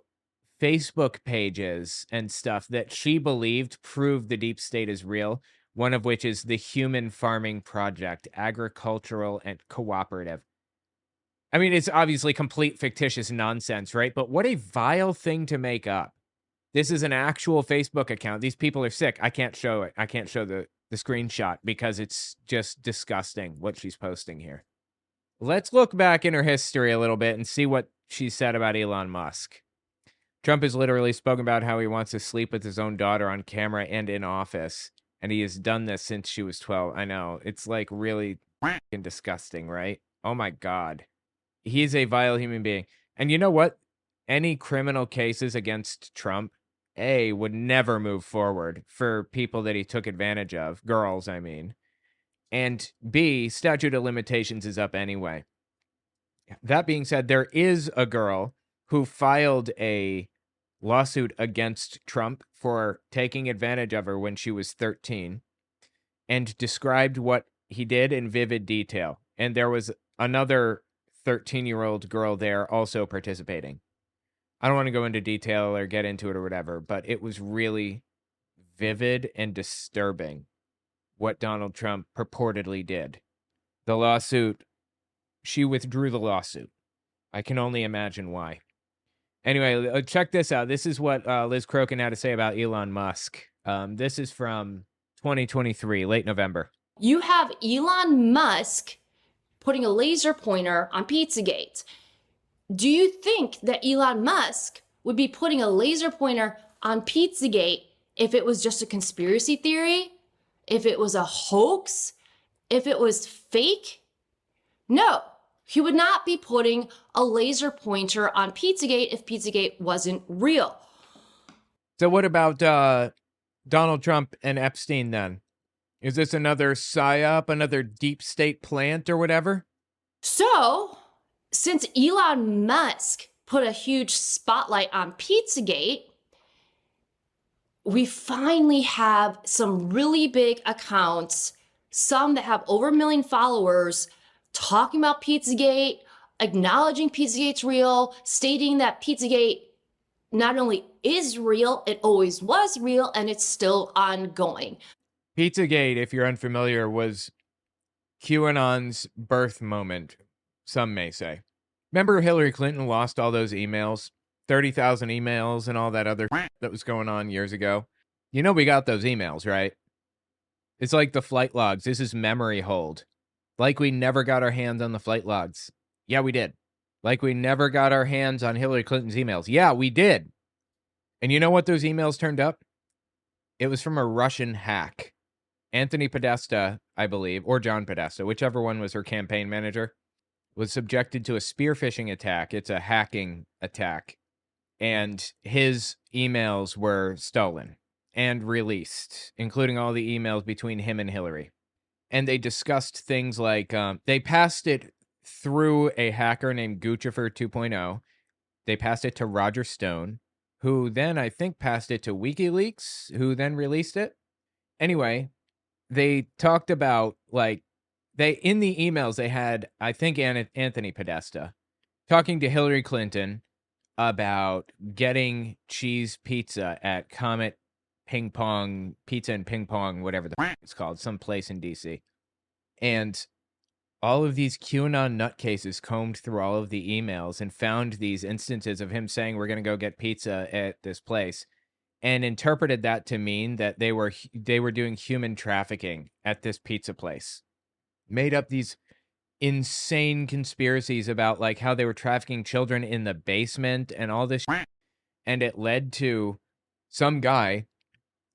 Facebook pages and stuff that she believed proved the deep state is real, one of which is the Human Farming Project, agricultural and cooperative. I mean, it's obviously complete fictitious nonsense, right? But what a vile thing to make up. This is an actual Facebook account. These people are sick. I can't show it. I can't show the screenshot because it's just disgusting what she's posting here. Let's look back in her history a little bit and see what she said about Elon Musk. Trump has literally spoken about how he wants to sleep with his own daughter on camera and in office, and he has done this since she was 12. I know. It's like really fucking disgusting, right? Oh my God. He's a vile human being. And you know what? Any criminal cases against Trump, A, would never move forward for people that he took advantage of. Girls, I mean. And B, statute of limitations is up anyway. That being said, there is a girl who filed a lawsuit against Trump for taking advantage of her when she was 13 and described what he did in vivid detail. And there was another 13-year-old girl there also participating. I don't want to go into detail or get into it or whatever, but it was really vivid and disturbing what Donald Trump purportedly did. The lawsuit, she withdrew the lawsuit. I can only imagine why. Anyway, check this out. This is what Liz Crokin had to say about Elon Musk. This is from 2023, late November. You have Elon Musk putting a laser pointer on Pizzagate. Do you think that Elon Musk would be putting a laser pointer on Pizzagate if it was just a conspiracy theory? If it was a hoax? If it was fake? No, he would not be putting a laser pointer on Pizzagate if Pizzagate wasn't real. So what about Donald Trump and Epstein then? Is this another psyop, another deep state plant or whatever? So, since Elon Musk put a huge spotlight on Pizzagate, we finally have some really big accounts, some that have over 1 million followers, talking about Pizzagate, acknowledging Pizzagate's real, stating that Pizzagate not only is real, it always was real, and it's still ongoing. Pizzagate, if you're unfamiliar, was QAnon's birth moment, some may say. Remember Hillary Clinton lost all those emails? 30,000 emails and all that other that was going on years ago? You know we got those emails, right? It's like the flight logs. This is memory hold. Like we never got our hands on the flight logs. Yeah, we did. Like we never got our hands on Hillary Clinton's emails. Yeah, we did. And you know what those emails turned up? It was from a Russian hack. Anthony Podesta, I believe, or John Podesta, whichever one was her campaign manager, was subjected to a spear phishing attack. It's a hacking attack. And his emails were stolen and released, including all the emails between him and Hillary. And they discussed things like, they passed it through a hacker named Guccifer 2.0. They passed it to Roger Stone, who then, I think, passed it to WikiLeaks, who then released it. Anyway, they talked about, like, in the emails, they had, I think, Anthony Podesta talking to Hillary Clinton about getting cheese pizza at Comet Ping Pong, Pizza and Ping Pong, whatever it's called, some place in DC. And all of these QAnon nutcases combed through all of the emails and found these instances of him saying, we're going to go get pizza at this place, and interpreted that to mean that they were doing human trafficking at this pizza place. Made up these insane conspiracies about like how they were trafficking children in the basement and all this shit. And it led to some guy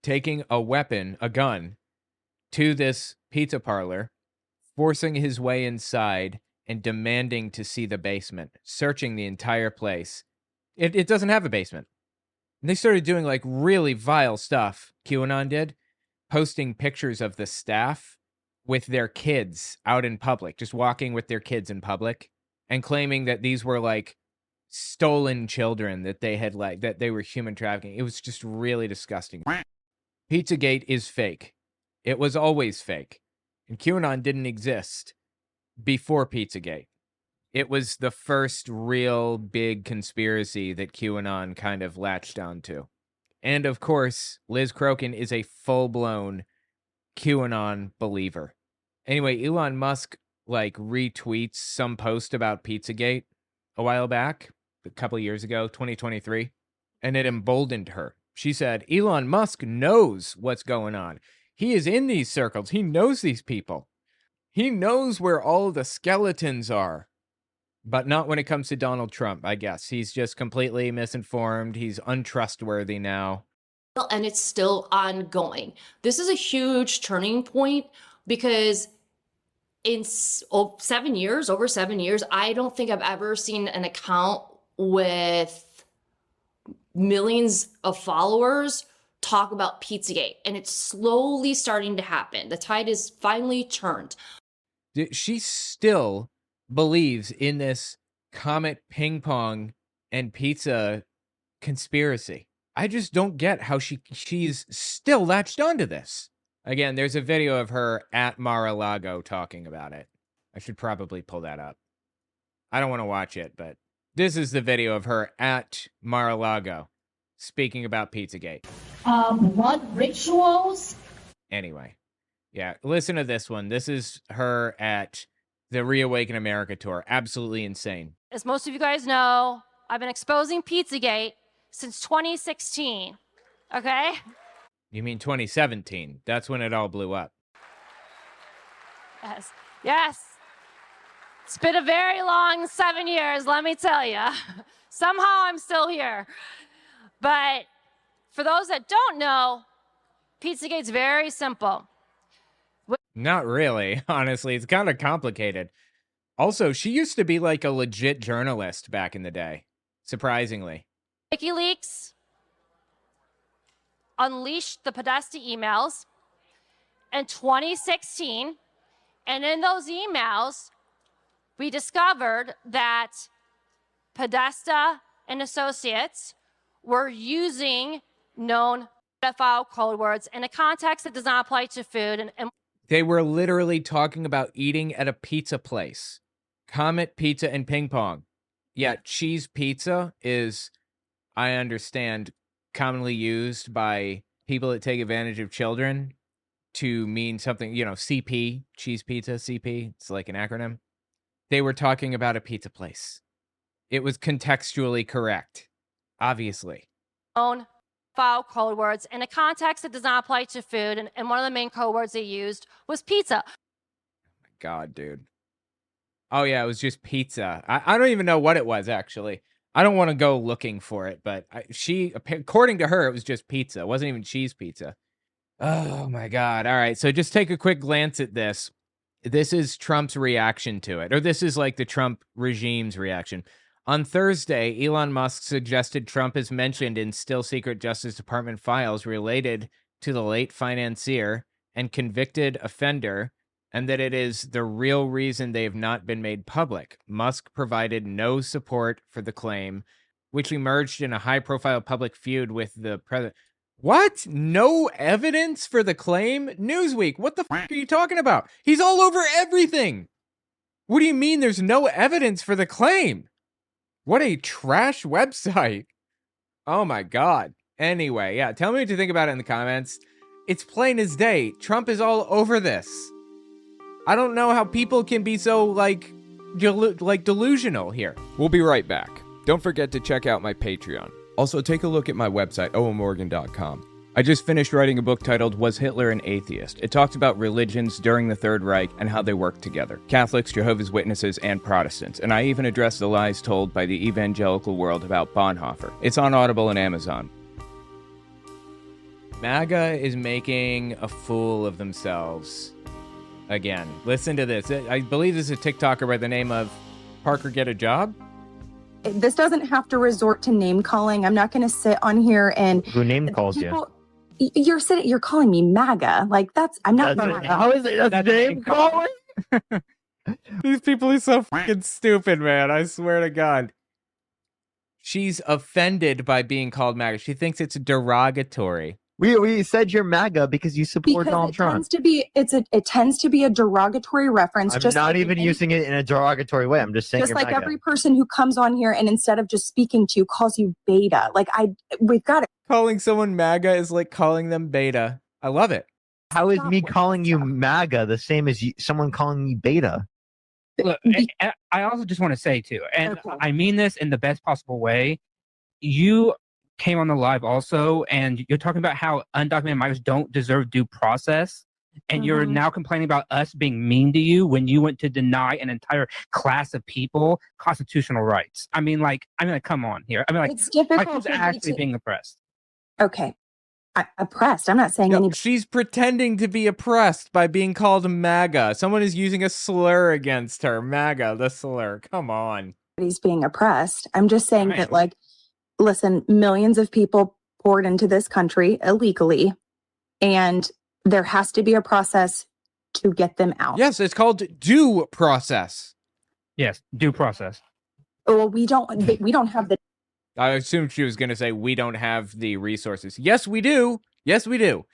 taking a weapon, a gun, to this pizza parlor, forcing his way inside and demanding to see the basement, searching the entire place. It doesn't have a basement. And they started doing like really vile stuff, QAnon did, posting pictures of the staff with their kids out in public, just walking with their kids in public, and claiming that these were like stolen children that they had that they were human trafficking. It was just really disgusting. Pizzagate is fake. It was always fake. And QAnon didn't exist before Pizzagate. It was the first real big conspiracy that QAnon kind of latched onto. And of course, Liz Crokin is a full-blown QAnon believer. Anyway, Elon Musk like retweets some post about Pizzagate a while back, a couple of years ago, 2023, and it emboldened her. She said, Elon Musk knows what's going on. He is in these circles. He knows these people. He knows where all the skeletons are. But not when it comes to Donald Trump, I guess. He's just completely misinformed. He's untrustworthy now. And it's still ongoing. This is a huge turning point because in over 7 years, I don't think I've ever seen an account with millions of followers talk about Pizzagate. And it's slowly starting to happen. The tide is finally turned. She still believes in this Comet Ping Pong and pizza conspiracy. I just don't get how she's still latched onto this. Again, there's a video of her at Mar-a-Lago talking about it. I should probably pull that up. I don't want to watch it, but this is the video of her at Mar-a-Lago speaking about Pizzagate. What rituals? Anyway, yeah, listen to this one. This is her at the Reawaken America tour. Absolutely insane. As most of you guys know, I've been exposing Pizzagate since 2016, okay? You mean 2017? That's when it all blew up. Yes, yes. It's been a very long 7 years, let me tell you. Somehow I'm still here. But for those that don't know, Pizzagate's very simple. Not really, honestly. It's kind of complicated. Also, she used to be like a legit journalist back in the day, surprisingly. WikiLeaks unleashed the Podesta emails in 2016, and in those emails, we discovered that Podesta and associates were using known pedophile code words in a context that does not apply to food. And They were literally talking about eating at a pizza place. Comet Pizza and Ping Pong. Yeah, cheese pizza is, I understand, commonly used by people that take advantage of children to mean something, you know, CP, cheese pizza, CP. It's like an acronym. They were talking about a pizza place. It was contextually correct, obviously. known pedophile code words in a context that does not apply to food. And one of the main code words they used was pizza. God, dude. Oh, yeah, it was just pizza. I don't even know what it was, actually. I don't want to go looking for it, but according to her, it was just pizza. It wasn't even cheese pizza. Oh, my God. All right, so just take a quick glance at this. This is Trump's reaction to it, or this is like the Trump regime's reaction. On Thursday, Elon Musk suggested Trump is mentioned in still secret Justice Department files related to the late financier and convicted offender, and that it is the real reason they have not been made public. Musk provided no support for the claim, which emerged in a high-profile public feud with the president. What? No evidence for the claim? Newsweek, what the f*** are you talking about? He's all over everything. What do you mean there's no evidence for the claim? What a trash website. Oh my God. Anyway, yeah, tell me what you think about it in the comments. It's plain as day. Trump is all over this. I don't know how people can be so, like delusional here. We'll be right back. Don't forget to check out my Patreon. Also, take a look at my website, owenmorgan.com. I just finished writing a book titled Was Hitler an Atheist? It talks about religions during the Third Reich and how they work together. Catholics, Jehovah's Witnesses, and Protestants. And I even address the lies told by the evangelical world about Bonhoeffer. It's on Audible and Amazon. MAGA is making a fool of themselves again. Listen to this. I believe this is a TikToker by the name of Parker Get a Job. This doesn't have to resort to name calling. I'm not going to sit on here and who name calls you? You're calling me MAGA. Like I'm not. How is it a name calling? These people are so fucking stupid, man. I swear to God. She's offended by being called MAGA. She thinks it's derogatory. We said you're MAGA because you support Donald Trump. It tends to be a derogatory reference. I'm not even using it in a derogatory way. I'm just saying. Just you're like MAGA. every person who comes on here and instead of just speaking to you calls you beta. We've got it. Calling someone MAGA is like calling them beta. I love it. How is me calling you MAGA the same as someone calling me beta? Look, I also just want to say too, and I mean this in the best possible way. You came on the live also, and you're talking about how undocumented migrants don't deserve due process, and you're now complaining about us being mean to you when you went to deny an entire class of people constitutional rights. I mean, come on here. I mean, it's difficult who's for me actually to- being oppressed? Okay. Oppressed. I'm not saying any. She's pretending to be oppressed by being called MAGA. Someone is using a slur against her. MAGA, the slur. Come on. He's being oppressed. I'm just saying that, listen, millions of people poured into this country illegally, and there has to be a process to get them out. Yes, it's called due process. Yes, due process. Well, we don't have the. I assumed she was going to say we don't have the resources. Yes, we do. Yes, we do.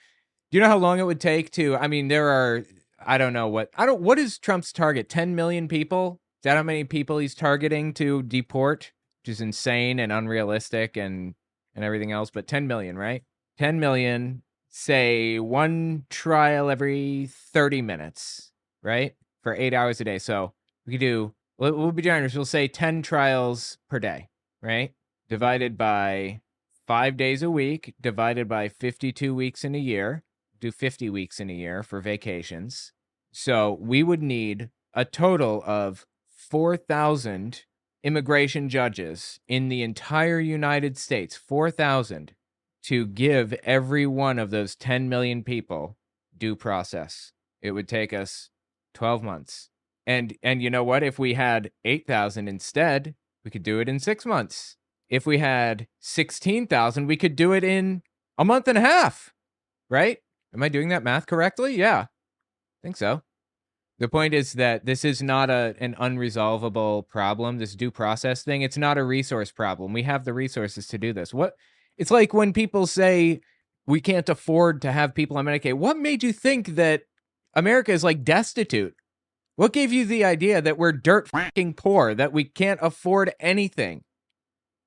Do you know how long it would take to? I mean, there are. I don't know what is Trump's target? 10 million people? Is that how many people he's targeting to deport? Which is insane and unrealistic and everything else. But 10 million, right? 10 million. Say one trial every 30 minutes, right? For 8 hours a day. So we could do. We'll be generous. We'll say 10 trials per day, right? Divided by 5 days a week, divided by 52 weeks in a year, do 50 weeks in a year for vacations. So we would need a total of 4,000 immigration judges in the entire United States, 4,000, to give every one of those 10 million people due process. It would take us 12 months. And you know what? If we had 8,000 instead, we could do it in 6 months. If we had 16,000, we could do it in a month and a half, right? Am I doing that math correctly? Yeah, I think so. The point is that this is not an unresolvable problem, this due process thing. It's not a resource problem. We have the resources to do this. It's like when people say we can't afford to have people on Medicaid. What made you think that America is like destitute? What gave you the idea that we're dirt fucking poor, that we can't afford anything?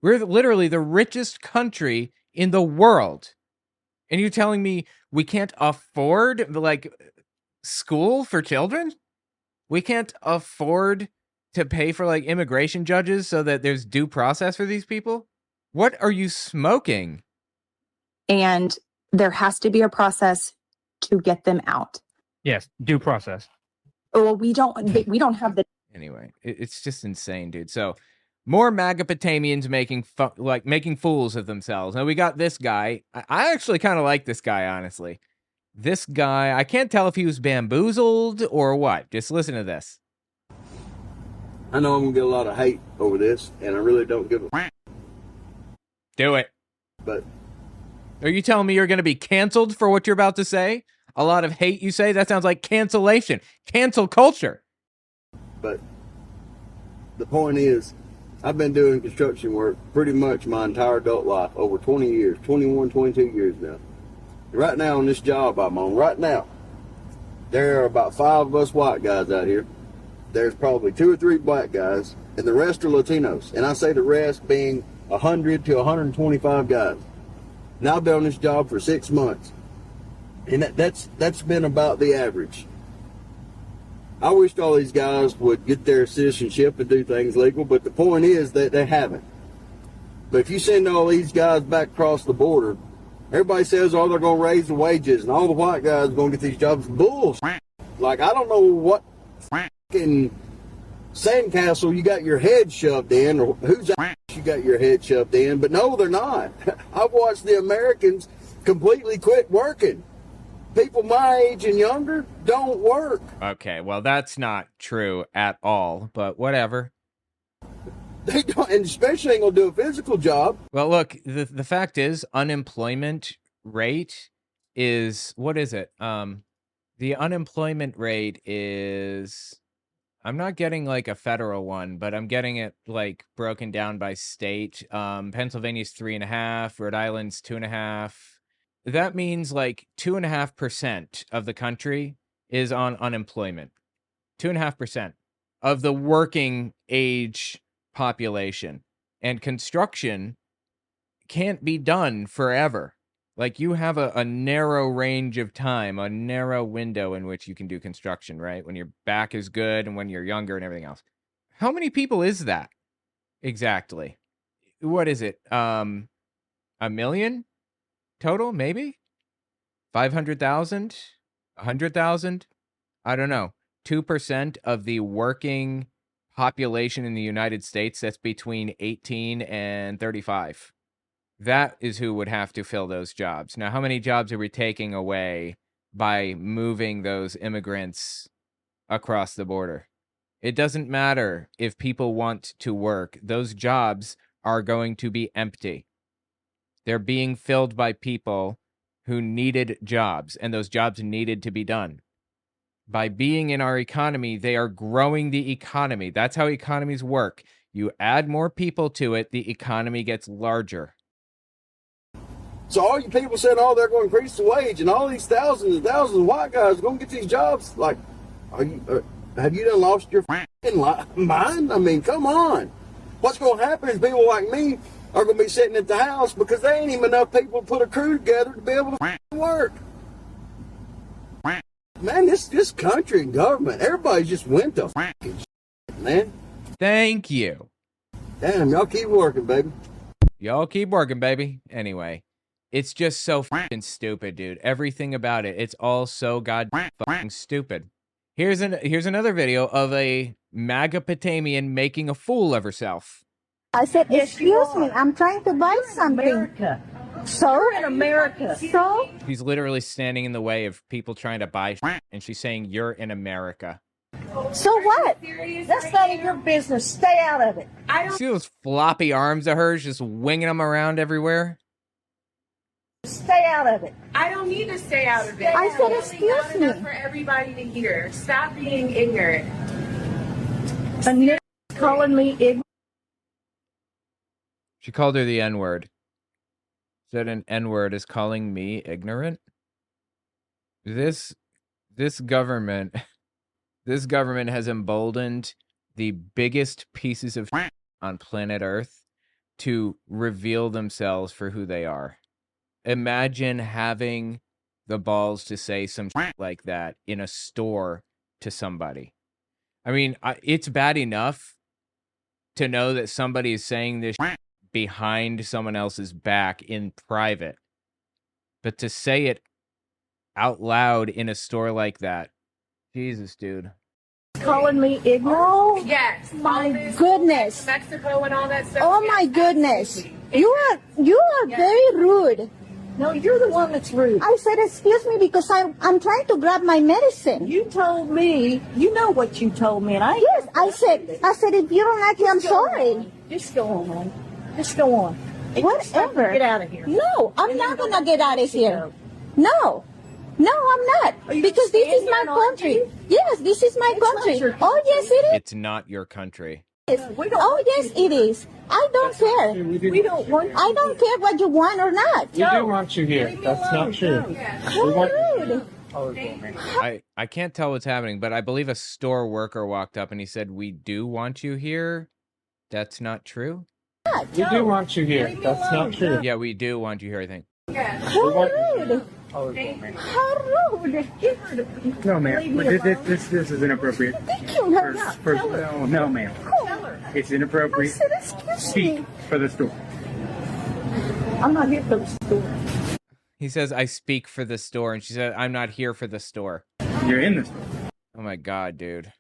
We're literally the richest country in the world. And you're telling me we can't afford, like, school for children? We can't afford to pay for, like, immigration judges so that there's due process for these people? What are you smoking? And there has to be a process to get them out. Yes, due process. Well, we don't have the. Anyway, it's just insane, dude. So, more MAGA-Potamians making fools of themselves. Now, we got this guy. I actually kind of like this guy, honestly. This guy, I can't tell if he was bamboozled or what. Just listen to this. I know I'm going to get a lot of hate over this, and I really don't give a... Do it. But... Are you telling me you're going to be canceled for what you're about to say? A lot of hate, you say? That sounds like cancellation. Cancel culture. But the point is, I've been doing construction work pretty much my entire adult life, over 20 years, 21, 22 years now. Right now on this job I'm on, right now, there are about 5 of us white guys out here. There's probably 2 or 3 black guys, and the rest are Latinos. And I say the rest being 100 to 125 guys. Now I've been on this job for 6 months. And that's been about the average. I wished all these guys would get their citizenship and do things legal, but the point is that they haven't. But if you send all these guys back across the border, everybody says, oh, they're going to raise the wages and all the white guys are going to get these jobs. Bullshit. Like, I don't know what fucking sandcastle you got your head shoved in, or whose ass you got your head shoved in, but no, they're not. I've watched the Americans completely quit working. People my age and younger don't work. Okay, well, that's not true at all, but whatever. They don't, and especially ain't gonna do a physical job. Well, look, the fact is, unemployment rate is, what is it? The unemployment rate is, I'm not getting like a federal one, but I'm getting it like broken down by state. Pennsylvania's 3.5, Rhode Island's 2.5. That means like 2.5% of the country is on unemployment. 2.5% of the working age population. And construction can't be done forever. Like, you have a narrow range of time, a narrow window in which you can do construction, right? When your back is good and when you're younger and everything else. How many people is that? Exactly. What is it? 1 million? Total, maybe? 500,000? 100,000? I don't know. 2% of the working population in the United States that's between 18 and 35. That is who would have to fill those jobs. Now, how many jobs are we taking away by moving those immigrants across the border? It doesn't matter if people want to work. Those jobs are going to be empty. They're being filled by people who needed jobs, and those jobs needed to be done. By being in our economy, they are growing the economy. That's how economies work. You add more people to it, the economy gets larger. So all you people said, oh, they're going to increase the wage, and all these thousands and thousands of white guys are going to get these jobs. Like, have you done lost your mind? I mean, come on. What's going to happen is people like me are going to be sitting at the house because there ain't even enough people to put a crew together to be able to work. Man, this country and government, everybody just went to shit, man. Thank you. Damn, y'all keep working, baby. Y'all keep working, baby. Anyway, it's just so fucking stupid, dude. Everything about it, it's all so goddamn fucking stupid. Here's another video of a MAGA-Potamian making a fool of herself. I said, excuse me, I'm trying to buy something. America. So? You're in America. So? She's literally standing in the way of people trying to buy shit, and she's saying, you're in America. So what? That's none of your business. Stay out of it. See those floppy arms of hers just winging them around everywhere? Stay out of it. I don't need to stay out of it. I said, excuse me. For everybody to hear. Stop being ignorant. And they're calling me ignorant. She called her the N-word. Said an N-word is calling me ignorant? This government has emboldened the biggest pieces of shit on planet Earth to reveal themselves for who they are. Imagine having the balls to say some shit like that in a store to somebody. I mean, it's bad enough to know that somebody is saying this shit behind someone else's back in private, but to say it out loud in a store like that, Jesus, dude. Calling me ignorant? Oh, yes. My goodness. Mexico and all that stuff. Oh my goodness. You are very rude. No, you're the one that's rude. I said, excuse me, because I'm trying to grab my medicine. You told me, you know what you told me, and I... Yes, I said, if you don't like it, I'm sorry. Just go on, man. Just go on. Whatever. Get out of here. No, I'm not going to get out of here. No. No, I'm not. Because this is my country. Yes, this is my country. Oh, yes, it is. It's not your country. Oh, yes, it is. I don't care. We don't want. I don't care what you want or not. We do want you here. That's not true. How rude. I can't tell what's happening, but I believe a store worker walked up and he said, "We do want you here." That's not true? We do want you here. That's not true. Yeah, we do want you here, I think. How rude. How rude. No, ma'am. This is inappropriate. Thank you. No, ma'am. It's inappropriate. I said, excuse Speak me. for the store. I'm not here for the store. He says, I speak for the store, and she said, I'm not here for the store. You're in the store. Oh my God, dude.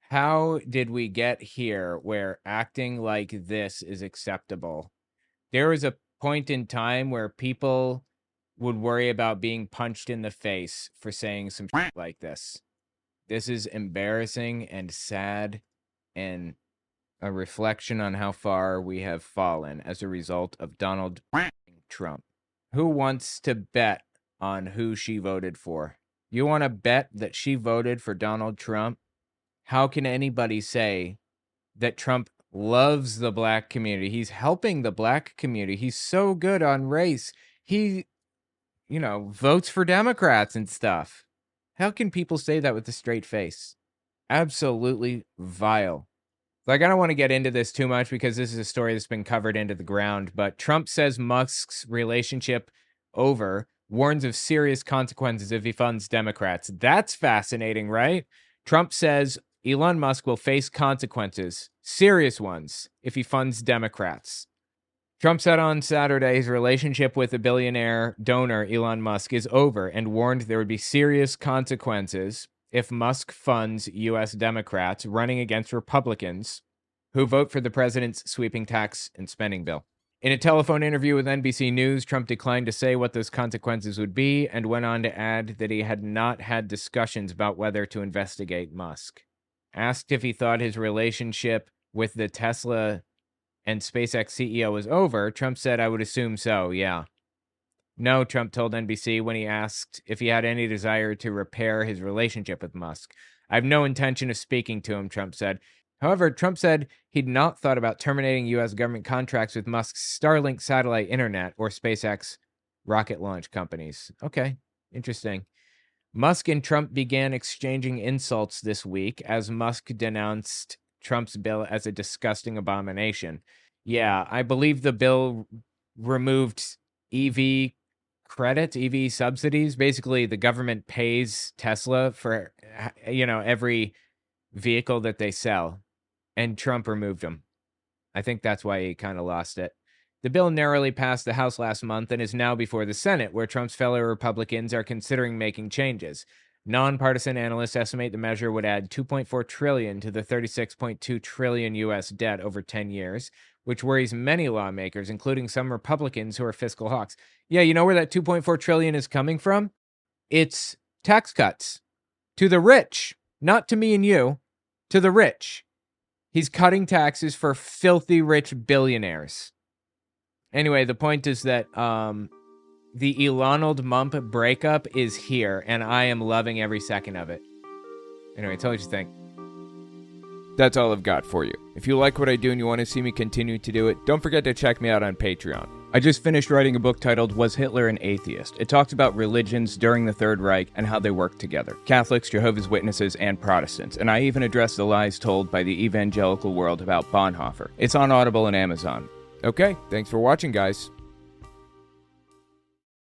How did we get here where acting like this is acceptable? There was a point in time where people would worry about being punched in the face for saying some shit like this. This is embarrassing and sad and a reflection on how far we have fallen as a result of Donald Trump. Who wants to bet on who she voted for? You want to bet that she voted for Donald Trump? How can anybody say that Trump loves the black community? He's helping the black community. He's so good on race. He, votes for Democrats and stuff. How can people say that with a straight face? Absolutely vile. Like, I don't want to get into this too much because this is a story that's been covered into the ground, but Trump says Musk's relationship over, warns of serious consequences if he funds Democrats. That's fascinating, right? Trump says Elon Musk will face consequences, serious ones, if he funds Democrats. Trump said on Saturday his relationship with the billionaire donor Elon Musk is over and warned there would be serious consequences if Musk funds U.S. Democrats running against Republicans who vote for the president's sweeping tax and spending bill. In a telephone interview with NBC News, Trump declined to say what those consequences would be and went on to add that he had not had discussions about whether to investigate Musk. Asked if he thought his relationship with the Tesla and SpaceX CEO was over, Trump said, I would assume so, yeah. No, Trump told NBC when he asked if he had any desire to repair his relationship with Musk. I have no intention of speaking to him, Trump said. However, Trump said he'd not thought about terminating U.S. government contracts with Musk's Starlink satellite internet or SpaceX rocket launch companies. Okay, interesting. Musk and Trump began exchanging insults this week as Musk denounced Trump's bill as a disgusting abomination. Yeah, I believe the bill removed EV credit, EV subsidies. Basically, the government pays Tesla for, every vehicle that they sell, and Trump removed them. I think that's why he kind of lost it. The bill narrowly passed the House last month and is now before the Senate, where Trump's fellow Republicans are considering making changes. Nonpartisan analysts estimate the measure would add $2.4 trillion to the $36.2 trillion U.S. debt over 10 years, which worries many lawmakers, including some Republicans who are fiscal hawks. Yeah, you know where that $2.4 trillion is coming from? It's tax cuts to the rich, not to me and you, to the rich. He's cutting taxes for filthy rich billionaires. Anyway, the point is that the Elonald Mump breakup is here, and I am loving every second of it. Anyway, tell me what you think. That's all I've got for you. If you like what I do and you want to see me continue to do it, don't forget to check me out on Patreon. I just finished writing a book titled Was Hitler an Atheist? It talks about religions during the Third Reich and how they work together. Catholics, Jehovah's Witnesses, and Protestants. And I even address the lies told by the evangelical world about Bonhoeffer. It's on Audible and Amazon. Okay, thanks for watching, guys.